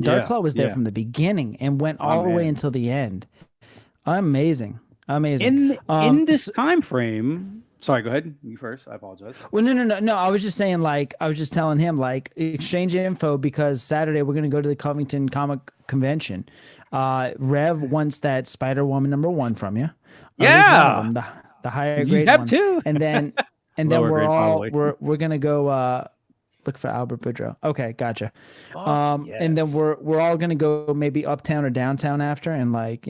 S2: Dark
S1: Yeah,
S2: Claw was there
S1: yeah.
S2: from the beginning and went all the way
S1: man.
S2: until the end. Amazing. Amazing.
S1: In this
S2: so-
S1: time frame. Sorry, go ahead. You first. I apologize.
S2: well, no. I was just saying, like, I was just telling him, like, exchange info because Saturday we're gonna go to the Covington Comic Convention. Rev wants that Spider Woman #1 from you. At least one of
S1: Yeah.
S2: them, the higher
S1: You
S2: grade
S1: have
S2: one.
S1: two.
S2: And then
S1: Lower
S2: we're
S1: grade,
S2: all
S1: probably.
S2: we're gonna go look for Albert Boudreaux. Okay, gotcha.
S1: Fuck
S2: And then
S1: yes.
S2: we're all gonna go maybe uptown or downtown after and like,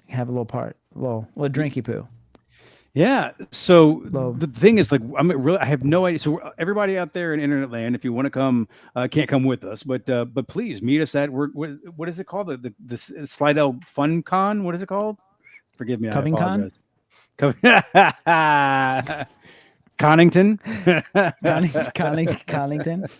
S2: have a little little drinky poo.
S1: Yeah. So
S2: Well-
S1: the thing is, like, I have no idea. So everybody out there in internet land, if you want to come, can't come with us, but please meet us at what is it called? The Slidell Fun Con. What is it called? Forgive me.
S2: Covington?
S1: I apologize. Connington.
S2: Connington.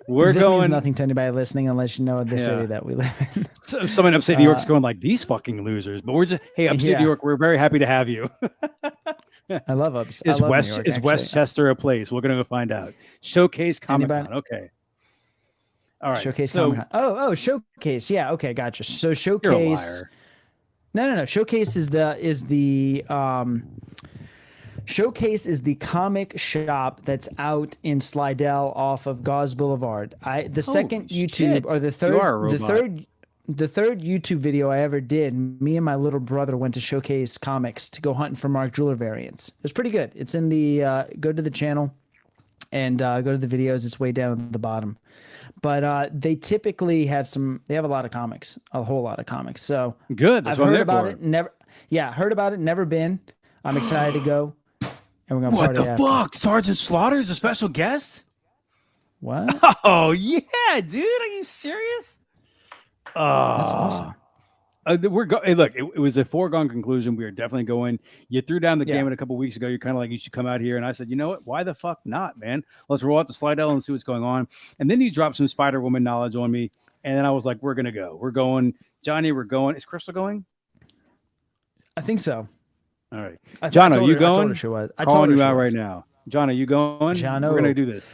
S1: We're
S2: This means
S1: going.
S2: nothing to anybody listening unless you know the city that we live in.
S1: So someone in upstate New York's going like these fucking losers, but we're just upstate
S2: Yeah.
S1: New York. We're very happy to have you.
S2: I love I
S1: Is
S2: love New
S1: West
S2: York,
S1: is
S2: actually.
S1: Westchester a place? We're gonna go find out. Showcase Comic Con.
S2: Anybody?
S1: Okay. All right.
S2: Showcase
S1: so
S2: Comic Con. Oh, Showcase. Yeah, okay, gotcha. So
S1: you're a
S2: Showcase.
S1: liar.
S2: No. Showcase is Showcase is the comic shop that's out in Slidell off of Gauze Boulevard. The second
S1: Holy
S2: YouTube
S1: shit.
S2: or the
S1: You are a
S2: third
S1: robot.
S2: the third YouTube video I ever did, me and my little brother went to Showcase Comics to go hunting for Mark Jeweler variants. It was pretty good. It's in the go to the channel and go to the videos. It's way down at the bottom. But they typically have they have a lot of comics, a whole lot of comics. So
S1: Good. That's
S2: I've
S1: what I'm
S2: heard
S1: there
S2: about
S1: for.
S2: it. Heard about it. Never been. I'm excited to go. And we're gonna
S1: What
S2: party
S1: the
S2: after.
S1: fuck? Sergeant Slaughter is a special guest?
S2: What?
S1: Oh yeah, dude. Are you serious?
S2: That's awesome.
S1: Hey, look, it was a foregone conclusion. We are definitely going. You threw down the
S2: Yeah.
S1: gamut a couple weeks ago. You're kind of like, you should come out here. And I said, you know what? Why the fuck not, man? Let's roll out to Slidell and see what's going on. And then you dropped some Spider Woman knowledge on me. And then I was like, we're going to go. We're going. Johnny, we're going. Is Crystal going?
S2: I think so.
S1: All right.
S2: I
S1: John, are
S2: told
S1: you
S2: her- I told
S1: going?
S2: her she was. I
S1: Calling
S2: told her
S1: you
S2: she
S1: out
S2: was.
S1: right now. John, are you going?
S2: Jono.
S1: We're going to do this.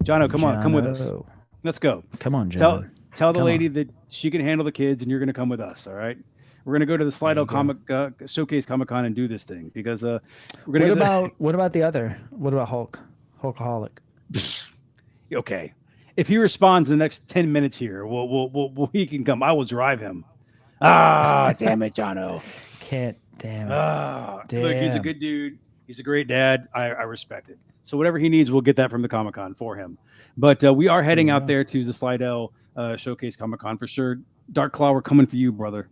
S1: Jono, come on. Come with us.
S2: Jono.
S1: Let's go.
S2: Come on, John.
S1: Tell the
S2: Come
S1: lady that she can handle the kids and you're going to come with us. All right. We're going to go to the Slidell Showcase Comic Con and do this thing because we're going to
S2: What about the other? What about Hulk? Hulkaholic.
S1: Okay. If he responds in the next 10 minutes here, he can come. I will drive him. Ah, damn it, Jono.
S2: Damn.
S1: Look, he's a good dude. He's a great dad. I respect it. So whatever he needs, we'll get that from the Comic-Con for him. But we are heading out there to the Slidell Showcase Comic-Con for sure. Dark Claw, we're coming for you, brother.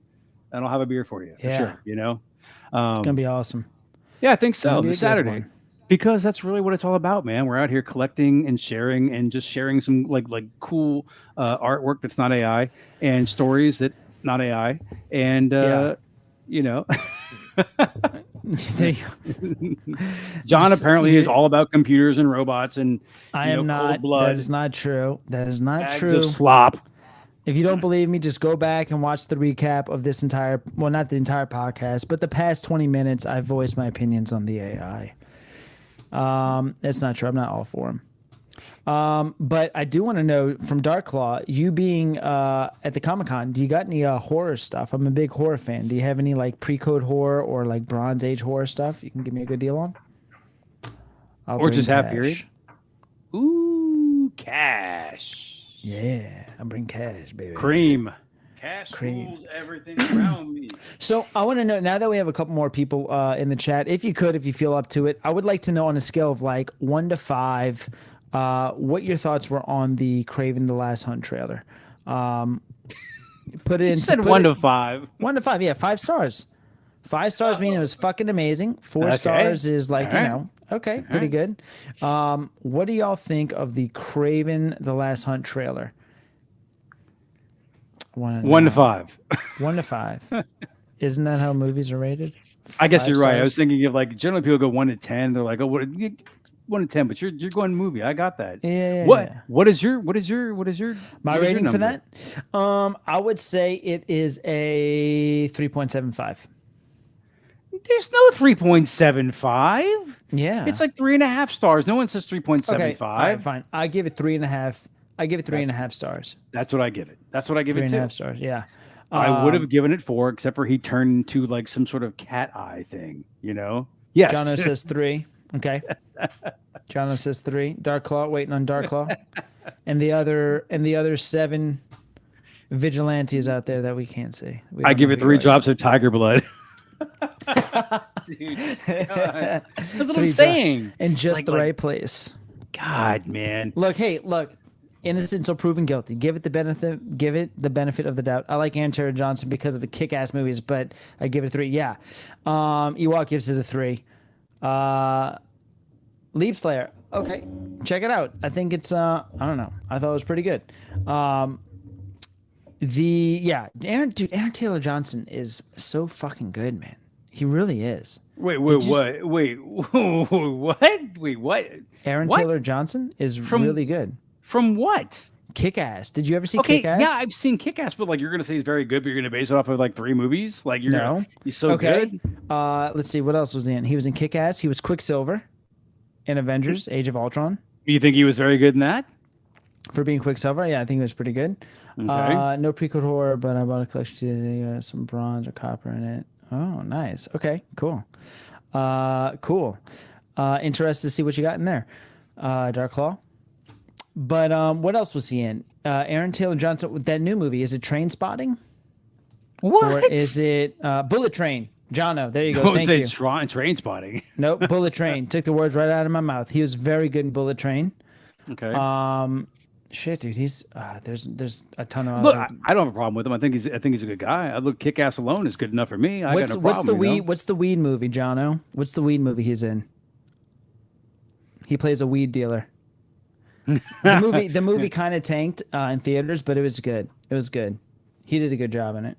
S1: And I'll have a beer for you for sure. You know,
S2: it's gonna be awesome.
S1: Yeah, I think so. This Saturday, because that's really what it's all about, man. We're out here collecting and sharing, and just sharing some like cool artwork that's not AI and stories that not AI, and you know. John apparently is all about computers and robots, and
S2: I am not.
S1: Cold blood.
S2: That is not true. That is not
S1: Bags
S2: true.
S1: Of slop.
S2: If you don't believe me, just go back and watch the recap of this entire, well, not the entire podcast, but the past 20 minutes. I voiced my opinions on the AI. That's not true. I'm not all for him. But I do want to know from Dark Claw, you being at the Comic-Con, do you got any horror stuff? I'm a big horror fan. Do you have any like pre-code horror or like Bronze Age horror stuff you can give me a good deal on?
S1: Or just have period? Ooh, cash.
S2: Yeah, I bring cash, baby.
S1: Cream. Cash rules everything around me.
S2: So I want to know, now that we have a couple more people in the chat, if you feel up to it, I would like to know on a scale of like 1 to 5, what your thoughts were on the Kraven the Last Hunt trailer. Put it in.
S1: You said 1 to 5.
S2: 1 to 5, yeah, 5 stars. 5 stars meaning it was fucking amazing. 4 stars is like, okay, pretty good. What do y'all think of the Kraven the Last Hunt trailer?
S1: 1 to 5.
S2: 1 to 5. Isn't that how movies are rated?
S1: I guess you're right. I was thinking of like generally people go 1 to 10. They're like, oh, what? 1 to 10, but you're going movie. I got that.
S2: Yeah.
S1: What is your
S2: my rating for that? I would say it is a 3.75.
S1: There's no 3.75.
S2: Yeah,
S1: it's like 3.5 stars. No one says 3.75.
S2: Okay, all right, fine. I give it 3.5. I give it 3.5 stars.
S1: That's what I give it. That's what I give it.
S2: 3.5 stars. Yeah.
S1: I would have given it 4, except for he turned into like some sort of cat eye thing. You know? Yes.
S2: Jono says 3. Okay. Jono says 3. Dark Claw waiting on Dark Claw, and the other 7 vigilantes out there that we can't see.
S1: I give it 3 drops of tiger blood. Dude, that's what I'm saying.
S2: In just the right place.
S1: God, man.
S2: Look, innocent until proven guilty. Give it the benefit of the doubt. I like Aaron Taylor Johnson because of the kick-ass movies, but I give it a 3. Yeah. Ewok gives it a 3. Leap Slayer. Okay, check it out. I think it's I don't know. I thought it was pretty good. Aaron Taylor Johnson is so fucking good, man. He really is.
S1: Wait, what?
S2: Aaron Taylor Johnson is really good.
S1: From what?
S2: Kick-Ass. Did you ever see Kick-Ass?
S1: Yeah, I've seen Kick-Ass, but like you're gonna say he's very good, but you're gonna base it off of like 3 movies? Like he's so good.
S2: Let's see, what else was he in? He was in Kick-Ass. He was Quicksilver in Avengers: Age of Ultron.
S1: You think he was very good in that?
S2: For being Quicksilver, yeah, I think he was pretty good. Okay. No pre-code horror, but I bought a collection today. Some bronze or copper in it. Oh, nice. Okay, cool. Cool. Interested to see what you got in there, Dark Claw. But what else was he in? Aaron Taylor Johnson with that new movie. Is it Train Spotting?
S1: What?
S2: Or is it Bullet Train? Jono, there you go. Thank you.
S1: Train Spotting.
S2: Nope, Bullet Train. Took the words right out of my mouth. He was very good in Bullet Train.
S1: Okay.
S2: Shit, dude. He's there's a ton of.
S1: Look, I don't have a problem with him. I think he's a good guy. I look, Kick-Ass alone is good enough for me.
S2: What's the weed movie, Jono? What's the weed movie he's in? He plays a weed dealer. The movie kind of tanked in theaters, but it was good. It was good. He did a good job in it.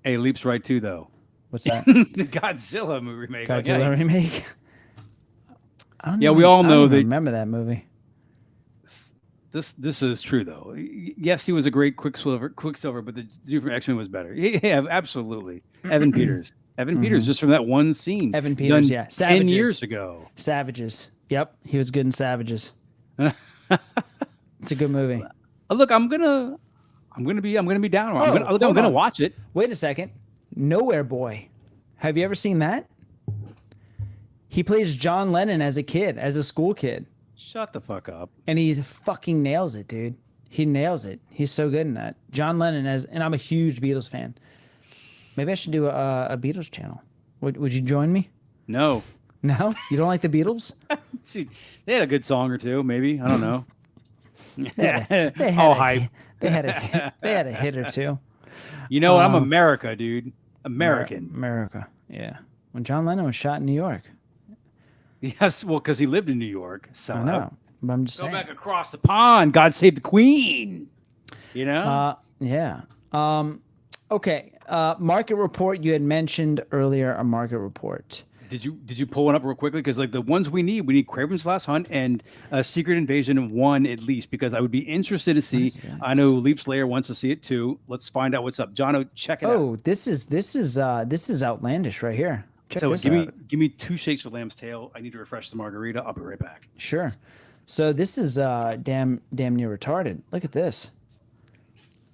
S1: Hey, Leap's right too, though.
S2: What's that?
S1: The Godzilla movie remake.
S2: Godzilla remake.
S1: We all know that.
S2: Remember that movie?
S1: This is true though. Yes, he was a great Quicksilver, but the dude from X-Men was better. Yeah, absolutely. Evan Peters. Peters, just from that one scene.
S2: Evan Peters, yeah. Savages.
S1: 10 years ago.
S2: Savages. Yep, he was good in Savages. It's a good movie.
S1: Look, I'm gonna be down. I'm gonna watch it.
S2: Wait a second. Nowhere Boy. Have you ever seen that? He plays John Lennon as a school kid.
S1: Shut the fuck up.
S2: And he fucking nails it, dude. He nails it. He's so good in that. John Lennon and I'm a huge Beatles fan. Maybe I should do a Beatles channel. Would you join me?
S1: No.
S2: No, you don't like the Beatles?
S1: Dude, they had a good song or two, maybe. I don't know.
S2: They had
S1: All
S2: a,
S1: hype.
S2: They had a hit or two.
S1: You know, I'm America, dude. American.
S2: America. Yeah. When John Lennon was shot in New York.
S1: Yes, well, because he lived in New York. So
S2: I know. But I'm just
S1: go
S2: saying.
S1: back across the pond. God save the Queen. You know?
S2: Yeah. Okay. Market report. You had mentioned earlier a market report.
S1: Did you pull one up real quickly? Because like the ones we need Kraven's Last Hunt and Secret Invasion 1 at least, because I would be interested to see. I know Leap Slayer wants to see it too. Let's find out what's up. Jono, check it out.
S2: Oh, this is outlandish right here. Check
S1: So
S2: this out.
S1: give me 2 shakes for lamb's tail. I need to refresh the margarita. I'll be right back.
S2: Sure. So this is damn near retarded. Look at this.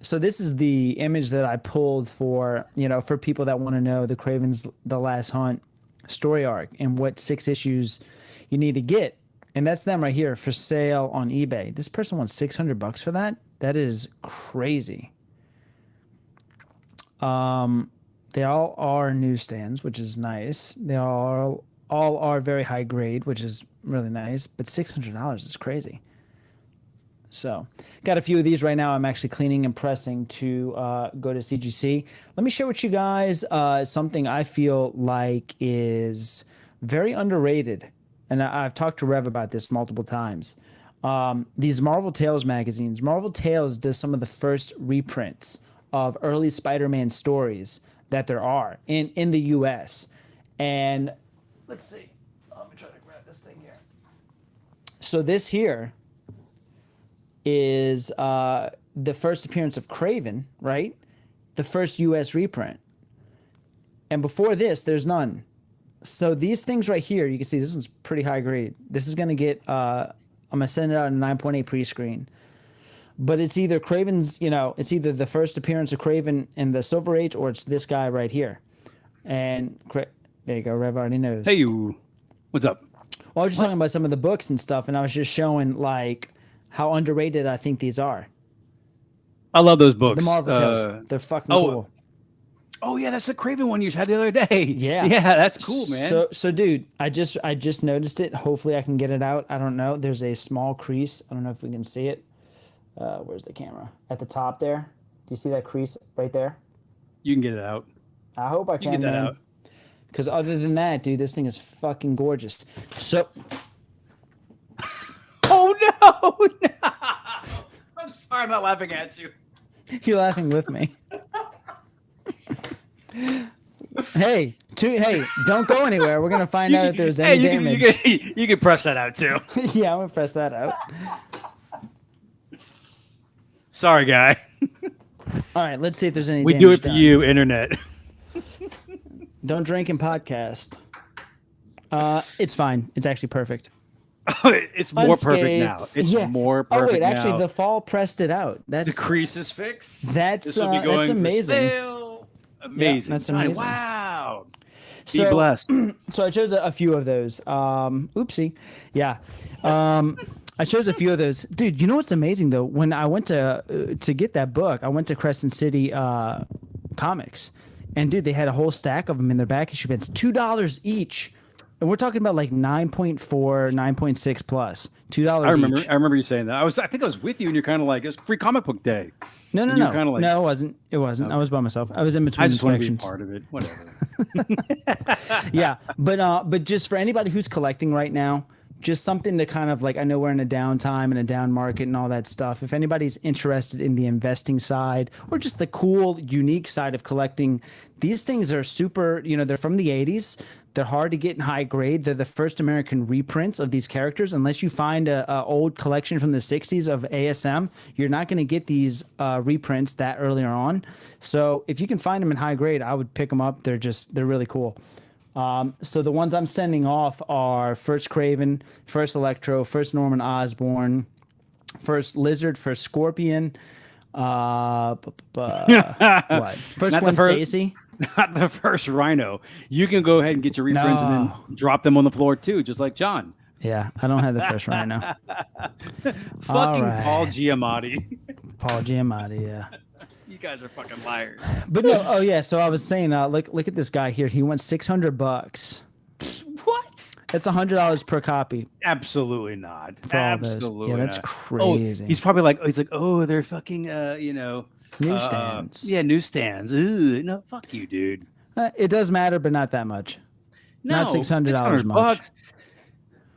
S2: So this is the image that I pulled for people that want to know the Kraven's The Last Hunt story arc and what 6 issues you need to get. And that's them right here for sale on eBay. This person wants $600 for that. That is crazy. They all are newsstands, which is nice. They all are very high grade, which is really nice. But $600 is crazy. So, got a few of these right now. I'm actually cleaning and pressing to go to CGC. Let me share with you guys something I feel like is very underrated. And I've talked to Rev about this multiple times. These Marvel Tales magazines. Marvel Tales does some of the first reprints of early Spider-Man stories that there are in the U.S. And let's see. Let me try to grab this thing here. So this here is the first appearance of Kraven, right? The first U.S. reprint. And before this, there's none. So these things right here, you can see this one's pretty high grade. This is going to get, I'm going to send it out in 9.8 pre-screen. But it's either Kraven's, it's either the first appearance of Kraven in the Silver Age or it's this guy right here. And there you go, Rev already knows.
S1: Hey, you. What's up?
S2: Well, I was just talking about some of the books and stuff, and I was just showing, how underrated I think these are.
S1: I love those books.
S2: The Marvel Tales. They're fucking cool.
S1: Oh yeah, that's the Kraven one you had the other day.
S2: Yeah.
S1: Yeah, that's cool, man.
S2: So dude, I just noticed it. Hopefully I can get it out. I don't know. There's a small crease. I don't know if we can see it. Where's the camera? At the top there. Do you see that crease right there?
S1: You can get it out.
S2: I hope I can.
S1: You get that out.
S2: Because other than that, dude, this thing is fucking gorgeous. So.
S1: Oh no! No! I'm sorry, I'm not laughing at you.
S2: You're laughing with me. Hey, don't go anywhere. We're gonna find out if there's any damage.
S1: You can press that out too.
S2: Yeah, I'm gonna press that out.
S1: Sorry, guy.
S2: All right, let's see if there's any
S1: We
S2: damage
S1: do it for
S2: done.
S1: you, internet.
S2: Don't drink and podcast. It's fine. It's actually perfect.
S1: It's more
S2: Unscathed.
S1: perfect now. It's more perfect now.
S2: Oh wait, actually, the fall pressed it out. That's
S1: the crease is fixed.
S2: That's
S1: This will be going
S2: that's
S1: for
S2: amazing.
S1: sale. Amazing.
S2: Yeah, that's amazing.
S1: Wow. Be
S2: So,
S1: blessed.
S2: So I chose a few of those. Oopsie. Yeah. I chose a few of those. Dude, you know what's amazing though? When I went to get that book, I went to Crescent City Comics, and dude, they had a whole stack of them in their back issue bins, $2 each. And we're talking about like 9.4, 9.6 plus, $2 each.
S1: I remember you saying that. I think I was with you, and you're kind of like, it's free comic book day.
S2: No.
S1: Kinda like,
S2: no, it wasn't. It wasn't. I was by myself. I was in between
S1: I just want to be
S2: sections.
S1: part of it. Whatever.
S2: Yeah, but just for anybody who's collecting right now, just something to kind of I know we're in a downtime and a down market and all that stuff. If anybody's interested in the investing side or just the cool, unique side of collecting, these things are super, they're from the 80s. They're hard to get in high grade. They're the first American reprints of these characters. Unless you find a old collection from the 60s of ASM, you're not going to get these reprints that earlier on. So if you can find them in high grade, I would pick them up. They're really cool. So the ones I'm sending off are first Kraven, first Electro, first Norman Osborn, first Lizard, first Scorpion, what? First Gwen Stacy.
S1: Not the first Rhino. You can go ahead and get your reprints and then drop them on the floor too, just like John.
S2: Yeah, I don't have the first Rhino.
S1: Fucking right. Paul Giamatti.
S2: Paul Giamatti, yeah.
S1: You guys are fucking liars.
S2: But no, oh yeah. So I was saying, look at this guy here. He wants $600.
S1: What?
S2: That's $100 per copy
S1: Absolutely not.
S2: for all those.
S1: Absolutely
S2: Yeah, that's
S1: not.
S2: crazy.
S1: Oh, he's probably like, oh, they're fucking,
S2: Newsstands.
S1: yeah, newsstands. Ugh, no, fuck you, dude.
S2: It does matter, but not that much.
S1: No,
S2: Not $600 much.
S1: bucks.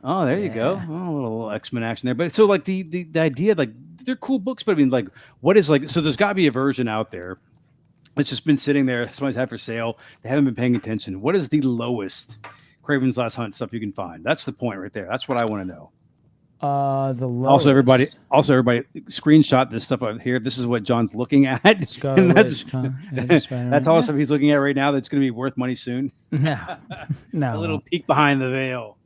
S1: Oh, there you go. Oh, a little X-Men action there. But so like the idea, like they're cool books, but I mean, like, what is like? So there's got to be a version out there. It's just been sitting there. Somebody's had for sale. They haven't been paying attention. What is the lowest Craven's Last Hunt stuff you can find? That's the point right there. That's what I want to know.
S2: The lowest.
S1: Also, everybody, screenshot this stuff out here. This is what John's looking at.
S2: And
S1: that's all the stuff he's looking at right now. That's going to be worth money soon.
S2: No,
S1: A little peek behind the veil.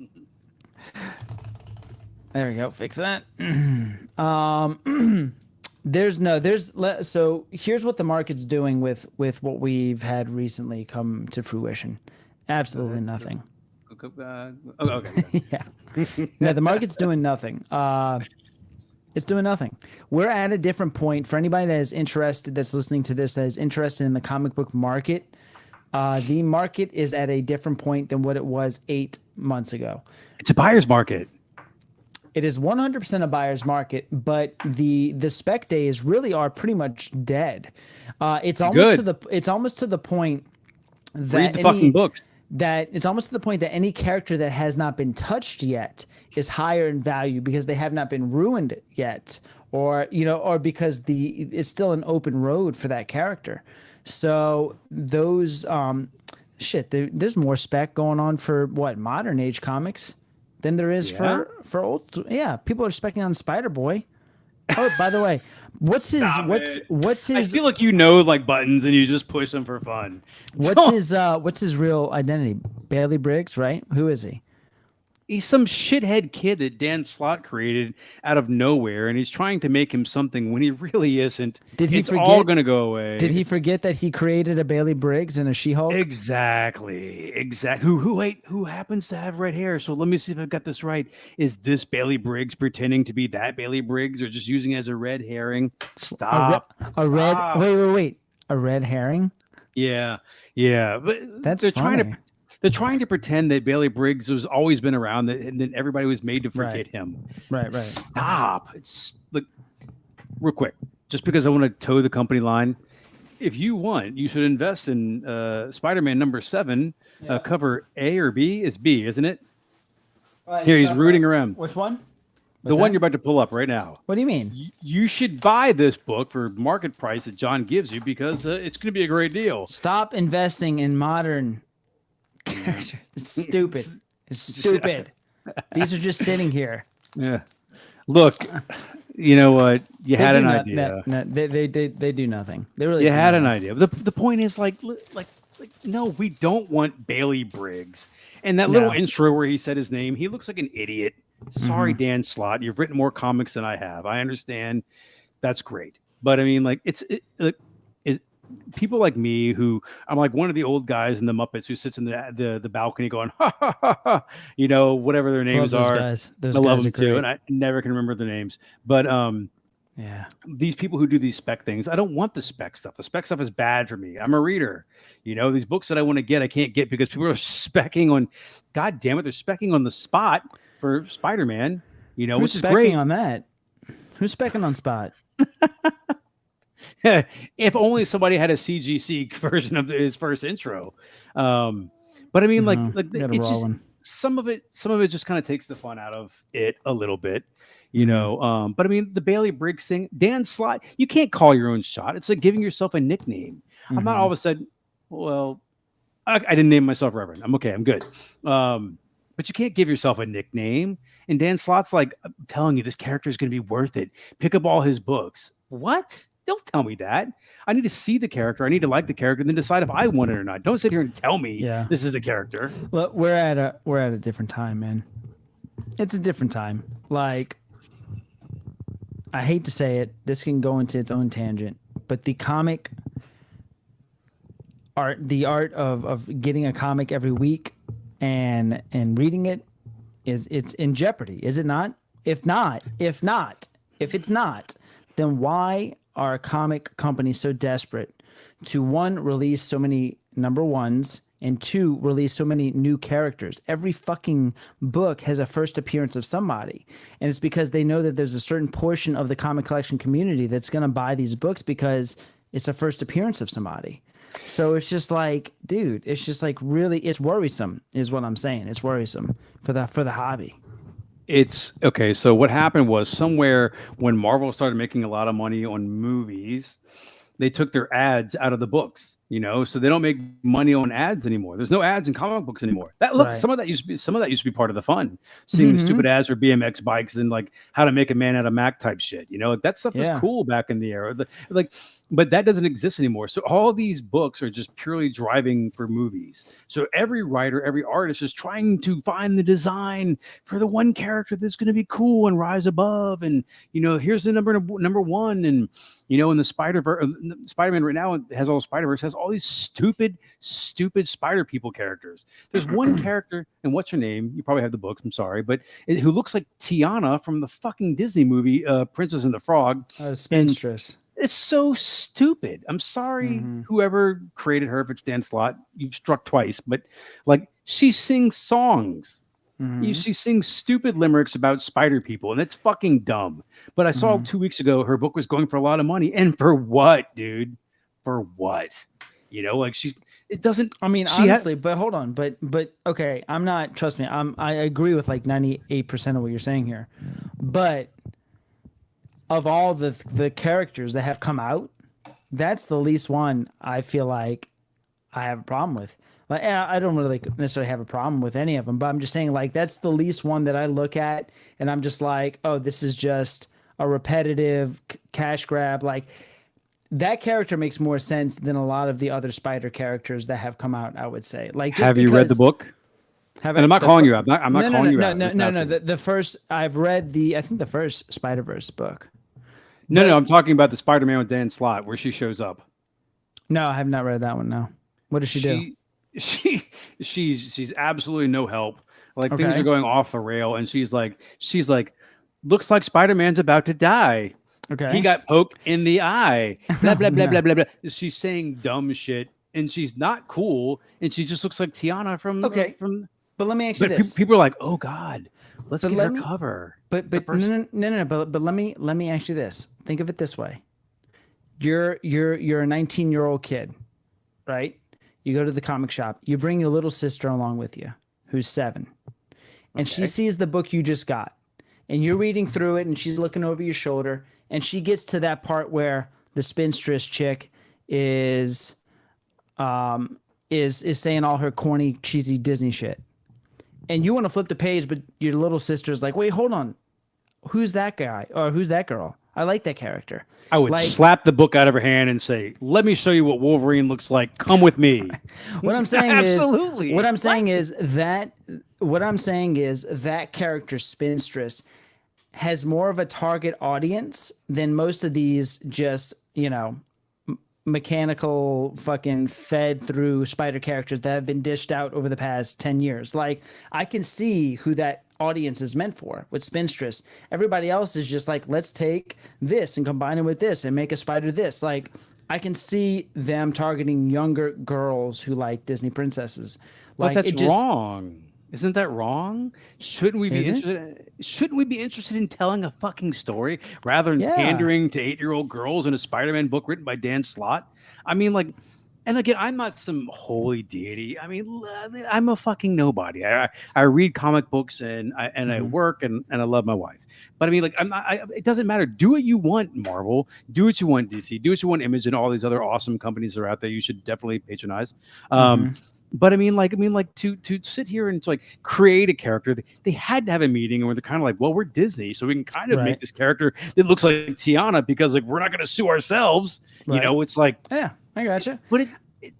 S2: There we go. Fix that. So here's what the market's doing with what we've had recently come to fruition. Absolutely nothing.
S1: Okay.
S2: Yeah. No, the market's doing nothing. It's doing nothing. We're at a different point. For anybody that is interested, that's listening to this, that is interested in the comic book market, the market is at a different point than what it was 8 months ago.
S1: It's a buyer's market.
S2: It is 100% a buyer's market, but the spec days really are pretty much dead. It's almost to the point that
S1: read the fucking books.
S2: That it's almost to the point that any character that has not been touched yet is higher in value because they have not been ruined yet, or because it's still an open road for that character. So those there's more spec going on for modern age comics than there is for old. Yeah, people are specking on Spider-Boy. Oh, by the way, what's his? I
S1: feel like like buttons and you just push them for fun.
S2: What's his real identity? Bailey Briggs, right? Who is he?
S1: He's some shithead kid that Dan Slott created out of nowhere, and he's trying to make him something when he really isn't. It's all going to go away.
S2: Did he forget that he created a Bailey Briggs and a She-Hulk?
S1: Exactly. Who happens to have red hair? So let me see if I've got this right. Is this Bailey Briggs pretending to be that Bailey Briggs, or just using it as a red herring? Stop.
S2: Wait. A red herring?
S1: Yeah. But
S2: that's
S1: they're trying to pretend that Bailey Briggs has always been around, and then everybody was made to forget him.
S2: Right.
S1: Stop. It's like, real quick, just because I want to toe the company line. If you want, you should invest in Spider-Man #7, cover A or B. It's B, isn't it? Here, he's rooting around.
S2: Which one?
S1: The one you're about to pull up right now.
S2: What do you mean?
S1: You should buy this book for market price that John gives you, because it's going to be a great deal.
S2: Stop investing in modern characters. It's stupid. It's stupid. These are just sitting here.
S1: Yeah. Look, you know what? You had an idea.
S2: No, they do nothing. They really.
S1: You had an idea. The point is like, no, we don't want Bailey Briggs. And that little intro where he said his name, he looks like an idiot. Sorry, Dan Slott. You've written more comics than I have. I understand. That's great. But I mean, like, people like me, who I'm like one of the old guys in the Muppets who sits in the balcony going, ha, ha, ha, ha, whatever their names are.
S2: Those
S1: I
S2: guys
S1: love them
S2: are
S1: too.
S2: great.
S1: And I never can remember their names. But these people who do these spec things, I don't want the spec stuff. The spec stuff is bad for me. I'm a reader. These books that I want to get, I can't get because people are specking on, God damn it, they're specking on the spot for Spider-Man,
S2: Who's
S1: which is great.
S2: on that? Who's specking on Spot?
S1: If only somebody had a CGC version of his first intro. But I mean, like it's just some of it just kind of takes the fun out of it a little bit, But I mean, the Bailey Briggs thing, Dan Slott, you can't call your own shot. It's like giving yourself a nickname. I'm not all of a sudden, well, I didn't name myself Reverend. I'm okay. I'm good. But you can't give yourself a nickname. And Dan Slott's like, I'm telling you, this character is going to be worth it. Pick up all his books. What? Don't tell me that. I need to see the character. I need to like the character, and then decide if I want it or not. Don't sit here and tell me this is the character.
S2: Well, we're at a different time, man. It's a different time. Like, I hate to say it, this can go into its own tangent, but the comic art, the art of getting a comic every week and reading it, it's in jeopardy, is it not? If it's not, then why are comic companies so desperate to, one, release so many number ones, and two, release so many new characters? Every fucking book has a first appearance of somebody. And it's because they know that there's a certain portion of the comic collection community that's going to buy these books because it's a first appearance of somebody. So it's just like, dude, it's just like really, it's worrisome is what I'm saying. It's worrisome for the hobby.
S1: It's okay. So what happened was somewhere when Marvel started making a lot of money on movies, they took their ads out of the books, so they don't make money on ads anymore. There's no ads in comic books anymore.
S2: Right.
S1: Some of that used to be part of the fun, seeing the stupid ads for BMX bikes and like how to make a man out of Mac type shit. That stuff was cool back in the era. But that doesn't exist anymore. So all these books are just purely driving for movies. So every writer, every artist is trying to find the design for the one character that's going to be cool and rise above. And here's the number one. And in the Spider-Man right now has all Spider-Verse, has all these stupid spider people characters. There's one character, and what's her name? You probably have the books, I'm sorry, but who looks like Tiana from the fucking Disney movie, Princess and the Frog.
S2: Spinstress.
S1: It's so stupid. I'm sorry, whoever created her, if it's Dan Slott, you've struck twice, but like she sings songs. She sings stupid limericks about spider people, and it's fucking dumb. But I saw 2 weeks ago her book was going for a lot of money, and for what, dude? For what? It doesn't.
S2: I mean, honestly, but hold on, but okay, I'm not. Trust me, I agree with like 98% of what you're saying here, but of all the characters that have come out, that's the least one I feel like I have a problem with. Like, I don't really necessarily have a problem with any of them, but I'm just saying, like, that's the least one that I look at and I'm just like, oh, this is just a repetitive cash grab. Like, that character makes more sense than a lot of the other spider characters that have come out, I would say. Like, just
S1: have you read the book? And I'm not calling you out. I'm not calling you out.
S2: No. The first, I've read I think the first Spider-Verse book.
S1: No, I'm talking about the Spider-Man with Dan Slott, where she shows up.
S2: No, I have not read that one. No, what does she do?
S1: She's absolutely no help. Like things are going off the rail, and she's like, looks like Spider-Man's about to die.
S2: Okay,
S1: he got poked in the eye. Blah blah blah blah blah blah. She's saying dumb shit, and she's not cool, and she just looks like Tiana from.
S2: But let me ask you this:
S1: people are like, oh God. Let's get her cover.
S2: But no. But let me ask you this. Think of it this way: you're a 19-year-old kid, right? You go to the comic shop. You bring your little sister along with you, who's 7, and she sees the book you just got, and you're reading through it, and she's looking over your shoulder, and she gets to that part where the spinstress chick is saying all her corny, cheesy Disney shit. And you want to flip the page, but your little sister's like, wait, hold on. Who's that guy? Or who's that girl? I like that character.
S1: I would slap the book out of her hand and say, let me show you what Wolverine looks like. Come with me.
S2: What I'm saying
S1: Absolutely.
S2: What I'm saying is that character, Spinstress, has more of a target audience than most of these just, mechanical fucking fed through spider characters that have been dished out over the past 10 years. Like, I can see who that audience is meant for with Spinstress. Everybody else is just like, let's take this and combine it with this and make a spider this. Like, I can see them targeting younger girls who like Disney princesses. Like,
S1: but that's wrong. Isn't that wrong? Shouldn't we be interested in telling a fucking story rather than pandering to 8-year-old girls in a Spider-Man book written by Dan Slott? I mean, like, and again, I'm not some holy deity. I mean, I'm a fucking nobody. I read comic books and I work and I love my wife. But I mean, like, it doesn't matter. Do what you want, Marvel. Do what you want, DC. Do what you want, Image, and all these other awesome companies that are out there. You should definitely patronize. But I mean, to sit here and to like create a character, they had to have a meeting, and they're kind of like, well, we're Disney, so we can kind of make this character that looks like Tiana because like we're not going to sue ourselves. Right. It's like,
S2: yeah, I gotcha.
S1: But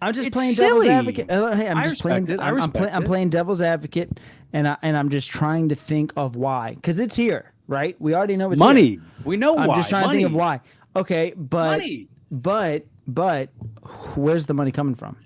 S2: I'm just playing devil's advocate. Hey, I'm playing devil's advocate, and I'm just trying to think of why, because it's here, right? We already know it's
S1: money.
S2: Here.
S1: We know why.
S2: I'm just trying to think of why. Okay, but where's the money coming from?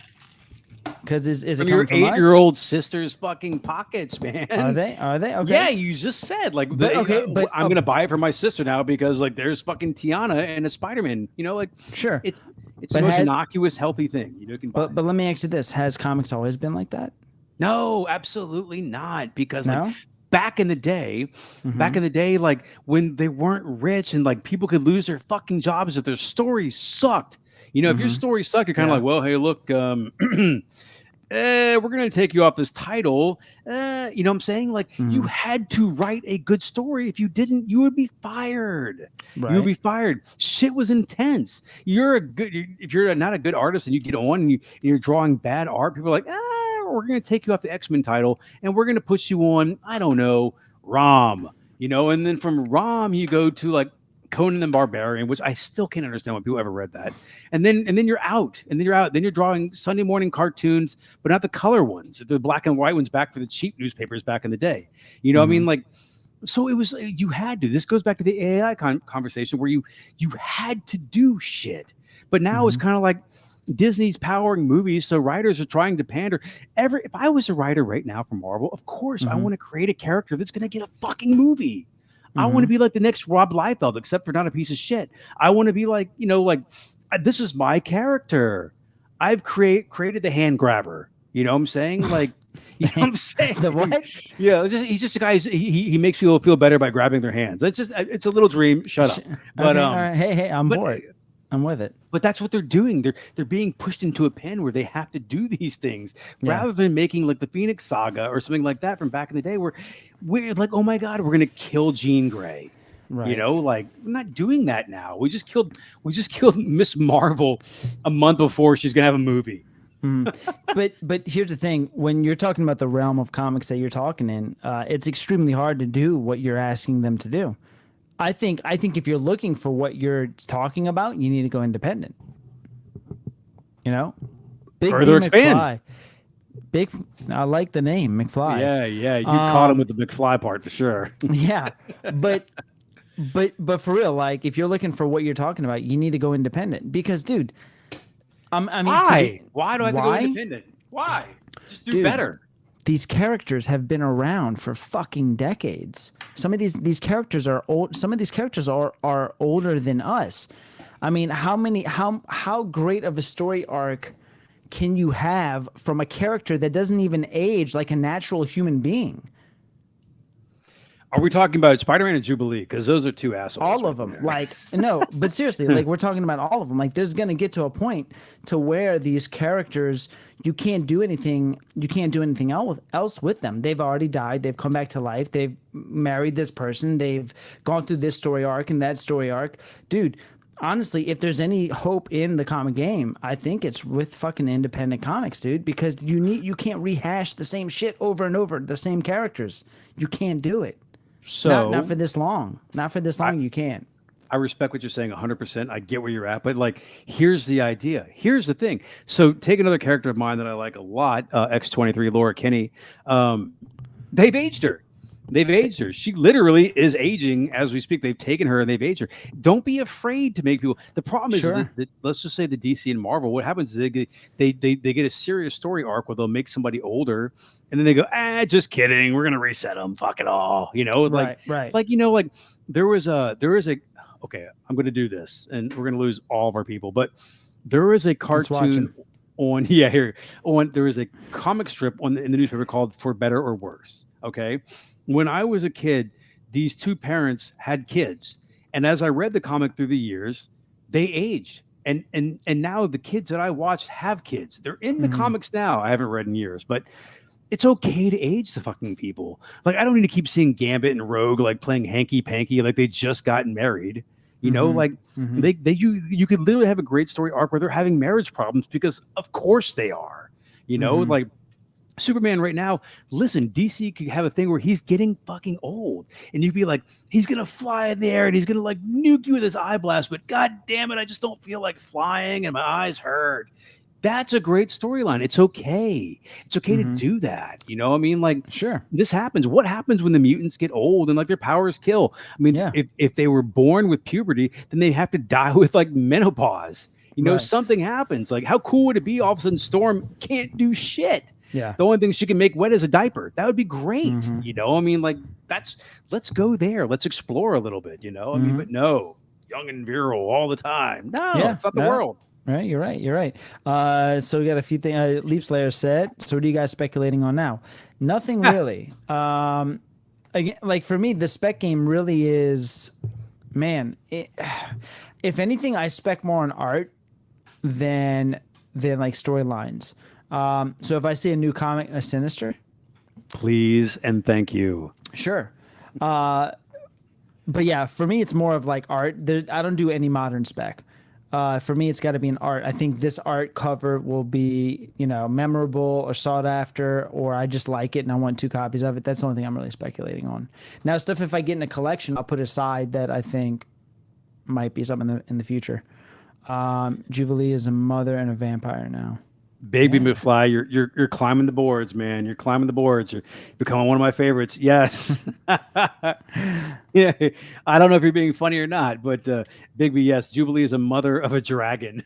S2: Because is it
S1: From
S2: coming
S1: your
S2: from us?
S1: 8-year-old sister's fucking pockets, man.
S2: Are they? Are they? Okay.
S1: Yeah, you just said like,
S2: But okay, but
S1: I'm gonna buy it for my sister now because like there's fucking Tiana and a Spider-Man. You know, like
S2: sure.
S1: it's the
S2: But
S1: most
S2: had
S1: innocuous, healthy thing you can buy.
S2: but let me ask you this: has comics always been like that?
S1: No, absolutely not. Because like
S2: No.
S1: back in the day,
S2: Mm-hmm.
S1: like when they weren't rich and like people could lose their fucking jobs if their stories sucked. You know, if your
S2: Mm-hmm.
S1: story sucked, you're kind of
S2: Yeah.
S1: like, well, hey, look, we're going to take you off this title. You know what I'm saying? Like, you
S2: Mm-hmm.
S1: had to write a good story. If you didn't, you would be fired. You would
S2: Right.
S1: be fired. Shit was intense. If you're not a good artist and you get on and you're drawing bad art, people are like, we're going to take you off the X-Men title and we're going to put you on, I don't know, Rom, you know, and then from Rom, you go to like Conan the Barbarian, which I still can't understand why people ever read that. And then you're out, and then you're out. Then you're drawing Sunday morning cartoons, but not the color ones, the black and white ones back for the cheap newspapers back in the day. You know, what I
S2: Mm-hmm.
S1: mean, like, so it was you had to. This goes back to the AI conversation where you had to do shit, but now it's
S2: Mm-hmm.
S1: kind of like Disney's powering movies, so writers are trying to pander. If I was a writer right now for Marvel, of course I
S2: Mm-hmm.
S1: want to create a character that's going to get a fucking movie. I want
S2: Mm-hmm.
S1: to be like the next Rob Liefeld, except for not a piece of shit. I want to be like, you know, like this is my character. I've created the hand grabber. You know what I'm saying? Like, you know what I'm saying?
S2: The what?
S1: Yeah, he's just a guy. He makes people feel better by grabbing their hands. It's a little dream. Shut up. But
S2: Okay. All right. Hey, I'm
S1: but
S2: for it. I'm with it.
S1: but that's what they're doing. They're being pushed into a pen where they have to do these things
S2: Yeah.
S1: rather than making like the Phoenix Saga or something like that from back in the day, where we're like, oh my god, we're gonna kill Jean Grey. You
S2: Right.
S1: know, like we're not doing that now. We just killed Miss Marvel a month before she's gonna have a movie.
S2: But here's the thing: when you're talking about the realm of comics that you're talking in, it's extremely hard to do what you're asking them to do. I think if you're looking for what you're talking about, you need to go independent. You know, Big B
S1: Further expand.
S2: McFly. Big. I like the name McFly.
S1: Yeah, you caught him with the McFly part for sure.
S2: Yeah, but but for real, like if you're looking for what you're talking about, you need to go independent because, dude, I mean, to
S1: Why?
S2: be
S1: Why do I have to go
S2: why,
S1: independent? Why? Just do
S2: dude?
S1: better.
S2: These characters have been around for fucking decades. Some of these characters are old. Some of these characters are older than us. I mean, how great of a story arc can you have from a character that doesn't even age like a natural human being?
S1: Are we talking about Spider-Man and Jubilee? Because those are two assholes.
S2: All
S1: Right
S2: of them,
S1: there.
S2: like no, but seriously, like we're talking about all of them. Like there's gonna get to a point to where these characters you can't do anything. You can't do anything else with them. They've already died. They've come back to life. They've married this person. They've gone through this story arc and that story arc, dude. Honestly, if there's any hope in the comic game, I think it's with fucking independent comics, dude. Because you can't rehash the same shit over and over, the same characters. You can't do it.
S1: So
S2: Not for this long. Not for this long. You can't.
S1: I respect what you're saying 100%. I get where you're at, but like, here's the idea. Here's the thing. So take another character of mine that I like a lot, X-23, Laura Kinney. They've aged her. They've aged her. She literally is aging as we speak. They've taken her and they've aged her. Don't be afraid to make people. The problem is
S2: Sure.
S1: that let's just say the DC and Marvel. What happens is they get a serious story arc where they'll make somebody older, and then they go, just kidding. We're gonna reset them. Fuck it all. You know,
S2: Right.
S1: like you know, like there was a. Okay, I'm gonna do this, and we're gonna lose all of our people. But there was a cartoon on there was a comic strip in the newspaper called For Better or Worse. Okay. When I was a kid, these two parents had kids, and as I read the comic through the years, they aged, and now the kids that I watched have kids. They're in the comics now. I haven't read in years, but it's okay to age the fucking people. Like I don't need to keep seeing Gambit and Rogue like playing hanky panky like they just got married. You know, like you could literally have a great story arc where they're having marriage problems because of course they are. You know, like Superman right now, listen, DC could have a thing where he's getting fucking old and you'd be like, he's going to fly in the air and he's going to like nuke you with his eye blast, but God damn it, I just don't feel like flying and my eyes hurt. That's a great storyline. It's okay. It's okay to do that. You know what I mean? Like,
S2: Sure.
S1: This happens. What happens when the mutants get old and like their powers kill? I mean, if they were born with puberty, then they have to die with like menopause.
S2: Right.
S1: something happens. Like, how cool would it be? All of a sudden, Storm can't do shit.
S2: Yeah.
S1: The only thing she can make wet is a diaper. That would be great.
S2: Mhm.
S1: I mean, like, let's go there. Let's explore a little bit. I mean, but
S2: Mhm.
S1: no, young and virile all the time. No,
S2: Yeah.
S1: it's not the
S2: No.
S1: world.
S2: Right. You're right. You're right. So we got a few things. Leap Slayer said. So what are you guys speculating on now? Nothing really. Again, like for me, the spec game really is, man. If anything, I spec more on art than like storylines. So if I see a new comic, a Sinister,
S1: Please and thank you.
S2: sure. But yeah, for me, it's more of like art. I don't do any modern spec. For me, it's got to be an art. I think this art cover will be, memorable or sought after, or I just like it and I want 2 copies of it. That's the only thing I'm really speculating on. Now, stuff if I get in a collection, I'll put aside that I think might be something in the future. Jubilee is a mother and a vampire now.
S1: Baby McFly, you're climbing the boards, man. You're climbing the boards. You're becoming one of my favorites. Yes. Yeah. I don't know if you're being funny or not, but Bigby, yes, Jubilee is a mother of a dragon.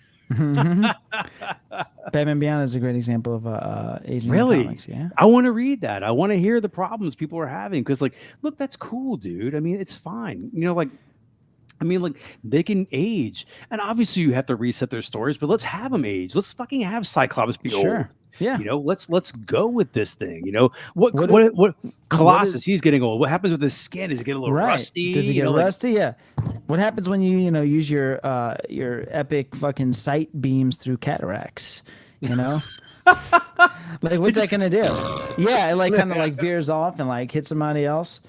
S2: Batman Beyond is a great example of Asian
S1: Really?
S2: comics. Yeah.
S1: I want to read that. I want to hear the problems people are having because, like, look, that's cool, dude. I mean, it's fine. Like they can age, and obviously you have to reset their stories, but let's have them age. Let's fucking have Cyclops be old.
S2: Sure. Yeah.
S1: Let's go with this thing. What
S2: What
S1: Colossus?
S2: is-
S1: He's getting old. What happens with his skin? Does it get a little
S2: Right.
S1: rusty?
S2: Does it get
S1: like-
S2: rusty? Yeah. What happens when you use your epic fucking sight beams through cataracts? Like what's that gonna do? Yeah, it like kind of like veers off and like hits somebody else.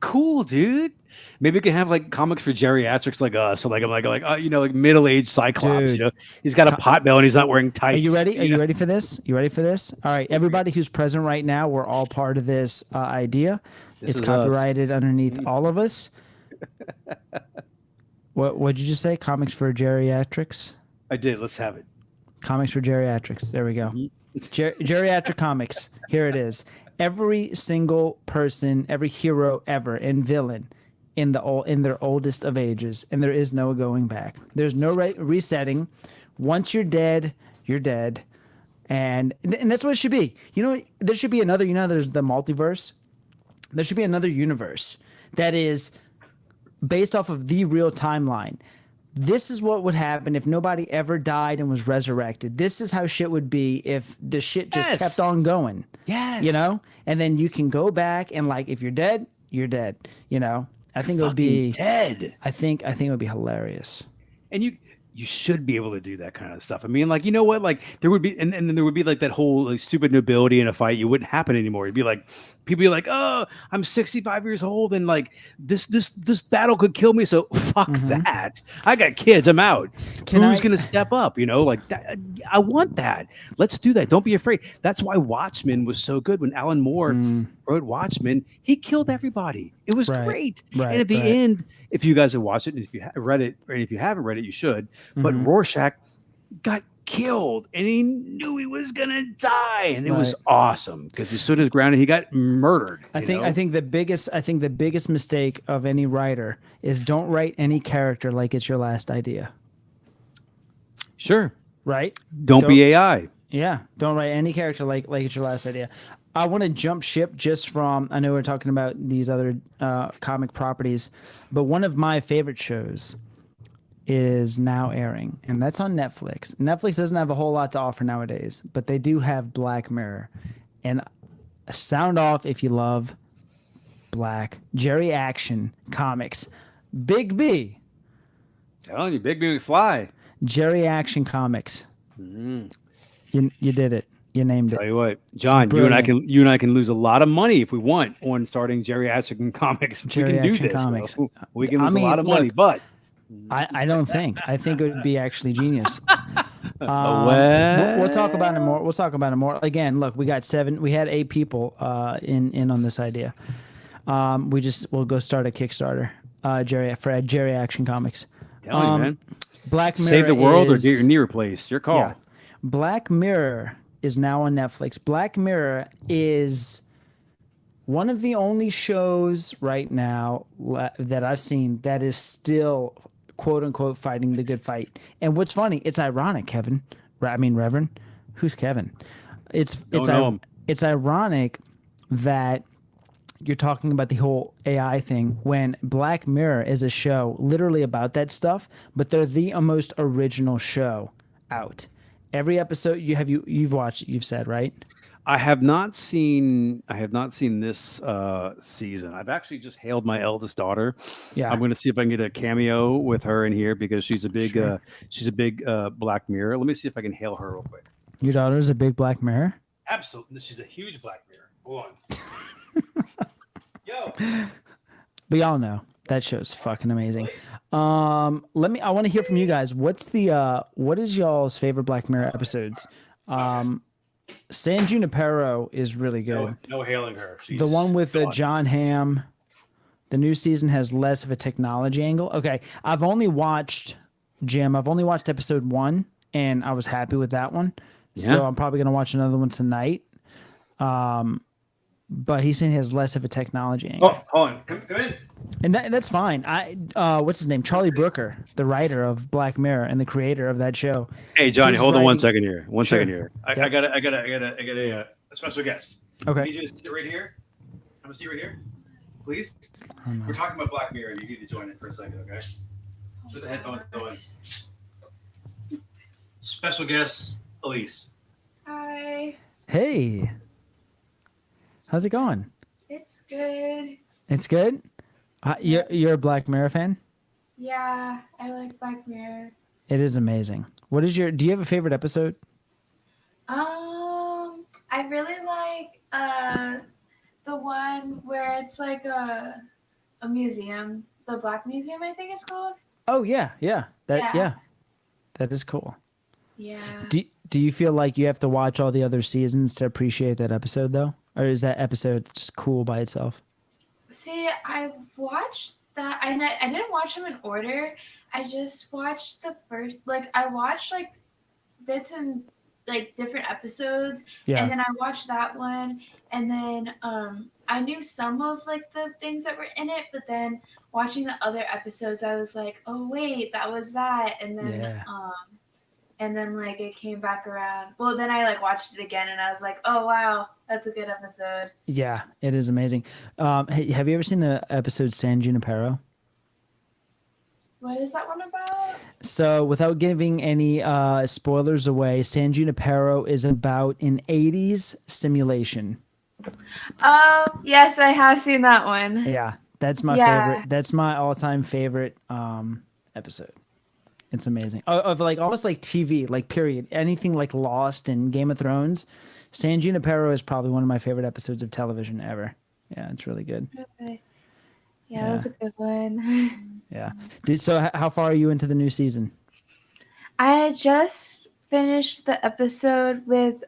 S1: Cool, dude. Maybe we can have like comics for geriatrics like us. So like I'm like middle-aged Cyclops.
S2: Dude.
S1: He's got a pot belly and he's not wearing tights.
S2: Are you ready? Are you ready for this? You ready for this? All right, everybody who's present right now, we're all part of this idea. It's
S1: is us.
S2: copyrighted underneath all of us. What'd you just say? Comics for geriatrics?
S1: I did. Let's have it.
S2: Comics for geriatrics. There we go. Geriatric comics. Here it is. Every single person, every hero ever and villain in their oldest of ages, and there is no going back. There's no resetting. Once you're dead, you're dead, and that's what it should be. There should be another. There's the multiverse. There should be another universe that is based off of the real timeline. This is what would happen if nobody ever died and was resurrected. This is how shit would be if the shit just
S1: Yes.
S2: kept on going.
S1: Yes.
S2: And then you can go back and like if you're dead, you're dead. I think it would be
S1: dead.
S2: I think it would be hilarious.
S1: And you should be able to do that kind of stuff. I mean, like, you know what? Like there would be, and then there would be like that whole like stupid nobility in a fight. You wouldn't happen anymore. You'd be like, people be like, oh, I'm 65 years old, and like this battle could kill me. So fuck that. I got kids. I'm out. Who's gonna step up? Like that, I want that. Let's do that. Don't be afraid. That's why Watchmen was so good. When Alan Moore wrote Watchmen, he killed everybody. It was
S2: Right.
S1: great.
S2: Right,
S1: And at the
S2: right.
S1: end, if you guys have watched it, and if you read it, or if you haven't read it, you should. But Rorschach got killed, and he knew he was gonna die, and it was
S2: Right.
S1: awesome because he stood his ground and he got murdered.
S2: I think the biggest mistake of any writer is don't write any character like it's your last idea.
S1: Sure.
S2: Right?
S1: Don't be AI.
S2: Yeah, don't write any character like it's your last idea. I want to jump ship just from. I know we're talking about these other comic properties, but one of my favorite shows is now airing, and that's on Netflix. Netflix doesn't have a whole lot to offer nowadays, but they do have Black Mirror. And sound off if you love Jerry Action comics. Big B,
S1: Telling you, Big Big Fly.
S2: Jerry Action comics. You did it. You named
S1: Tell
S2: it.
S1: you what, John, you and
S2: brilliant.
S1: I can lose a lot of money if we want on starting geriatric comics.
S2: Jerry
S1: we can do
S2: Action
S1: this.
S2: Comics.
S1: Though. We can
S2: I
S1: lose
S2: mean,
S1: a lot of money,
S2: look,
S1: but
S2: I don't think. I think it would be actually genius.
S1: well,
S2: We'll talk about it more. We'll talk about it more. Again, look, we had 8 people in on this idea. We'll go start a Kickstarter. Jerry Action Comics.
S1: telling you, man.
S2: Black Mirror.
S1: Save the world or
S2: is-
S1: get your knee replaced. Your call.
S2: Yeah. Black Mirror is now on Netflix. Black Mirror is one of the only shows right now that I've seen that is still quote unquote fighting the good fight. And what's funny, it's ironic, Kevin. Reverend. Who's Kevin?
S1: Don't know him.
S2: It's ironic that you're talking about the whole AI thing when Black Mirror is a show literally about that stuff, but they're the most original show out. Every episode you've watched, you've said, right?
S1: I have not seen this season. I've actually just hailed my eldest daughter.
S2: Yeah.
S1: I'm going to see if I can get a cameo with her in here because she's a big
S2: Sure.
S1: Black Mirror. Let me see if I can hail her real quick.
S2: Your daughter's a big Black Mirror?
S1: Absolutely. She's a huge Black Mirror. Hold on. Yo.
S2: But y'all know that show's fucking amazing. I want to hear from you guys. What is y'all's favorite Black Mirror episodes? San Junipero is really good.
S1: No hailing her. She's
S2: The one with
S1: gone.
S2: John Hamm. The new season has less of a technology angle. Okay, I've only watched episode 1, and I was happy with that one. So
S1: Yeah.
S2: I'm probably gonna watch another one tonight. But he's saying he has less of a technology angle.
S1: Oh, hold on. Come in.
S2: And that's fine. What's his name? Charlie Brooker, the writer of Black Mirror and the creator of that show.
S1: Hey, Johnny,
S2: He's
S1: hold on one
S2: writing-
S1: second here. One
S2: Sure.
S1: second here. I got a special guest.
S2: Okay.
S1: Can you just sit right here? Have a seat right here, please.
S2: Oh, no.
S1: We're talking about Black Mirror, and you need to join it for a second, okay? Put the headphones on. Special guest, Elise.
S3: Hi,
S2: Hey, how's it going?
S3: it's good.
S2: It's good. You're a Black Mirror fan?
S3: Yeah, I like Black Mirror.
S2: It is amazing. Do you have a favorite episode?
S3: I really like the one where it's like a museum, the Black Museum, I think it's called.
S2: Oh yeah.
S3: Yeah.
S2: That is cool.
S3: Yeah.
S2: Do you feel like you have to watch all the other seasons to appreciate that episode though? Or is that episode just cool by itself?
S3: See, I watched that. I didn't watch them in order. I just watched the first. Like I watched like bits and like different episodes,
S2: Yeah.
S3: and then I watched that one, and then I knew some of like the things that were in it, but then watching the other episodes, I was like, oh wait, that was that, and then
S2: Yeah.
S3: and then like it came back around. Well, then I like watched it again, and I was like, oh wow, that's a good episode.
S2: Yeah, it is amazing. Hey, have you ever seen the episode San Junipero?
S3: What is that one about?
S2: So, without giving any spoilers away, San Junipero is about an 80s simulation.
S3: Oh yes, I have seen that one.
S2: Yeah, that's my
S3: Yeah.
S2: favorite. That's my all-time favorite episode. It's amazing. Of like almost like TV, like period. Anything like Lost and Game of Thrones. San Junipero is probably one of my favorite episodes of television ever. Yeah, it's really good.
S3: Okay. Yeah, that was a good one.
S2: Yeah. So how far are you into the new season?
S3: I just finished the episode with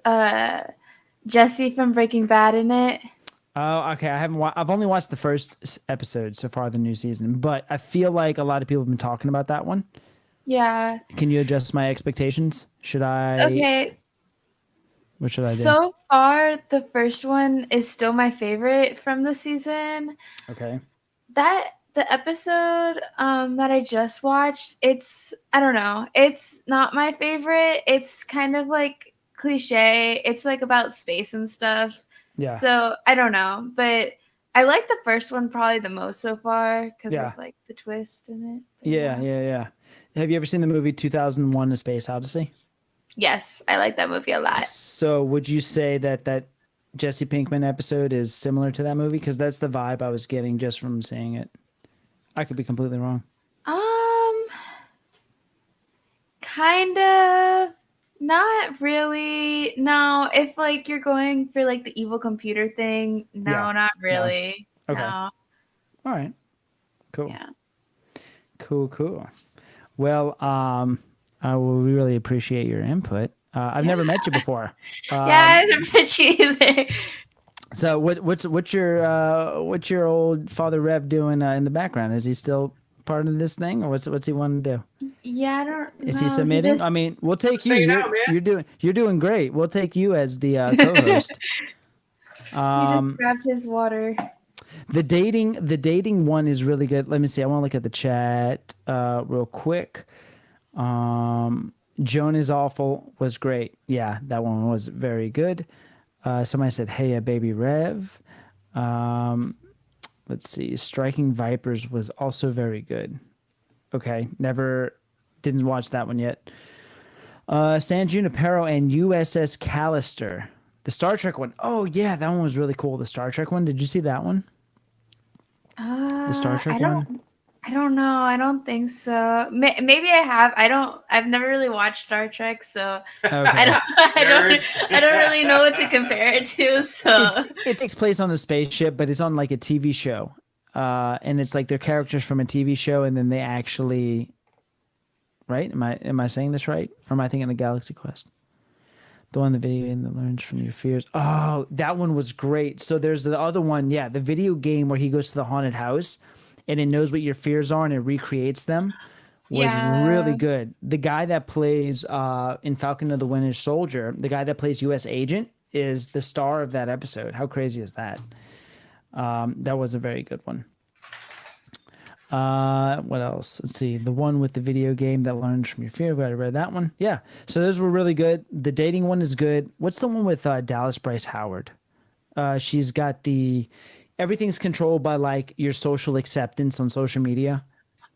S3: Jesse from Breaking Bad in it.
S2: Oh, okay. I've only watched the first episode so far of the new season, but I feel like a lot of people have been talking about that one.
S3: Yeah.
S2: Can you adjust my expectations? Should I?
S3: Okay.
S2: What should I do?
S3: So far, the first one is still my favorite from the season.
S2: Okay.
S3: The episode that I just watched, I don't know, it's not my favorite. It's kind of like cliche. It's like about space and stuff.
S2: Yeah.
S3: So I don't know, but I like the first one probably the most so far because
S2: Yeah.
S3: of like the twist in it. But
S2: Yeah. Have you ever seen the movie 2001: A Space Odyssey?
S3: Yes, I like that movie a lot.
S2: So would you say that Jesse Pinkman episode is similar to that movie? Because that's the vibe I was getting just from seeing it. I could be completely wrong.
S3: Kind of. Not really. No, if like you're going for like the evil computer thing, no,
S2: Yeah.
S3: not really.
S2: Okay.
S3: No.
S2: All right. Cool.
S3: Yeah.
S2: Cool. Well, we really appreciate your input. I've never met you before.
S3: Yeah, I didn't met you either.
S2: So what's your old father Rev doing in the background? Is he still part of this thing, or what's he wanting to do?
S3: Yeah, I don't
S2: Is
S3: know.
S2: he submitting?
S3: just-
S2: I mean, we'll take you.
S1: hanging out, man.
S2: You're doing great. We'll take you as the co-host.
S3: he just grabbed his water.
S2: The dating one is really good. Let me see. I want to look at the chat real quick. Joan is Awful was great. Yeah, that one was very good. Somebody said, "Hey, baby Rev." Let's see. Striking Vipers was also very good. Okay, didn't watch that one yet. San Junipero and USS Callister. The Star Trek one. Oh, yeah, that one was really cool. The Star Trek one. Did you see that one? The Star Trek one?
S3: I don't know. I don't think so. Maybe I have. I've never really watched Star Trek, so
S2: Okay.
S3: I don't really know what to compare it to. So
S2: It takes place on a spaceship, but it's on like a TV show. And it's like they're characters from a TV show, and then they actually, right? Am I saying this right? Or am I thinking of Galaxy Quest? The one, the video game that learns from your fears. Oh, that one was great. So there's the other one, yeah, the video game where he goes to the haunted house and it knows what your fears are and it recreates them was really good. The guy that plays in Falcon of the Winter Soldier, the guy that plays U.S. Agent, is the star of that episode. How crazy is that? That was a very good one. What else? Let's see. The one with the video game that learns from your fear. I read that one. Yeah. So those were really good. The dating one is good. What's the one with Dallas Bryce Howard? She's got everything's controlled by like your social acceptance on social media.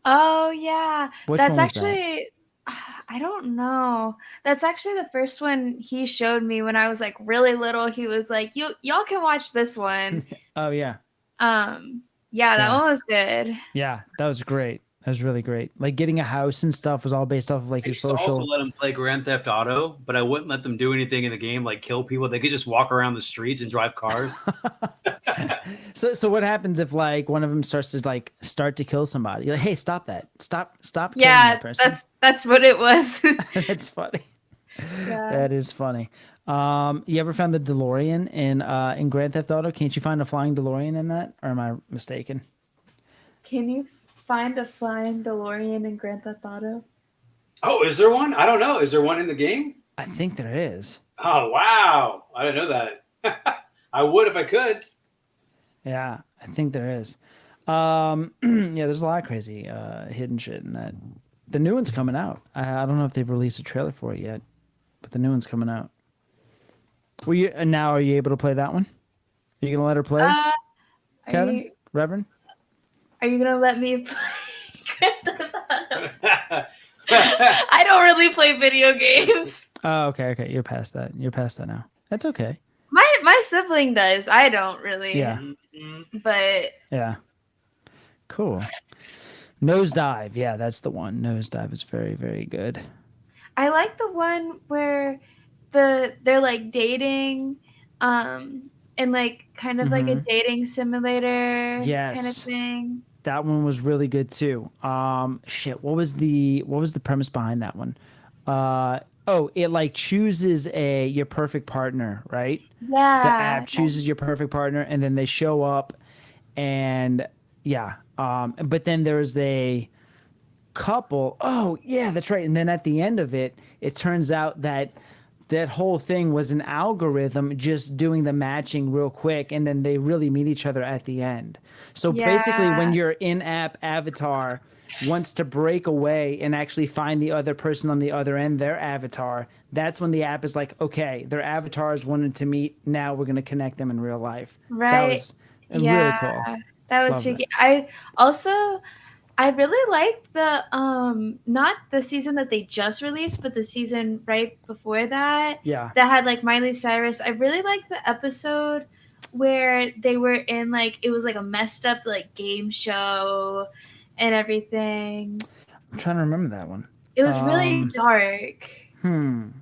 S3: Oh yeah. That's actually
S2: that?
S3: I don't know. That's actually the first one he showed me when I was like really little. He was like, y'all can watch this one.
S2: Oh yeah.
S3: Yeah, that one was good.
S2: Yeah, that was great. That was really great. Like getting a house and stuff was all based off of like your social.
S4: I also let them play Grand Theft Auto, but I wouldn't let them do anything in the game like kill people. They could just walk around the streets and drive cars.
S2: So what happens if like one of them starts to kill somebody? You're like, hey, stop that! Stop killing that person.
S3: That's what it was.
S2: That's funny.
S3: Yeah.
S2: That is funny. You ever found the DeLorean in Grand Theft Auto? Can't you find a flying DeLorean in that, or am I mistaken?
S3: Can you find a flying DeLorean in Grand Theft Auto?
S4: Oh, is there one? I don't know. Is there one in the game?
S2: I think there is.
S4: Oh, wow. I didn't know that. I would if I could.
S2: Yeah, I think there is. Yeah, there's a lot of crazy hidden shit in that. The new one's coming out. I don't know if they've released a trailer for it yet, but the new one's coming out. Are you able to play that one? Are you gonna let her play? Kevin? Reverend?
S3: Are you gonna let me play Grand Theft Auto? I don't really play video games.
S2: Oh, okay. You're past that. You're past that now. That's okay.
S3: My sibling does. I don't really.
S2: Yeah.
S3: But
S2: yeah. Cool. Nosedive. Yeah, that's the one. Nosedive is very, very good.
S3: I like the one where they're like dating, and like kind of like a dating simulator kind of thing.
S2: That one was really good too. What was the premise behind that one? It like chooses your perfect partner, right?
S3: Yeah.
S2: The app chooses your perfect partner, and then they show up, and yeah. But then there's a couple. Oh yeah, that's right. And then at the end of it, it turns out that whole thing was an algorithm just doing the matching real quick, and then they really meet each other at the end. So basically, when your in-app avatar wants to break away and actually find the other person on the other end, their avatar, that's when the app is like, okay, their avatars wanted to meet. Now we're going to connect them in real life.
S3: Right.
S2: That was really cool.
S3: That was tricky. I really liked the not the season that they just released, but the season right before that.
S2: Yeah.
S3: That had like Miley Cyrus. I really liked the episode where they were in like it was like a messed up like game show and everything.
S2: I'm trying to remember that one.
S3: It was really dark.
S2: And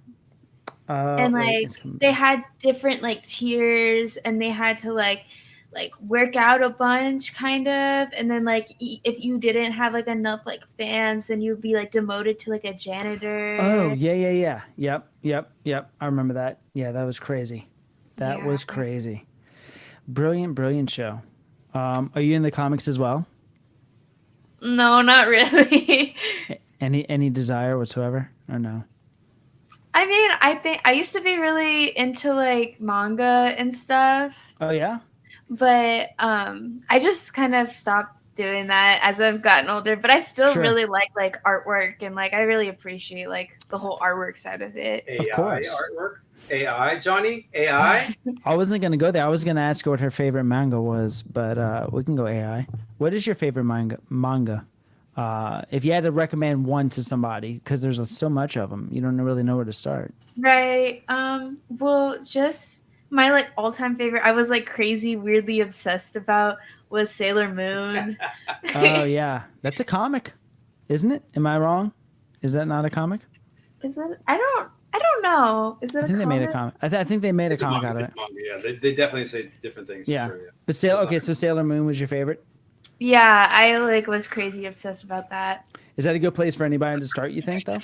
S3: like they had different like tiers, and they had to like work out a bunch kind of, and then like if you didn't have like enough like fans, then you'd be like demoted to like a janitor.
S2: Oh yeah. Yep. I remember that. Yeah, that was crazy. That was crazy. Brilliant show. Are you in the comics as well?
S3: No, not really.
S2: Any desire whatsoever, or no?
S3: I mean, I think I used to be really into like manga and stuff.
S2: Oh yeah.
S3: but I just kind of stopped doing that as I've gotten older. But I still
S2: Sure.
S3: really like artwork, and like I really appreciate like the whole artwork side of it.
S4: AI
S2: course.
S4: artwork. AI, Johnny. AI.
S2: I wasn't gonna go there. I was gonna ask her what her favorite manga was, but we can go AI. What is your favorite manga? If you had to recommend one to somebody, because there's so much of them, you don't really know where to start.
S3: Right. Well, just my like all-time favorite. I was like crazy, weirdly obsessed about was Sailor Moon.
S2: Oh yeah, that's a comic, isn't it? Am I wrong? Is that not a comic?
S3: Is it? I don't know. Is it
S2: I
S3: a
S2: think they
S3: comic?
S2: made a comic. I think they made a
S4: It's a
S2: comic
S4: manga,
S2: out of it.
S4: it's manga, yeah, they definitely say different things.
S2: Yeah.
S4: For sure, yeah.
S2: But so Sailor Moon was your favorite.
S3: Yeah, I like was crazy obsessed about that.
S2: Is that a good place for anybody to start? You think though?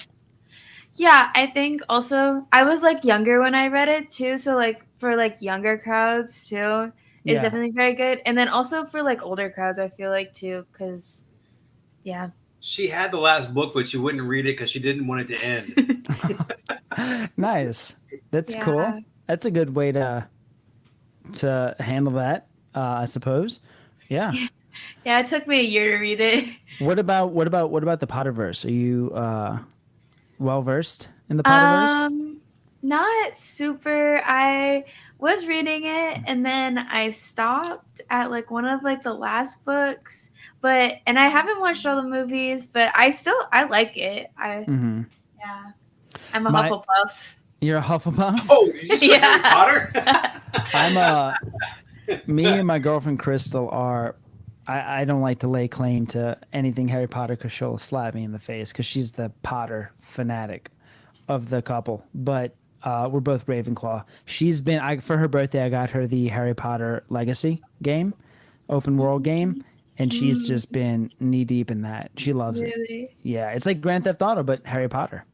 S3: Yeah, I think also I was like younger when I read it too, so like for like younger crowds too, it's
S2: Yeah.
S3: definitely very good. And then also for like older crowds, I feel like too, because yeah.
S4: She had the last book, but she wouldn't read it because she didn't want it to end.
S2: Nice. That's
S3: Yeah.
S2: cool. That's a good way to handle that, I suppose. Yeah.
S3: Yeah, it took me a year to read it.
S2: What about the Potterverse? Are you well versed in the Potterverse?
S3: Not super. I was reading it and then I stopped at like one of like the last books, and I haven't watched all the movies, but I like it.
S2: Mm-hmm.
S3: Yeah. I'm a
S2: My-
S3: Hufflepuff.
S2: You're a Hufflepuff?
S4: Oh, you just read
S3: Yeah.
S4: Harry Potter?
S2: Me and my girlfriend Crystal are. I don't like to lay claim to anything Harry Potter because she'll slap me in the face because she's the Potter fanatic of the couple. But we're both Ravenclaw. She's been for her birthday. I got her the Harry Potter Legacy game, open world game, and she's just been knee deep in that. She loves it.
S3: Really?
S2: Yeah, it's like Grand Theft Auto, but Harry Potter.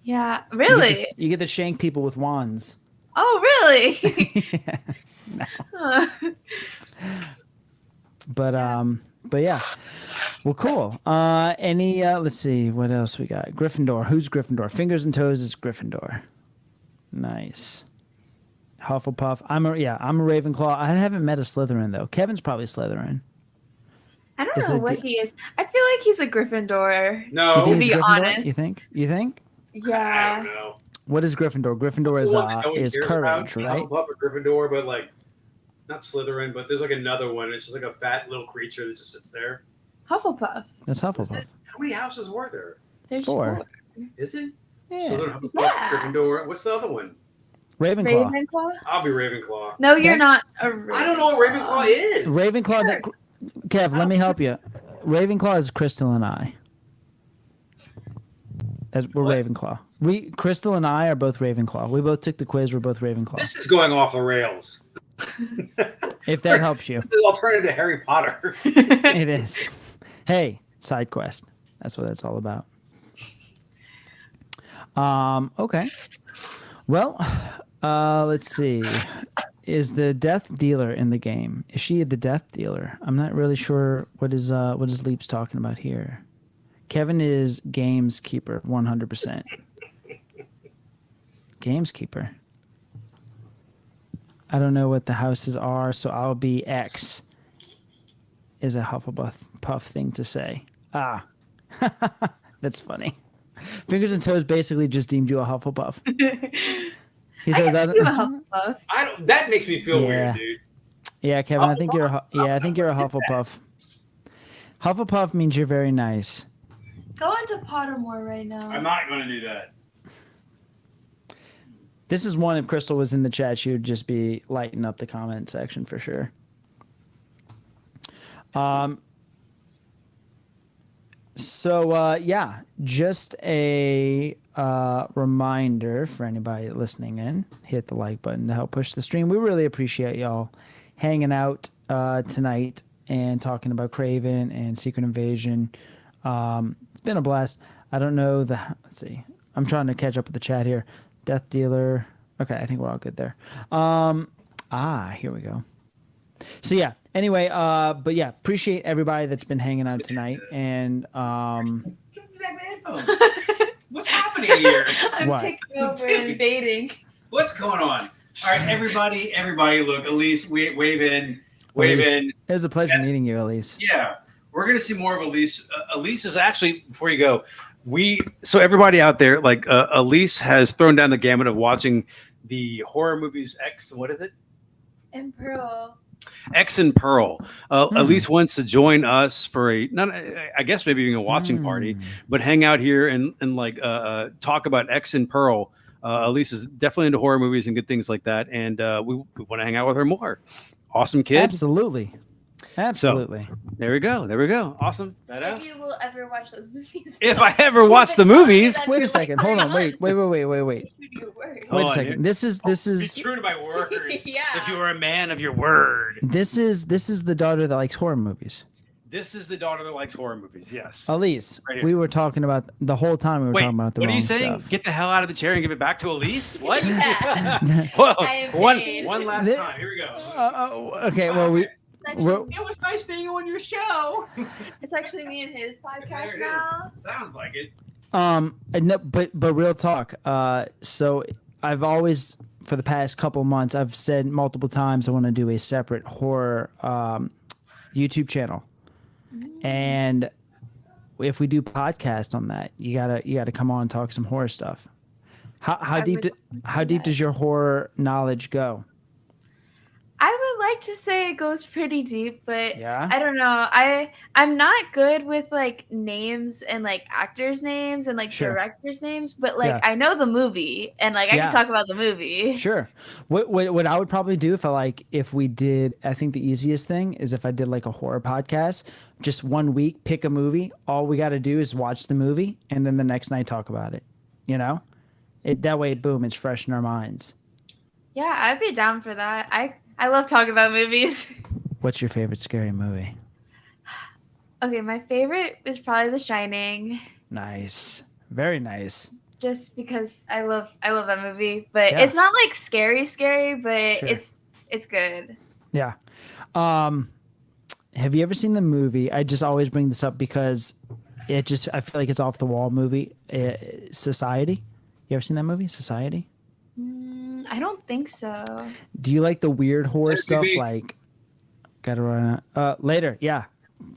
S3: Yeah. Really?
S2: You get to shank people with wands.
S3: Oh, really?
S2: Yeah. But yeah. Well, cool. Let's see what else we got. Gryffindor. Who's Gryffindor? Fingers and toes is Gryffindor. Nice. Hufflepuff. I'm a Ravenclaw. I haven't met a Slytherin though. Kevin's probably Slytherin.
S3: I don't
S2: Is
S3: know
S2: it
S3: what he is. I feel like he's a Gryffindor.
S4: No.
S2: You think
S3: To
S2: he's
S3: be
S2: Gryffindor?
S3: honest.
S2: You think?
S4: I
S3: Yeah.
S4: don't know.
S2: What is Gryffindor? Gryffindor
S4: What's the one that no one
S2: is
S4: cares
S2: courage,
S4: about?
S2: right?
S4: Hufflepuff or Gryffindor, but like not Slytherin, but there's like another one. It's just like a fat little creature that just sits there.
S3: Hufflepuff.
S2: That's Hufflepuff.
S4: How many houses were there?
S3: There's
S2: 4.
S4: Is it?
S2: Yeah.
S4: Slytherin, Hufflepuff,
S3: Yeah.
S4: Gryffindor. What's the other one?
S2: Ravenclaw.
S3: Ravenclaw?
S4: I'll be Ravenclaw.
S3: No, you're
S2: That-
S3: not a Ravenclaw.
S4: I don't know what Ravenclaw is.
S2: Ravenclaw.
S3: Sure.
S2: Kev, let me help you. Ravenclaw is Crystal and I. We're
S4: What?
S2: Ravenclaw. Crystal and I are both Ravenclaw. We both took the quiz. We're both Ravenclaw.
S4: This is going off the rails.
S2: If that helps you,
S4: This is alternative to Harry Potter.
S2: it is. Hey, side quest. That's what it's all about. Okay. Well, let's see. Is the death dealer in the game? Is she the death dealer? I'm not really sure what is Leap's talking about here. Kevin is gameskeeper 100%. Gameskeeper. I don't know what the houses are, so I'll be X. Is a Hufflepuff thing to say. Ah, that's funny. Fingers and Toes basically just deemed you a Hufflepuff. He says,
S3: I can see a Hufflepuff.
S4: I don't. That makes me feel
S2: Yeah.
S4: weird, dude.
S2: "Yeah, Kevin, I think you're I think you're a Hufflepuff. Hufflepuff means you're very nice."
S3: Go into Pottermore right now.
S4: I'm not going to do that.
S2: This is one. If Crystal was in the chat, she would just be lighting up the comment section for sure. So yeah, just a reminder for anybody listening in: hit the like button to help push the stream. We really appreciate y'all hanging out tonight and talking about Craven and Secret Invasion. It's been a blast. I don't know let's see. I'm trying to catch up with the chat here. Death Dealer. Okay, I think we're all good there. Here we go. So yeah. Anyway, but yeah, appreciate everybody that's been hanging out tonight. And
S4: Give me back the headphones. What's happening here?
S3: I'm
S2: What?
S3: taking over and invading.
S4: What's going on? All right, everybody, look, Elise, wave in.
S2: It was a pleasure
S4: Yes.
S2: meeting you, Elise.
S4: Yeah, we're gonna see more of Elise. Elise is actually, before you go,
S1: So everybody out there, like Elise has thrown down the gamut of watching the horror movies X. What is it?
S3: And Pearl.
S1: X and Pearl. Elise wants to join us for I guess maybe even a watching party, but hang out here and like talk about X and Pearl. Elise is definitely into horror movies and good things like that, and we want to hang out with her more. Awesome kid.
S2: Absolutely.
S1: There we go. Awesome.
S3: If you will ever watch those movies.
S1: If I ever watch the movies.
S2: Wait a second. Hold on. Wait.
S3: True to your word.
S2: Wait a second. This is
S1: Be true to my word.
S3: Yeah.
S1: If you are a man of your word.
S2: this is the daughter that likes horror movies.
S1: This is the daughter that likes horror movies. Yes.
S2: Elise,
S1: Right here.
S2: we were talking about the whole time we were
S1: Wait,
S2: talking about the
S1: what are
S2: wrong
S1: you saying?
S2: stuff.
S1: Get the hell out of the chair and give it back to Elise? What?
S3: Yeah.
S1: Whoa.
S3: I am
S1: One
S3: paid.
S1: last
S2: Thi-
S1: time. Here we go.
S2: Okay, well
S3: It's actually,
S2: Well-
S4: it was nice being on your show.
S3: it's actually me and his podcast
S1: There it
S3: now.
S1: is. Sounds like it.
S2: no, but real talk. So I've always, for the past couple months, I've said multiple times I want to do a separate horror YouTube channel, and if we do podcast on that, you gotta come on and talk some horror stuff. How
S3: I
S2: deep
S3: would
S2: how
S3: do
S2: deep
S3: that.
S2: does your horror knowledge go?
S3: I would like to say it goes pretty deep, but
S2: Yeah?
S3: I don't know. I'm not good with like names and like actors' names and like
S2: Sure.
S3: directors' names, but like
S2: Yeah.
S3: I know the movie and like I
S2: Yeah.
S3: can talk about the movie.
S2: Sure. What I would probably do if we did, I think the easiest thing is if I did like a horror podcast, just 1 week, pick a movie. All we got to do is watch the movie and then the next night talk about it. You know, that way, boom, it's fresh in our minds.
S3: Yeah, I'd be down for that. I love talking about movies.
S2: What's your favorite scary movie?
S3: Okay, my favorite is probably The Shining,
S2: Nice. Very nice.
S3: just because I love that movie. But
S2: Yeah.
S3: it's not like scary, but
S2: Sure.
S3: it's good.
S2: Yeah. Have you ever seen the movie? I just always bring this up because I feel like it's off the wall movie. Society. You ever seen that movie, Society?
S3: I don't think so.
S2: Do you like the weird horror
S4: Later,
S2: stuff?
S4: BB.
S2: Like, gotta run out. Later, yeah.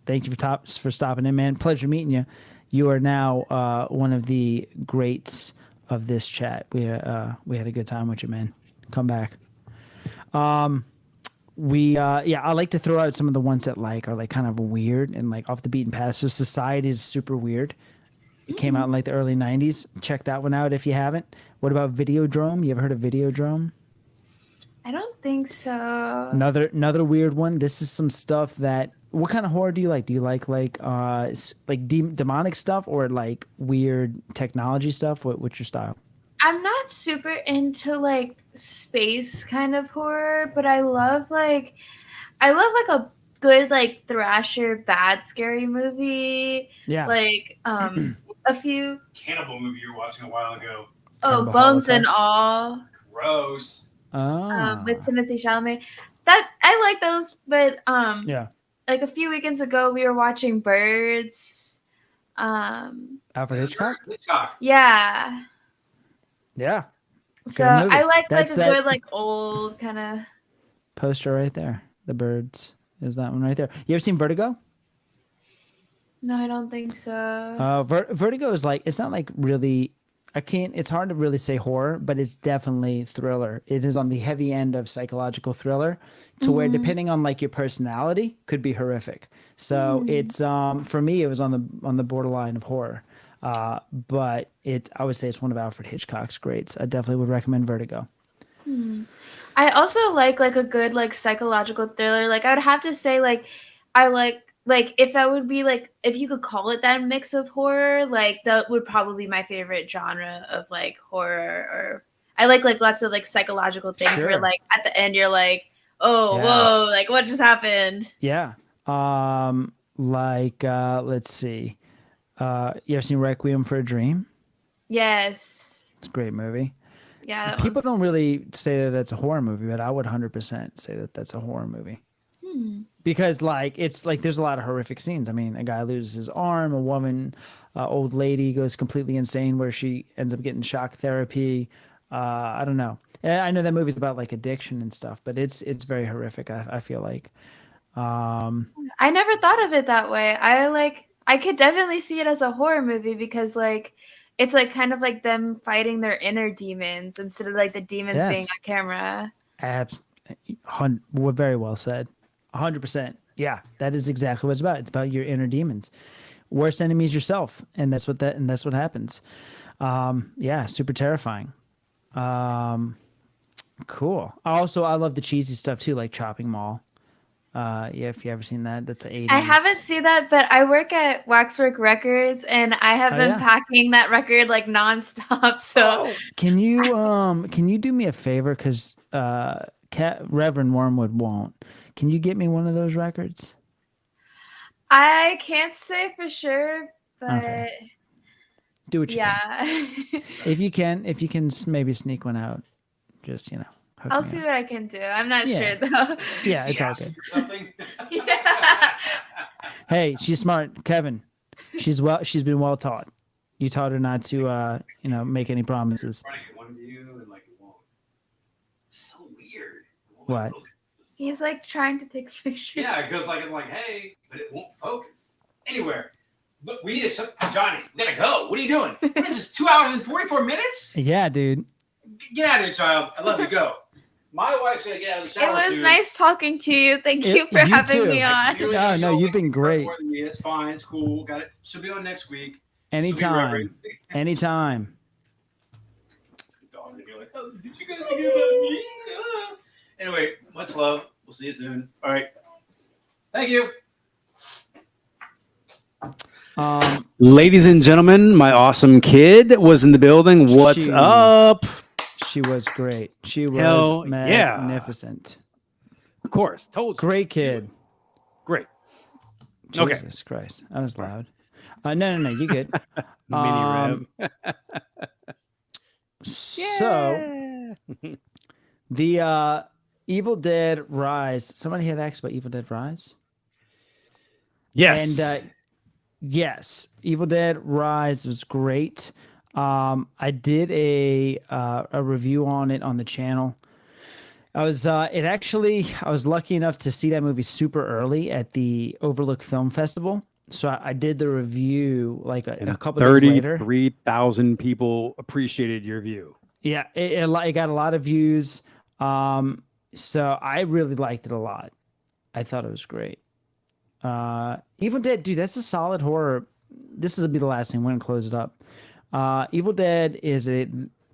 S2: Thank you for stopping in, man. Pleasure meeting you. You are now one of the greats of this chat. We had a good time with you, man. Come back. I like to throw out some of the ones that like are like kind of weird and like off the beaten path. So Society is super weird. It came out in like the early 90s. Check that one out if you haven't. What about Videodrome? You ever heard of Videodrome?
S3: I don't think so.
S2: Another weird one. This is some stuff that. What kind of horror do you like? Do you like demonic stuff or like weird technology stuff? What's your style?
S3: I'm not super into like space kind of horror, but I love like a good like thrasher bad scary movie.
S2: Yeah.
S3: Like a few
S1: Cannibal movie you were watching a while ago.
S2: Cannibal
S3: Bones and
S2: Holocaust?
S3: All
S1: Gross.
S3: with Timothy Chalamet. That I like those, but
S2: Yeah.
S3: like a few weekends ago we were watching Birds.
S2: Alfred Hitchcock.
S4: Hitchcock.
S3: Yeah.
S2: Yeah.
S3: So
S2: movie.
S3: I like
S2: That's
S3: a
S2: that-
S3: good like old kind of.
S2: Poster right there. The Birds is that one right there. You ever seen Vertigo?
S3: No, I don't think so.
S2: Vertigo is like, it's not like really, it's hard to really say horror, but it's definitely thriller. It is on the heavy end of psychological thriller to where depending on like your personality could be horrific. So it's, for me, it was on the borderline of horror. But I would say it's one of Alfred Hitchcock's greats. I definitely would recommend Vertigo.
S3: I also like a good like psychological thriller. Like I would have to say like I like if that would be like if you could call it that mix of horror, like that would probably be my favorite genre of like horror. Or I like lots of like psychological things
S2: Sure.
S3: where like at the end you're like, oh
S2: Yeah.
S3: whoa, like what just happened?
S2: Yeah. Let's see. You ever seen Requiem for a Dream?
S3: Yes.
S2: It's a great movie.
S3: Yeah. that
S2: People
S3: one's-
S2: don't really say that that's a horror movie, but I would 100% say that that's a horror movie. Because like it's like there's a lot of horrific scenes. I mean, a guy loses his arm, a woman, old lady goes completely insane where she ends up getting shock therapy. I don't know. I know that movie's about like addiction and stuff, but it's very horrific. I feel like.
S3: I never thought of it that way. I could definitely see it as a horror movie because like it's like kind of like them fighting their inner demons instead of like the demons being
S2: Yes.
S3: on camera.
S2: Very well said. 100%. Yeah, that is exactly what it's about. It's about your inner demons. Worst enemy is yourself, and that's what happens. Yeah, super terrifying. Cool. Also, I love the cheesy stuff too, like Chopping Mall. Yeah, if you ever seen that, that's the 80s.
S3: I haven't seen that, but I work at Waxwork Records, and I have been packing that record like nonstop. So
S2: can you do me a favor? Because Reverend Wormwood won't. Can you get me one of those records?
S3: I can't say for sure, but
S2: okay. Do what you can. If you can maybe sneak one out, just
S3: I'll see what I can do. I'm not sure though.
S2: Yeah, it's all good.
S4: Something.
S3: Yeah.
S2: Hey, she's smart, Kevin. She's been well taught. You taught her not to make any promises.
S4: Trying to get one of you and like it won't. It's so weird.
S2: What?
S3: He's like trying to take a picture.
S4: Yeah, because like I'm like, hey, but it won't focus anywhere. But we need to, Johnny. We gotta go. What are you doing? What is this? 2 hours and 44 minutes?
S2: Yeah, dude.
S4: Get out of here, child. I love you. Go. My wife's gonna get out of the shower.
S3: It was
S4: soon.
S3: nice talking to you. Thank you for having me on.
S2: No, you've been great.
S4: That's fine. It's cool. Got it. She'll be on next week.
S2: Anytime. Anytime.
S4: Dog gonna be like, oh, did you guys hear about me? Anyway, much love. We'll see you soon. All right. Thank you.
S1: Ladies and gentlemen, my awesome kid was in the building. What's up?
S2: She was great. She was magnificent.
S1: Of course. Told you.
S2: Great kid.
S1: Great.
S2: Jesus Christ. That was loud. No, you good.
S1: Mini Rev.
S2: So the Evil Dead Rise. Somebody had asked about Evil Dead Rise.
S1: Yes.
S2: And yes, Evil Dead Rise was great. I did a review on it on the channel. I was lucky enough to see that movie super early at the Overlook Film Festival. So I did the review like a couple days later.
S1: 33,000 people appreciated your view.
S2: Yeah, it got a lot of views. So I really liked it a lot. I thought it was great. Evil Dead, dude, that's a solid horror. This will be the last thing. We're gonna close it up. Evil Dead is a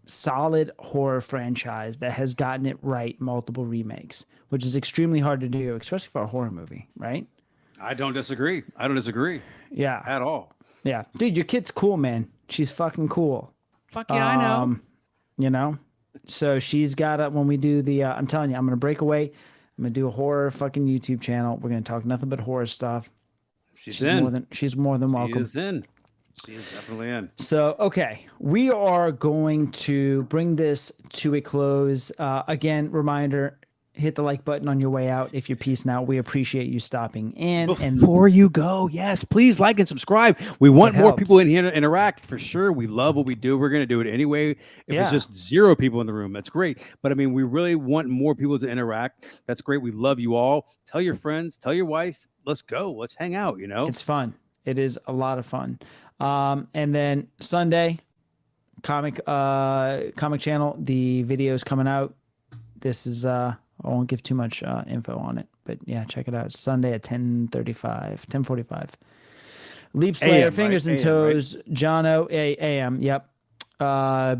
S2: solid horror franchise that has gotten it right multiple remakes, which is extremely hard to do, especially for a horror movie, right?
S1: I don't disagree.
S2: Yeah.
S1: At all.
S2: Yeah. Dude, your kid's cool, man. She's fucking cool.
S1: Fuck yeah, I know.
S2: So she's got when we do the, I'm telling you, I'm going to break away. I'm going to do a horror fucking YouTube channel. We're going to talk nothing but horror stuff.
S1: She's in.
S2: She's more than welcome.
S1: She is in. She is definitely in.
S2: So, okay, we are going to bring this to a close. Again, reminder, hit the like button on your way out if you're peacing out. We appreciate you stopping in.
S1: Before you go, yes, please like and subscribe. We want more people in here to interact for sure. We love what we do. We're going to do it anyway. If it's just 0 people in the room, that's great. But I mean, we really want more people to interact. That's great. We love you all. Tell your friends, tell your wife. Let's go. Let's hang out, It's
S2: fun. It is a lot of fun. And then Sunday, comic channel, the video is coming out. This is I won't give too much info on it, but yeah, check it out. It's Sunday at 10:45. Leap Slayer, Fingers and Toes, right? Jono, AM. Yep.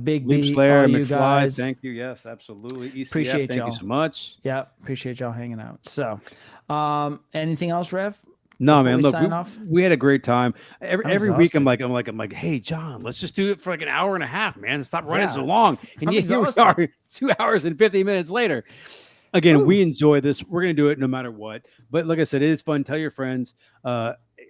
S2: Big
S1: Leap
S2: B,
S1: Slayer,
S2: all you
S1: McFly,
S2: guys.
S1: thank you. Yes, absolutely. ECF,
S2: appreciate
S1: thank
S2: y'all.
S1: you so much.
S2: Yeah, appreciate y'all hanging out. So, anything else, Rev?
S1: No, man. Look, we had a great time. Every week, I'm like, hey, John, let's just do it for like an hour and a half, man. Stop running so long. And here we are, 2 hours and 50 minutes later. Again, we enjoy this. We're gonna do it no matter what. But like I said, it is fun. Tell your friends.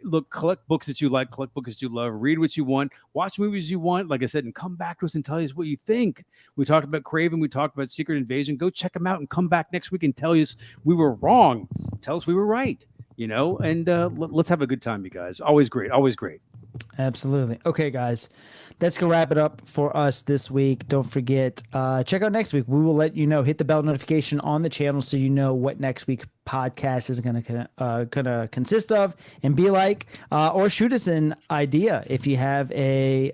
S1: Look, collect books that you like, collect books that you love, read what you want, watch movies you want. Like I said, and come back to us and tell us what you think. We talked about Craven. We talked about Secret Invasion. Go check them out and come back next week and tell us we were wrong. Tell us we were right. And let's have a good time, you guys. Always great. Always great.
S2: Absolutely. Okay, guys, that's gonna wrap it up for us this week. Don't forget, check out next week. We will let you know. Hit the bell notification on the channel so you know what next week podcast is gonna consist of and be like. Or shoot us an idea if you have a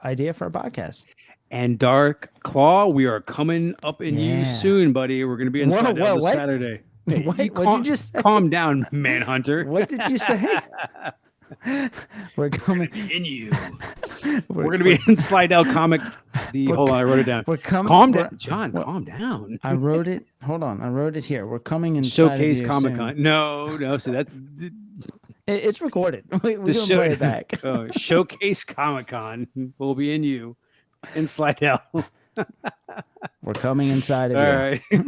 S2: idea for a podcast.
S1: And Dark Claw, we are coming up in
S2: Yeah.
S1: you soon, buddy. We're going to be in
S2: Whoa,
S1: Slidell
S2: whoa,
S1: this
S2: what?
S1: Saturday. Hey,
S2: What?
S1: you
S2: What'd you just say?
S1: calm down, Manhunter.
S2: What did you say? We're coming.
S4: In you.
S1: We're going to be in Slidell Comic. Hold on, I wrote it down.
S2: We're coming.
S1: Calm
S2: we're-
S1: down, John. Calm down.
S2: I wrote it. Hold on. I wrote it here. We're coming inside
S1: Showcase
S2: of you
S1: Comic
S2: soon.
S1: Con. No. So that's
S2: It's recorded. We're
S1: the
S2: gonna
S1: show.
S2: play it back.
S1: Showcase Comic Con will be in you in Slidell.
S2: We're coming inside of
S1: All
S2: you.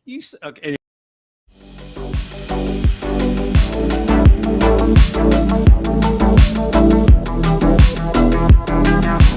S1: right. Okay.